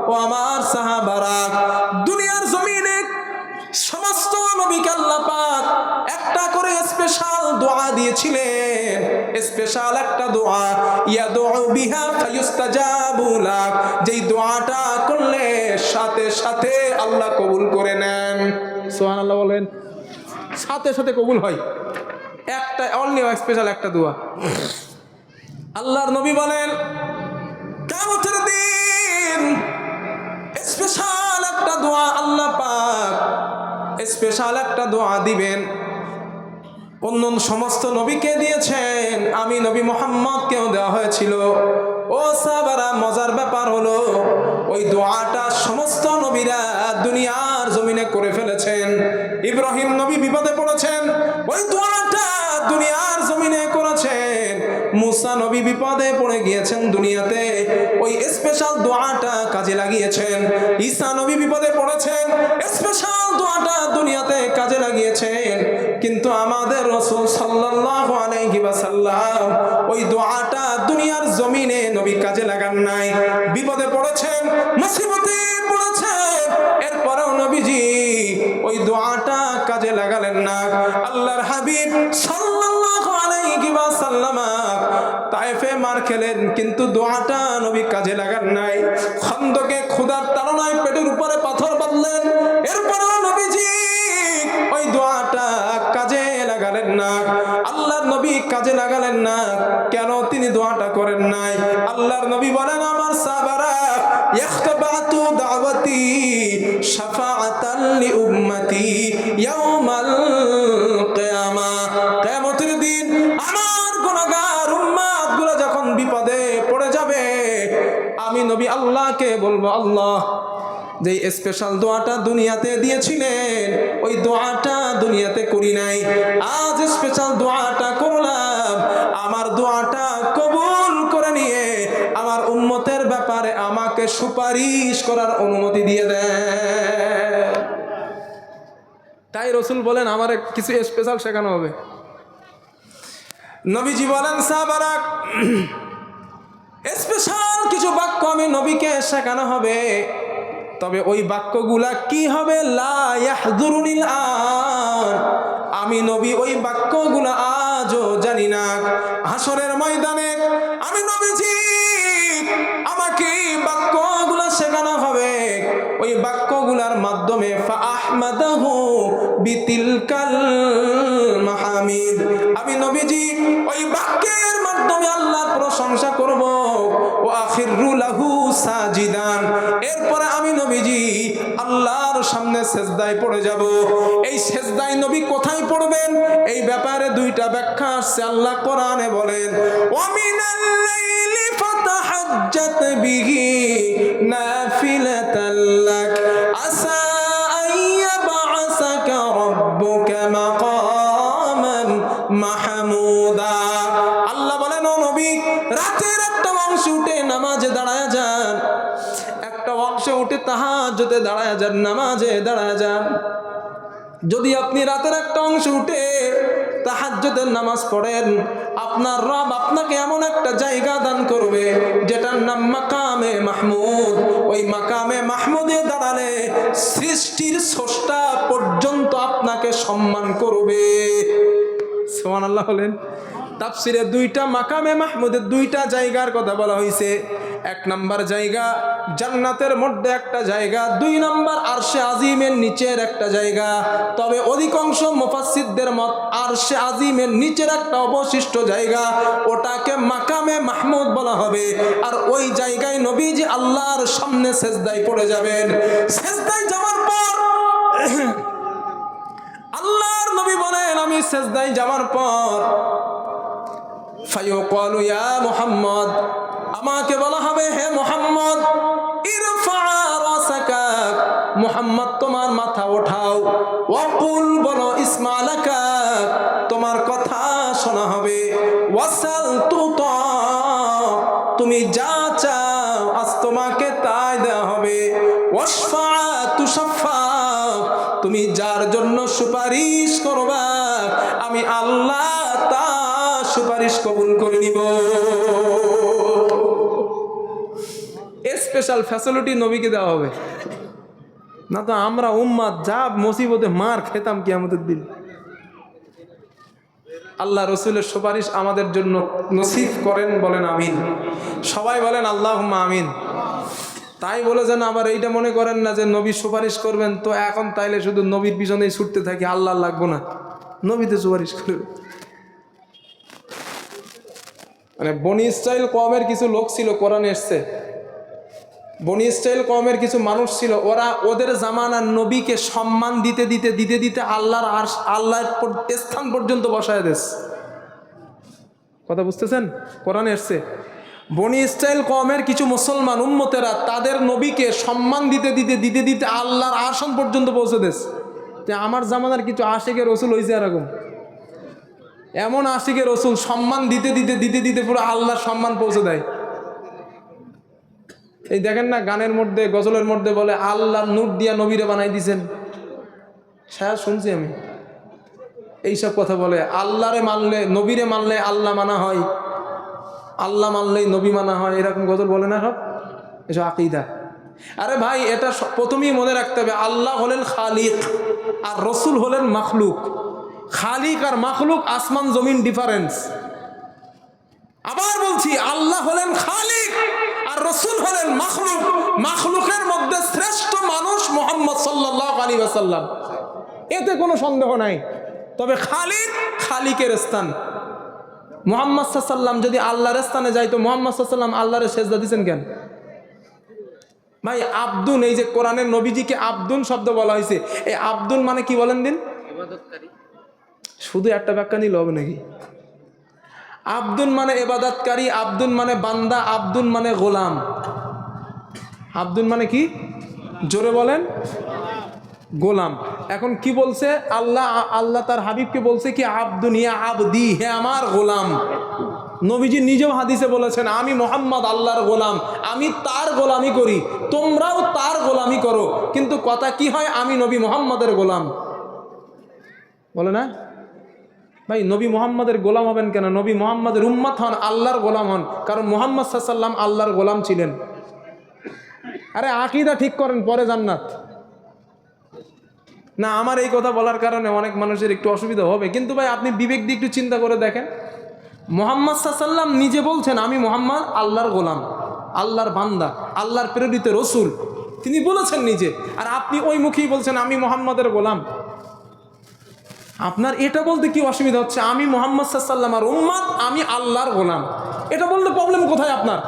ও আমার সাহাবারা, দুনিয়ার জমিনে সমস্ত নবীকে আল্লাহ পাক একটা করে স্পেশাল দোয়া দিয়েছিলেন, স্পেশাল একটা দোয়া, ইয়াদউ বিহা ফায়ুস্তাজাবু লাক, যেই দোয়াটা করলে সাথে সাথে আল্লাহ কবুল করে নেন। সুবহানাল্লাহ বলেন, সাথে সাথে কবুল হয়। একটা অনলি স্পেশাল একটা দোয়া। আল্লাহর নবী বলেন কিয়ামতের দিন স্পেশাল একটা দোয়া আল্লাহ পাক স্পেশাল একটা দোয়া দিবেন। অন্য সমস্ত নবীকে দিয়েছেন, আমি নবী মুহাম্মদকেও দেওয়া হয়েছিল। ও সাহাবারা, মজার ব্যাপার হলো ওই দোয়াটা সমস্ত নবীরা দুনিয়ার জমিনে করে ফেলেছেন। ইব্রাহিম নবী বিপদে পড়েছেন, ওই দোয়াটা দুনিয়ার জমিনে করেছেন। মুসা নবী বিপদে পড়ে গিয়েছেন দুনিয়াতে, ওই স্পেশাল দোয়াটা কাজে লাগিয়েছেন। ঈসা নবী বিপদে পড়েছেন, স্পেশাল দোয়াটা দুনিয়াতে কাজে লাগিয়েছেন। কিন্তু আমাদের রাসূল সাল্লাল্লাহু আলাইহি ওয়াসাল্লাম ওই দোয়াটা দুনিয়ার জমিনে নবী কাজে লাগান নাই। বিপদে পড়েছেন, মুসিবতে পড়েছেন, এরপরেও নবীজি ওই দোয়াটা কাজে লাগালেন না। আল্লাহর হাবিব সাল্লাল্লাহু আলাইহি ওয়াসাল্লাম তায়েফে মার খেলেন, কিন্তু দোয়াটা নবী কাজে লাগান নাই। খন্দকে ক্ষুধার তাড়নায় পেটের উপরে পাথর বাঁধলেন, এরপরেও নবীজি ওই দোয়াটা কাজে লাগালেন না। আল্লাহর নবী কাজে লাগালেন না কেন? তিনি দোয়াটা করেন নাই। আল্লাহর নবী বলেন, আমার সাহাবারা ইখতাবাতু দাওয়াতি শাফাআতাল লি উম্মতি ইয়াউমাল কিয়ামাহ। কিয়ামতের দিন আমার গুনাহগার উম্মতগুলো যখন বিপদে পড়ে যাবে, আমি নবী আল্লাহকে বলবো, আল্লাহ যে স্পেশাল দোয়াটা দুনিয়াতে দিয়েছিলেন ওই দোয়াটা দুনিয়াতে করি নাই, আজ স্পেশাল দোয়াটা করলাম, আমার দোয়াটা কবুল করে নিয়ে আমার উম্মতের ব্যাপারে আমাকে সুপারিশ করার অনুমতি দিয়ে দেন। তাই রসুল বলেন আমার কিছু স্পেশাল শেখানো হবে। নবীজি বলেন, সাহাবারা স্পেশাল কিছু বাক্য আমি নবীকে শেখানো হবে, তবে ওই বাক্যগুলা কি হবে? লা ইয়াহযুরুনিল আন, আমি নবী ওই বাক্যগুলা আজও জানি না। হাসরের ময়দানে আমি নবীজি আমাকে বাক্যগুলা শেখানো হবে, ওই বাক্যগুলার মাধ্যমে ফাআহমাদাহু বিতিলকাল মাহামিদ, আমি নবীজি ওই বাক্যের মাধ্যমে আল্লাহর প্রশংসা করব। ওয়া আখিরু লাহু সাজিদান, এরপরে আমি নবীজি আল্লাহর সামনে সেজদায় পড়ে যাব। এই সেজদায় নবী কোথায় পড়বেন? এই ব্যাপারে দুইটা ব্যাখ্যা আসছে। আল্লাহ কোরআনে বলেন, ওয়া মিনাল লাইলি ফাতাহাজ্জাত বিহি নাফিলাতাল লাক আসা আইয়াবআসাকা রাব্বুকা মাকামান মাহমুদা। আল্লাহ বলেন, ও নবী রাতের একটা অংশ উঠে নামাজে দাঁড়ায় যান, একটা অংশ উঠে তাহাজ্জুদে দাঁড়ায় যান, নামাজে দাঁড়ায় যান। যদি আপনি রাতের একটা অংশ উঠে তাহাজ্জুদের নামাজ পড়েন, আপনার রব আপনাকে এমন একটা জায়গা দান করবে যেটার নাম মাকামে মাহমুদ। ওই মাকামে মাহমুদে দাঁড়ালে সৃষ্টির স্রষ্টা পর্যন্ত আপনাকে সম্মান করবে। সুবহানাল্লাহ বলেন। তাফসিরে দুইটা মাকামে মাহমুদের দুইটা জায়গার কথা বলা হয়েছে। এক নাম্বার জায়গা জান্নাতের মধ্যে একটা জায়গা, দুই নাম্বার আরশে আজিমের নিচের একটা জায়গা। তবে অধিকাংশ মুফাসসিরদের মত আরশে আজিমের নিচের একটা অবশিষ্ট জায়গা, ওটাকে মাকামে মাহমুদ বলা হবে। আর ওই জায়গায় নবীজি আল্লাহর সামনে সেজদায় পড়ে যাবেন। সেজদায় যাওয়ার পর আল্লাহর নবী বলেন, আমি সেজদায় যাওয়ার পর ফায়ুকালু ইয়া মুহাম্মদ, আমাকে বলা হবে, হে মুহাম্মদ ইরফা রাসাকা, মুহাম্মদ তোমার মাথা ওঠাও, ওয়াকুল বলো ইসমালাকা, তোমার কথা শোনা হবে, ওয়াসাল তুতা, তুমি যা চাও আজ তোমাকে তাই দেওয়া হবে, ওয়াশফা তুশাফা, তুমি যার জন্য সুপারিশ করবা আমি আল্লাহ তা সুপারিশ কবুল করে নিব। স্পেশাল ফ্যাসিলিটি নবীকে দেওয়া হবে, না তো আমরা উম্মাত যা মুসিবতে মার খেতাম কিয়ামতের দিন। আল্লাহ রসুলের সুপারিশ আমাদের জন্য নসিব করেন, বলেন আমিন। সবাই বলেন আল্লাহুম্মা আমিন। তাই বলে যেন আবার এইটা মনে করেন না যে নবী সুপারিশ করবেন তো এখন তাইলে শুধু নবীর পিছনেই ছুটতে থাকি, আল্লাহ লাগবো না, নবীতে সুপারিশ করবে। মানে বনি ইসরাইল কওমের কিছু লোক ছিল, কোরআনে এসছে, বনি ইসরাইল কওমের কিছু মানুষ ছিল, ওরা ওদের জামানার নবীকে সম্মান দিতে দিতে দিতে দিতে আল্লাহর স্থান পর্যন্ত বসায় দেশ। কথা বুঝতেছেন? কোরআনে এসছে বনি ইসরাইল কওমের কিছু মুসলমান উম্মতেরা তাদের নবীকে সম্মান দিতে দিতে দিতে দিতে আল্লাহর আসন পর্যন্ত পৌঁছে দেশ। আমার জামানার কিছু আশিকে রসুল হয়েছে এরকম, এমন আশিকে রসুল সম্মান দিতে দিতে দিতে দিতে পুরো আল্লাহর সম্মান পৌঁছে দেয়। এই দেখেন না গানের মধ্যে গজলের মধ্যে বলে আল্লাহর নূর দিয়া নবীরে বানাই দিছেন, সারা শুনছি আমি এইসব কথা বলে। আল্লাহরে মানলে নবীরে মানলে আল্লাহ মানা হয়, আল্লাহ মানলেই নবী মানা হয়, এরকম গজল বলে না সব, এসব আকীদা। আরে ভাই এটা প্রথমেই মনে রাখতে হবে, আল্লাহ হলেন খালিক আর রসুল হলেন মাখলুক। খালিক আর মাখলুক আসমান জমিন ডিফারেন্স। আবার বলছি, আল্লাহ হলেন খালিক আর রসুল হলেন মাখলুক। মাখলুকের মধ্যে শ্রেষ্ঠ মানুষ মুহাম্মদ সাল্লাল্লাহু আলাইহি ওয়াসাল্লাম, এতে কোনো সন্দেহ নাই। তবে খালিক খালিকের স্থান। মুহাম্মদ সাল্লাল্লাহু যদি আল্লাহর স্থানে যাইতো, মুহাম্মদ সাল্লাল্লাহু আল্লাহর সেজদা দিয়েছেন কেন? ভাই আব্দুন, এই যে কোরআনের নবীজিকে আব্দুন শব্দ বলা হয়েছে, এই আব্দুন মানে কি বলেন দিন? শুধু একটা ব্যাখ্যা নিলে হবে নাকি? আব্দুন মানে ইবাদতকারী, আব্দুন মানে বান্দা, আব্দুন মানে গোলাম। আব্দুন মানে কি? জোরে বলেন। গোলাম। এখন কি বলছে আল্লাহ? আল্লাহ তার হাবিবকে বলছে কি আব্দুন ইয়া আবদি, হে আমার গোলাম। নবীজি নিজেও হাদিসে বলেছেন আমি মুহাম্মদ আল্লাহর গোলাম, আমি তার গোলামি করি, তোমরাও তার গোলামি করো। কিন্তু কথা কি হয়, আমি নবী মুহাম্মদের গোলাম বলে না ভাই। নবী মুহাম্মদের গোলাম হবেন কেন? নবী মুহাম্মদের উম্মত হন, আল্লাহর গোলাম হন, কারণ মুহাম্মদ সাল্লাল্লাহু আলাইহি ওয়াসাল্লাম আল্লাহর গোলাম ছিলেন। আরে আকীদা ঠিক করেন, পরে জান্নাত। না, আমার এই কথা বলার কারণে অনেক মানুষের একটু অসুবিধা হবে, কিন্তু ভাই আপনি বিবেক দিয়ে একটু চিন্তা করে দেখেন। মুহাম্মদ সাল্লাল্লাহু আলাইহি ওয়াসাল্লাম নিজে বলছেন আমি মুহাম্মদ আল্লাহর গোলাম, আল্লাহর বান্দা, আল্লাহর প্রেরিত রসুল, তিনি বলেছেন নিজে। আর আপনি ওই মুখেই বলছেন আমি মুহাম্মদের গোলাম। আপনার এটা বলতে কি অসুবিধা হচ্ছে? আমি মুহাম্মদ সাল্লাল্লাহু আলাইহি ওয়াসাল্লামের উম্মত, আমি আল্লাহর গোলাম, এটা বলতে প্রবলেম কোথায় আপনার?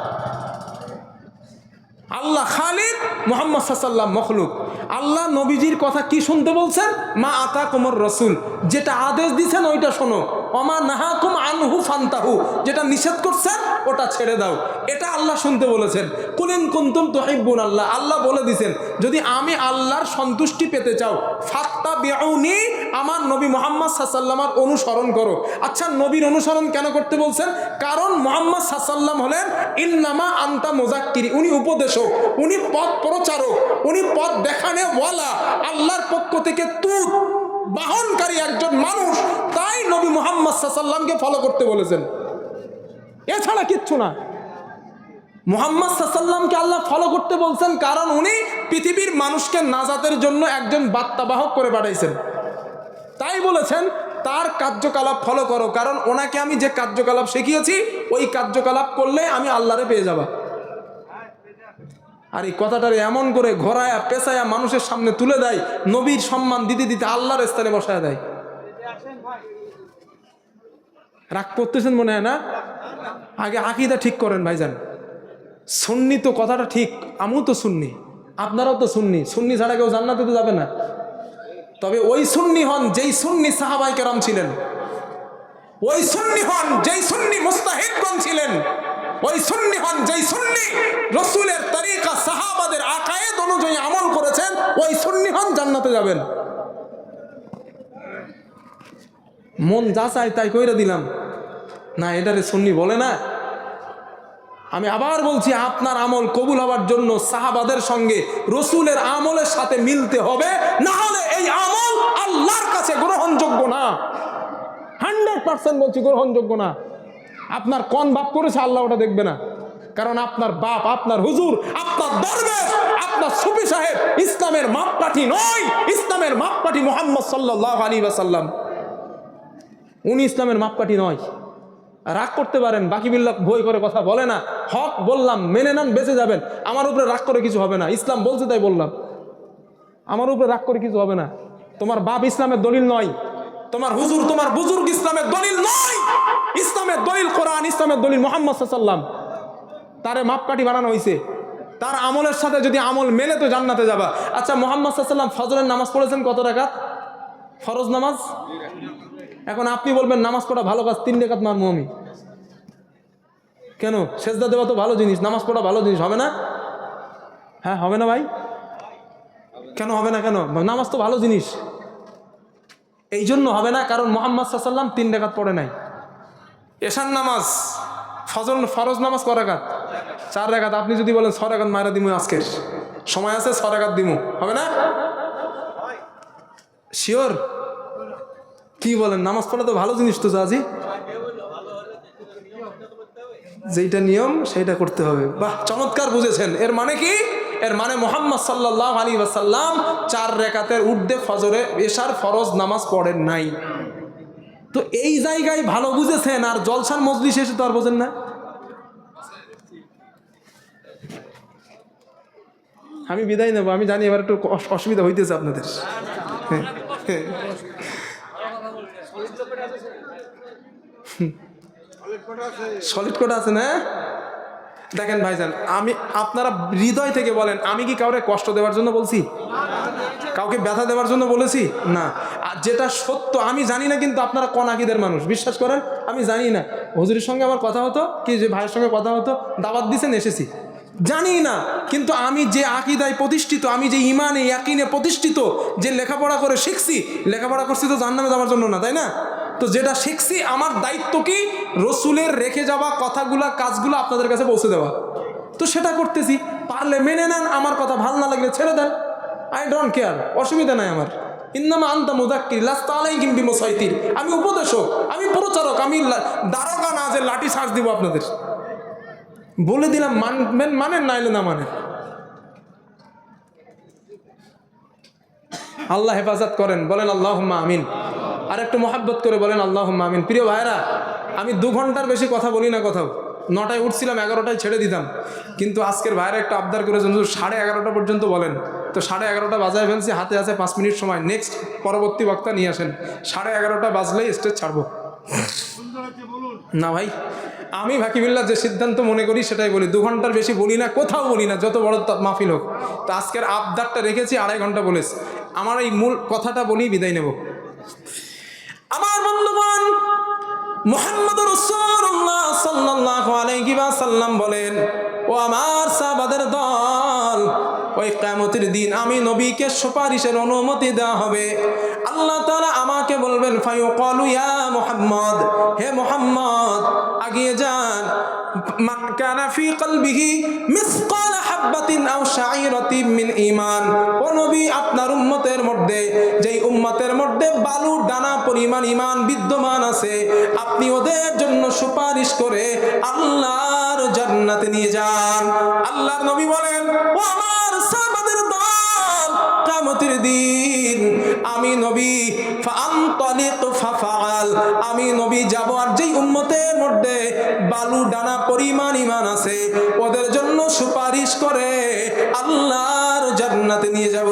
আল্লাহ খালিক, মুহাম্মদ সাল্লাল্লাহু আলাইহি ওয়াসাল্লাম মখলুক। আল্লাহ নবীজির কথা কি শুনতে বলছেন? মা আতাকুমুর রাসূল, যেটা আদেশ দিয়েছেন ওইটা শোনো, ওমা নাহাকুম আনহু ফান্তাহু, যেটা নিষেধ করছেন ওটা ছেড়ে দাও, এটা আল্লাহ শুনতে বলেছেন। কুল ইন কুনতুম তুহিব্বুন আল্লাহ, আল্লাহ বলে দিয়েছেন যদি আমি আল্লাহর সন্তুষ্টি পেতে চাও ফাত্তাবিউনি, আমার নবী মুহাম্মদ সাল্লাল্লাহু আলাইহি ওয়াসাল্লামের অনুসরণ করো। আচ্ছা, নবীর অনুসরণ কেন করতে বলছেন? কারণ মুহাম্মদ সাল্লাল্লাহু আলাইহি ওয়াসাল্লাম হলেন ইন্নামা আনতা মুযাক্কির, উনি উপদেশক, উনি পথ প্রচারক, উনি পথ দেখানে ওয়ালা, আল্লাহর পক্ষ থেকে তুত বাহনকারী একজন মানুষ। তাই নবী মুহাম্মদ সাল্লাল্লাহু আলাইহি ওয়াসাল্লামকে ফলো করতে বলেছেন, এছাড়া কিচ্ছু না। মুহাম্মদ সাল্লাল্লাহু আলাইহি ওয়াসাল্লামকে আল্লাহ ফলো করতে বলছেন কারণ উনি পৃথিবীর মানুষকে নাজাতের জন্য একজন বার্তাবাহক করে পাঠাইছেন। তাই বলেছেন তার কার্যকলাপ ফলো করো, কারণ ওনাকে আমি যে কার্যকলাপ শিখিয়েছি ওই কার্যকলাপ করলে আমি আল্লাহরে পেয়ে যাবা। আর এই কথাটারে এমন করে ঘোরায়া পেঁচায়া মানুষের সামনে তুলে দেয়, নবীর সম্মান দিতে দিতে আল্লাহর স্থানে বসায় দেয়। রাগ করতেছেন মনে হয় না? আগে আকীদা ঠিক করেন ভাইজান। সুন্নি তো কথাটা ঠিক, আমিও তো সুন্নি, আপনারাও তো সুন্নি, সুন্নি ছাড়া কেউ জান্নাতে তো যাবে না। তবে ওই সুন্নি হন যেই সুন্নি সাহাবায়ে কেরাম ছিলেন, ওই সুন্নি হন যেই সুন্নি মুস্তাহিদগণ ছিলেন, ওই সুন্নি হন যেই সুন্নি রাসূলের তরিকা সাহাবাদের আকায়েদ অনুযায়ী আমল করেছেন, ওই সুন্নি হন, জান্নাতে যাবেন। মন যা চাই তাই কইরা দিলাম না, এটারে সুন্নি বলে না। আমি আবার বলছি, আপনার আমল কবুল হওয়ার জন্য সাহাবাদের সঙ্গে রসুলের আমলের সাথে মিলতে হবে, না হলে এই আমল আল্লাহর কাছে গ্রহণযোগ্য না। 100% বলছি গ্রহণযোগ্য না। আপনার কোন বাপ করেছে আল্লাহ ওটা দেখবে না, কারণ আপনার বাপ, আপনার হুজুর, আপনার দরবেশ, আপনার সুফি সাহেব ইসলামের মাপকাঠি নয়। ইসলামের মাপকাঠি মুহাম্মদ সাল্লাল্লাহু আলাইহি ওয়াসাল্লাম, উনি ইসলামের মাপকাঠি নয়। রাগ করতে পারেন, বাকি বিল্লাহ ভয় করে কথা বলে না, হক বললাম, মেনে নেন, বেঁচে যাবেন। আমার উপরে রাগ করে কিছু হবে না, ইসলাম বলছে তাই বললাম। আমার উপরে রাগ করে কিছু হবে না। তোমার বাপ ইসলামের দলিল নয়, তোমার হুজুর, তোমার বুজুর্গ ইসলামের দলিল নয়। ইসলামের দলিল কোরআন, ইসলামের দলিল মুহাম্মদ সাল্লাল্লাহু আলাইহি ওয়াসাল্লাম। তারে মাপকাঠি বানানো হয়েছে, তার আমলের সাথে যদি আমল মেলে তো জান্নাতে যাবা। আচ্ছা, মুহাম্মদ সাল্লাল্লাহু আলাইহি ওয়াসাল্লাম ফজরের নামাজ পড়েছেন কত রাকাত? ফরজ নামাজ। এখন আপনি বলবেন নামাজ পড়া ভালো কাজ, 3 রাকাত মারমু আমি। কেন? সেজদা দেওয়া তো ভালো জিনিস, নামাজ পড়া ভালো জিনিস, হবে না? হ্যাঁ, হবে না ভাই? কেন হবে না? কেন? নামাজ তো ভালো জিনিস। এই জন্য হবে না কারণ মুহাম্মদ সাল্লাল্লাহু আলাইহি ওয়াসাল্লাম 3 রাকাত পড়ে নাই। এশার নামাজ, ফজর ফরজ নামাজ কয় রাকাত? 4 রাকাত। আপনি যদি বলেন 6 রাকাত মারা দিমু, আজকে সময় আছে 6 রাকাত দিমু, হবে না? শিওর? কি বলেন? নামাজ পড়া তো ভালো জিনিস তো জাজি, যেটা নিয়ম সেইটা করতে হবে। বাহ, চমৎকার বুঝেছেন। এর মানে কি? এর মানে মুহাম্মদ সাল্লাল্লাহু আলাইহি ওয়াসাল্লাম 4 রাকাতের ঊর্ধ্বে ফজরে এশার ফরজ নামাজ পড়েন নাই। তো এই জায়গায় ভালো বুঝেছেন, আর জলসার মজলিস এসে তো আর বোঝেন না। আমি বিদায় নেব, আমি জানি এবার একটু অসুবিধা হইতেছে আপনাদের। সলিড কোড আছে না? দেখেন ভাইজান, আমি আপনারা হৃদয় থেকে বলেন, আমি কি কাউকে কষ্ট দেওয়ার জন্য বলছি? কাউকে ব্যথা দেওয়ার জন্য বলেছি না। আর যেটা সত্য আমি জানি না, কিন্তু আপনারা কোন আকীদার মানুষ বিশ্বাস করেন, আমি জানি না। হুজুরের সঙ্গে আমার কথা হতো কি, যে ভাইয়ের সঙ্গে কথা হতো, দাওয়াত দিছেন এসেছি, জানি না। কিন্তু আমি যে আকীদায় প্রতিষ্ঠিত, আমি যে ইমানে ইয়াকিনে প্রতিষ্ঠিত, যে লেখাপড়া করে শিখছি, লেখাপড়া করছি তো জান্নাতে যাওয়ার জন্য না, তাই না? তো যেটা শিখছি, আমার দায়িত্ব কি রসুলের রেখে যাওয়া কথাগুলা কাজগুলো আপনাদের কাছে পৌঁছে দেওয়া। তো সেটা করতেছি, পারলে মেনে নেন, আমার কথা ভালো না লাগলে ছেড়ে দেন, আই ডোন্ট কেয়ার, অসুবিধা নাই আমার। ইন্নামা আনতা মুযাক্কির লাস্তা আলাইহিম বিমুসাইতির, আমি উপদেশক, আমি প্রচারক, আমি দারোগা না যে লাঠি চার্জ দিব আপনাদের। বলে দিলাম, মানবেন মানেন, নাইলে না মানেন। আল্লাহ হেফাজত করেন, বলেন আল্লাহুম্মা আমিন। আর একটু মহাব্বত করে বলেন আল্লাহুম্মা আমিন। প্রিয় ভাইরা, আমি 2 ঘন্টার বেশি কথা বলি না কোথাও। 9টায় উঠছিলাম, 11টায় ছেড়ে দিতাম, কিন্তু আজকের ভাইরা একটা আবদার করেছেন, 11:30 পর্যন্ত বলেন। তো 11:30 বাজায় ফেলছি, হাতে আছে 5 মিনিট সময়, নেক্সট পরবর্তী বক্তা নিয়ে আসেন। 11:30 বাজলেই স্টেজ ছাড়বো না ভাই। আমি ভাকিবিল্লাহ যে সিদ্ধান্ত মনে করি সেটাই বলি, 2 ঘন্টার বেশি বলি না, কোথাও বলি না, যত বড় মাহফিল হোক। তো আজকের আবদারটা রেখেছি 2.5 ঘন্টা বলেছি। আমার এই মূল কথাটা বলি বিদায় নেব। আমার বন্ধুগণ, মুহাম্মদুর রাসূলুল্লাহ সাল্লাল্লাহু আলাইহি ওয়াসাল্লাম বলেন, ও আমার সাহাবাদের দল, ওই কিয়ামতের দিন আমি নবীকে সুপারিশের অনুমতি দেওয়া হবে। আল্লাহ তাআলা আমাকে বলবেন, ফায়ুকালু ইয়া মুহাম্মদ, হে মুহাম্মদ আগিয়ে যান। মান কানা ফি কলবিহি মিসকাল হাববাতিন আও শাঈরাতিন মিন ঈমান, ও নবী আপনার উম্মতের মধ্যে, যেই উম্মতের মধ্যে বালুর দানা পরিমাণ ঈমান বিদ্যমান আছে, আপনি ওদের জন্য সুপারিশ করে আল্লাহর জান্নাতে নিয়ে যান। আল্লাহর নবী বলেন, ও আমার সাহাবাদের দল, কিয়ামতের দিন আমি নবী ফাআনতালিক ফাফআল, আমি নবী যাব, আর যেই উম্মতের মধ্যে বালু দানা পরিমাণ ঈমান আছে ওদের জন্য সুপারিশ করে আল্লাহর জান্নাতে নিয়ে যাব।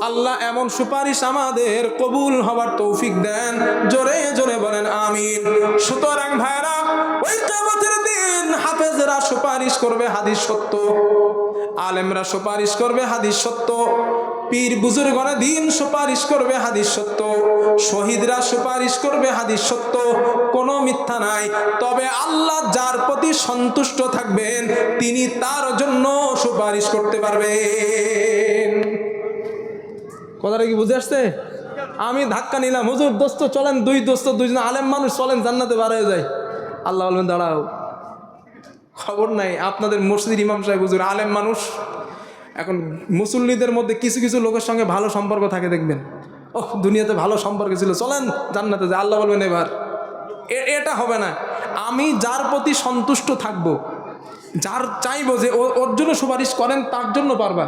আল্লাহ এমন সুপারিশ আমাদের কবুল হবার তৌফিক দেন, জোরে জোরে বলেন আমিন। সুতরাং ভাইরা, ওই কিয়ামতের দিন হাফেজরা সুপারিশ করবে, হাদিস সত্য, আলেমরা সুপারিশ করবে, হাদিস সত্য, পীর বুজুর্গরা দিন সুপারিশ করবে, হাদিস সত্য, শহীদরা সুপারিশ করবে, হাদিস সত্য, কোনো মিথ্যা নাই। তবে আল্লাহ যার প্রতি সন্তুষ্ট থাকবেন তিনি তার জন্য সুপারিশ করতে পারবেন। কথাটা কি বুঝে আসছে? আমি ধাক্কা নিলাম, হুজুর দোস্ত চলেন, 2 দোস্ত 2জন আলেম মানুষ চলেন জান্নাতে বার হয়ে যায়। আল্লাহ বলবেন দাঁড়াও, খবর নাই, আপনাদের মসজিদের ইমাম সাহেব হুজুর আলেম মানুষ। এখন মুসল্লিদের মধ্যে কিছু কিছু লোকের সঙ্গে ভালো সম্পর্ক থাকে, দেখবেন ও দুনিয়াতে ভালো সম্পর্ক ছিল, চলেন জান্নাতে যায়। আল্লাহ বলবেন এবার এটা হবে না। আমি যার প্রতি সন্তুষ্ট থাকবো, যার চাইবো যে ওর জন্য সুপারিশ করেন, তার জন্য পারবা,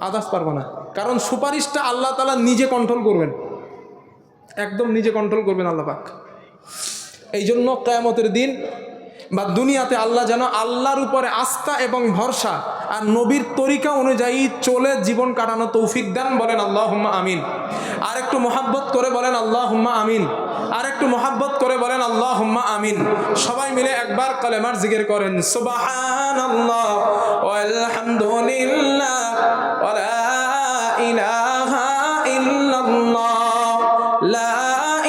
আদার্স পারবা না। কারণ সুপারিশটা আল্লাহ তাআলা নিজে কন্ট্রোল করবেন, একদম নিজে কন্ট্রোল করবেন আল্লাহ পাক। এই জন্য কিয়ামতের দিন বা দুনিয়াতে আল্লাহ যেন আল্লাহর উপরে আস্থা এবং ভরসা আর নবীর তরিকা অনুযায়ী চলে জীবন কাটানো তৌফিক দেন, বলেন আল্লাহুম্মা আমিন। আর একটু মহাব্বত করে বলেন আল্লাহুম্মা আমিন। আর একটু মহাব্বত করে বলেন আল্লাহুম্মা আমিন। সবাই মিলে একবার কালেমার জিকির করেন, সুবহানাল্লাহ ওয়ালহামদুলিল্লাহ ওয়া লা ইলাহা ইল্লাল্লাহ, লা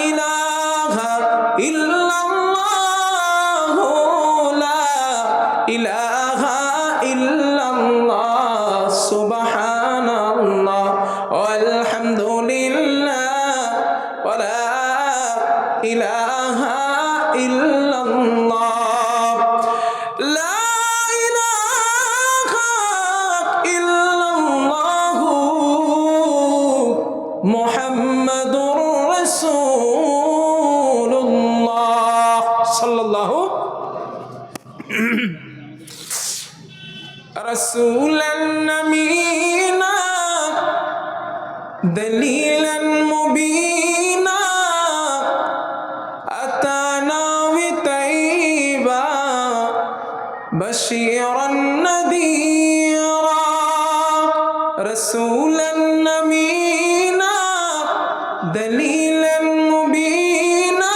ইলাহা ইল্লাল্লাহ, লা ইলাহা ইল্লাল্লাহ, সুবহানাল্লাহ ওয়ালহামদুলিল্লাহ ওয়া লা ইলাহা ইল্লাল্লাহ, লা ইলাহা ইল্লাল্লাহ, মুহাম্মাদুর রাসূলুল্লাহ সাল্লাল্লাহু রাসূলান নামিনা দলিলান মুবিনা আতানা বিতাইবা বাশীরান নাযীরা, রাসূলান নামিনা দলিলান মুবিনা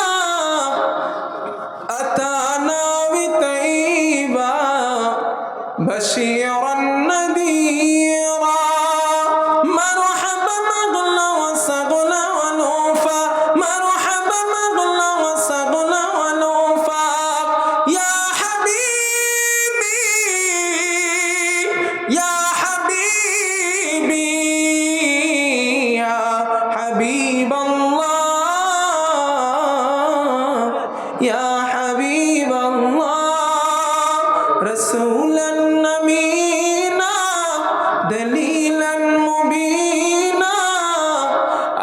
ইয়া হাবিবাল্লাহ রাসূলান নামিনা দলিলান মুবিনা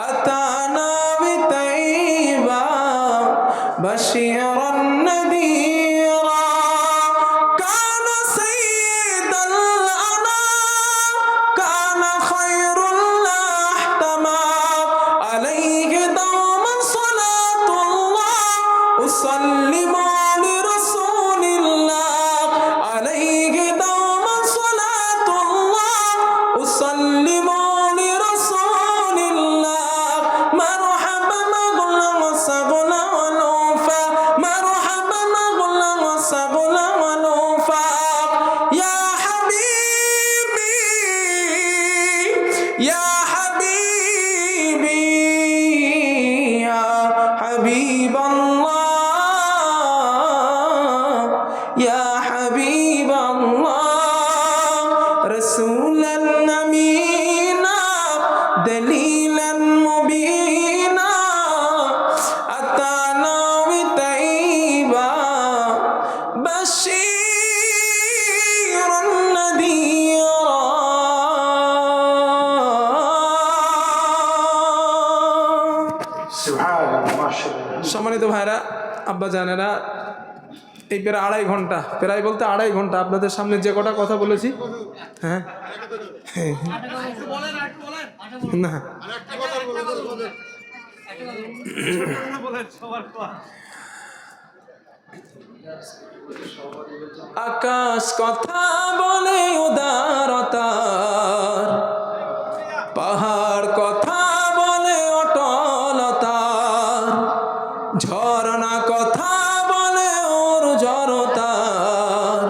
আতানা বিতাইবা বাশীরান নাযীরা কানা সাইয়্যিদাল আনাম কানা খায়রুল আহতামা আলাইহি দাওমান সালাতুল্লাহ উসাল্লিমু লিরাসূলিল্লাহ আলাইহি দাওমান সালাতুল্লাহ উসাল্লিমু লিরাসূলিল্লাহ মারহাবান গুলা ওয়াসাগুলা ওয়ালুফা মারহাবান গুলা ওয়াসাগুলা ওয়ালুফা ইয়া হাবিবি ইয়া হাবিবি ইয়া হাবিবাল্লাহ ইয়া হাবিবাল্লাহ রাসূলান নামিনা দলিলান মুবিনা আতানা বিতাইবা বাশীরান নাযীরা সুবহানাল্লাহ, মাশাআল্লাহ। সম্মানিত ভাইরা, আব্বা জানেরা, এই প্রায় 2.5 ঘন্টা, প্রায় বলতে 2.5 ঘন্টা আপনাদের সামনে যে কটা কথা বলেছি, হ্যাঁ না আকাশ কথা বলে উদারতার, পাহাড় কথা বলে অটলতার, ঝরনা কথা বলে ওর জড়তার,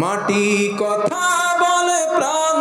মাটি কথা বলে প্রাণ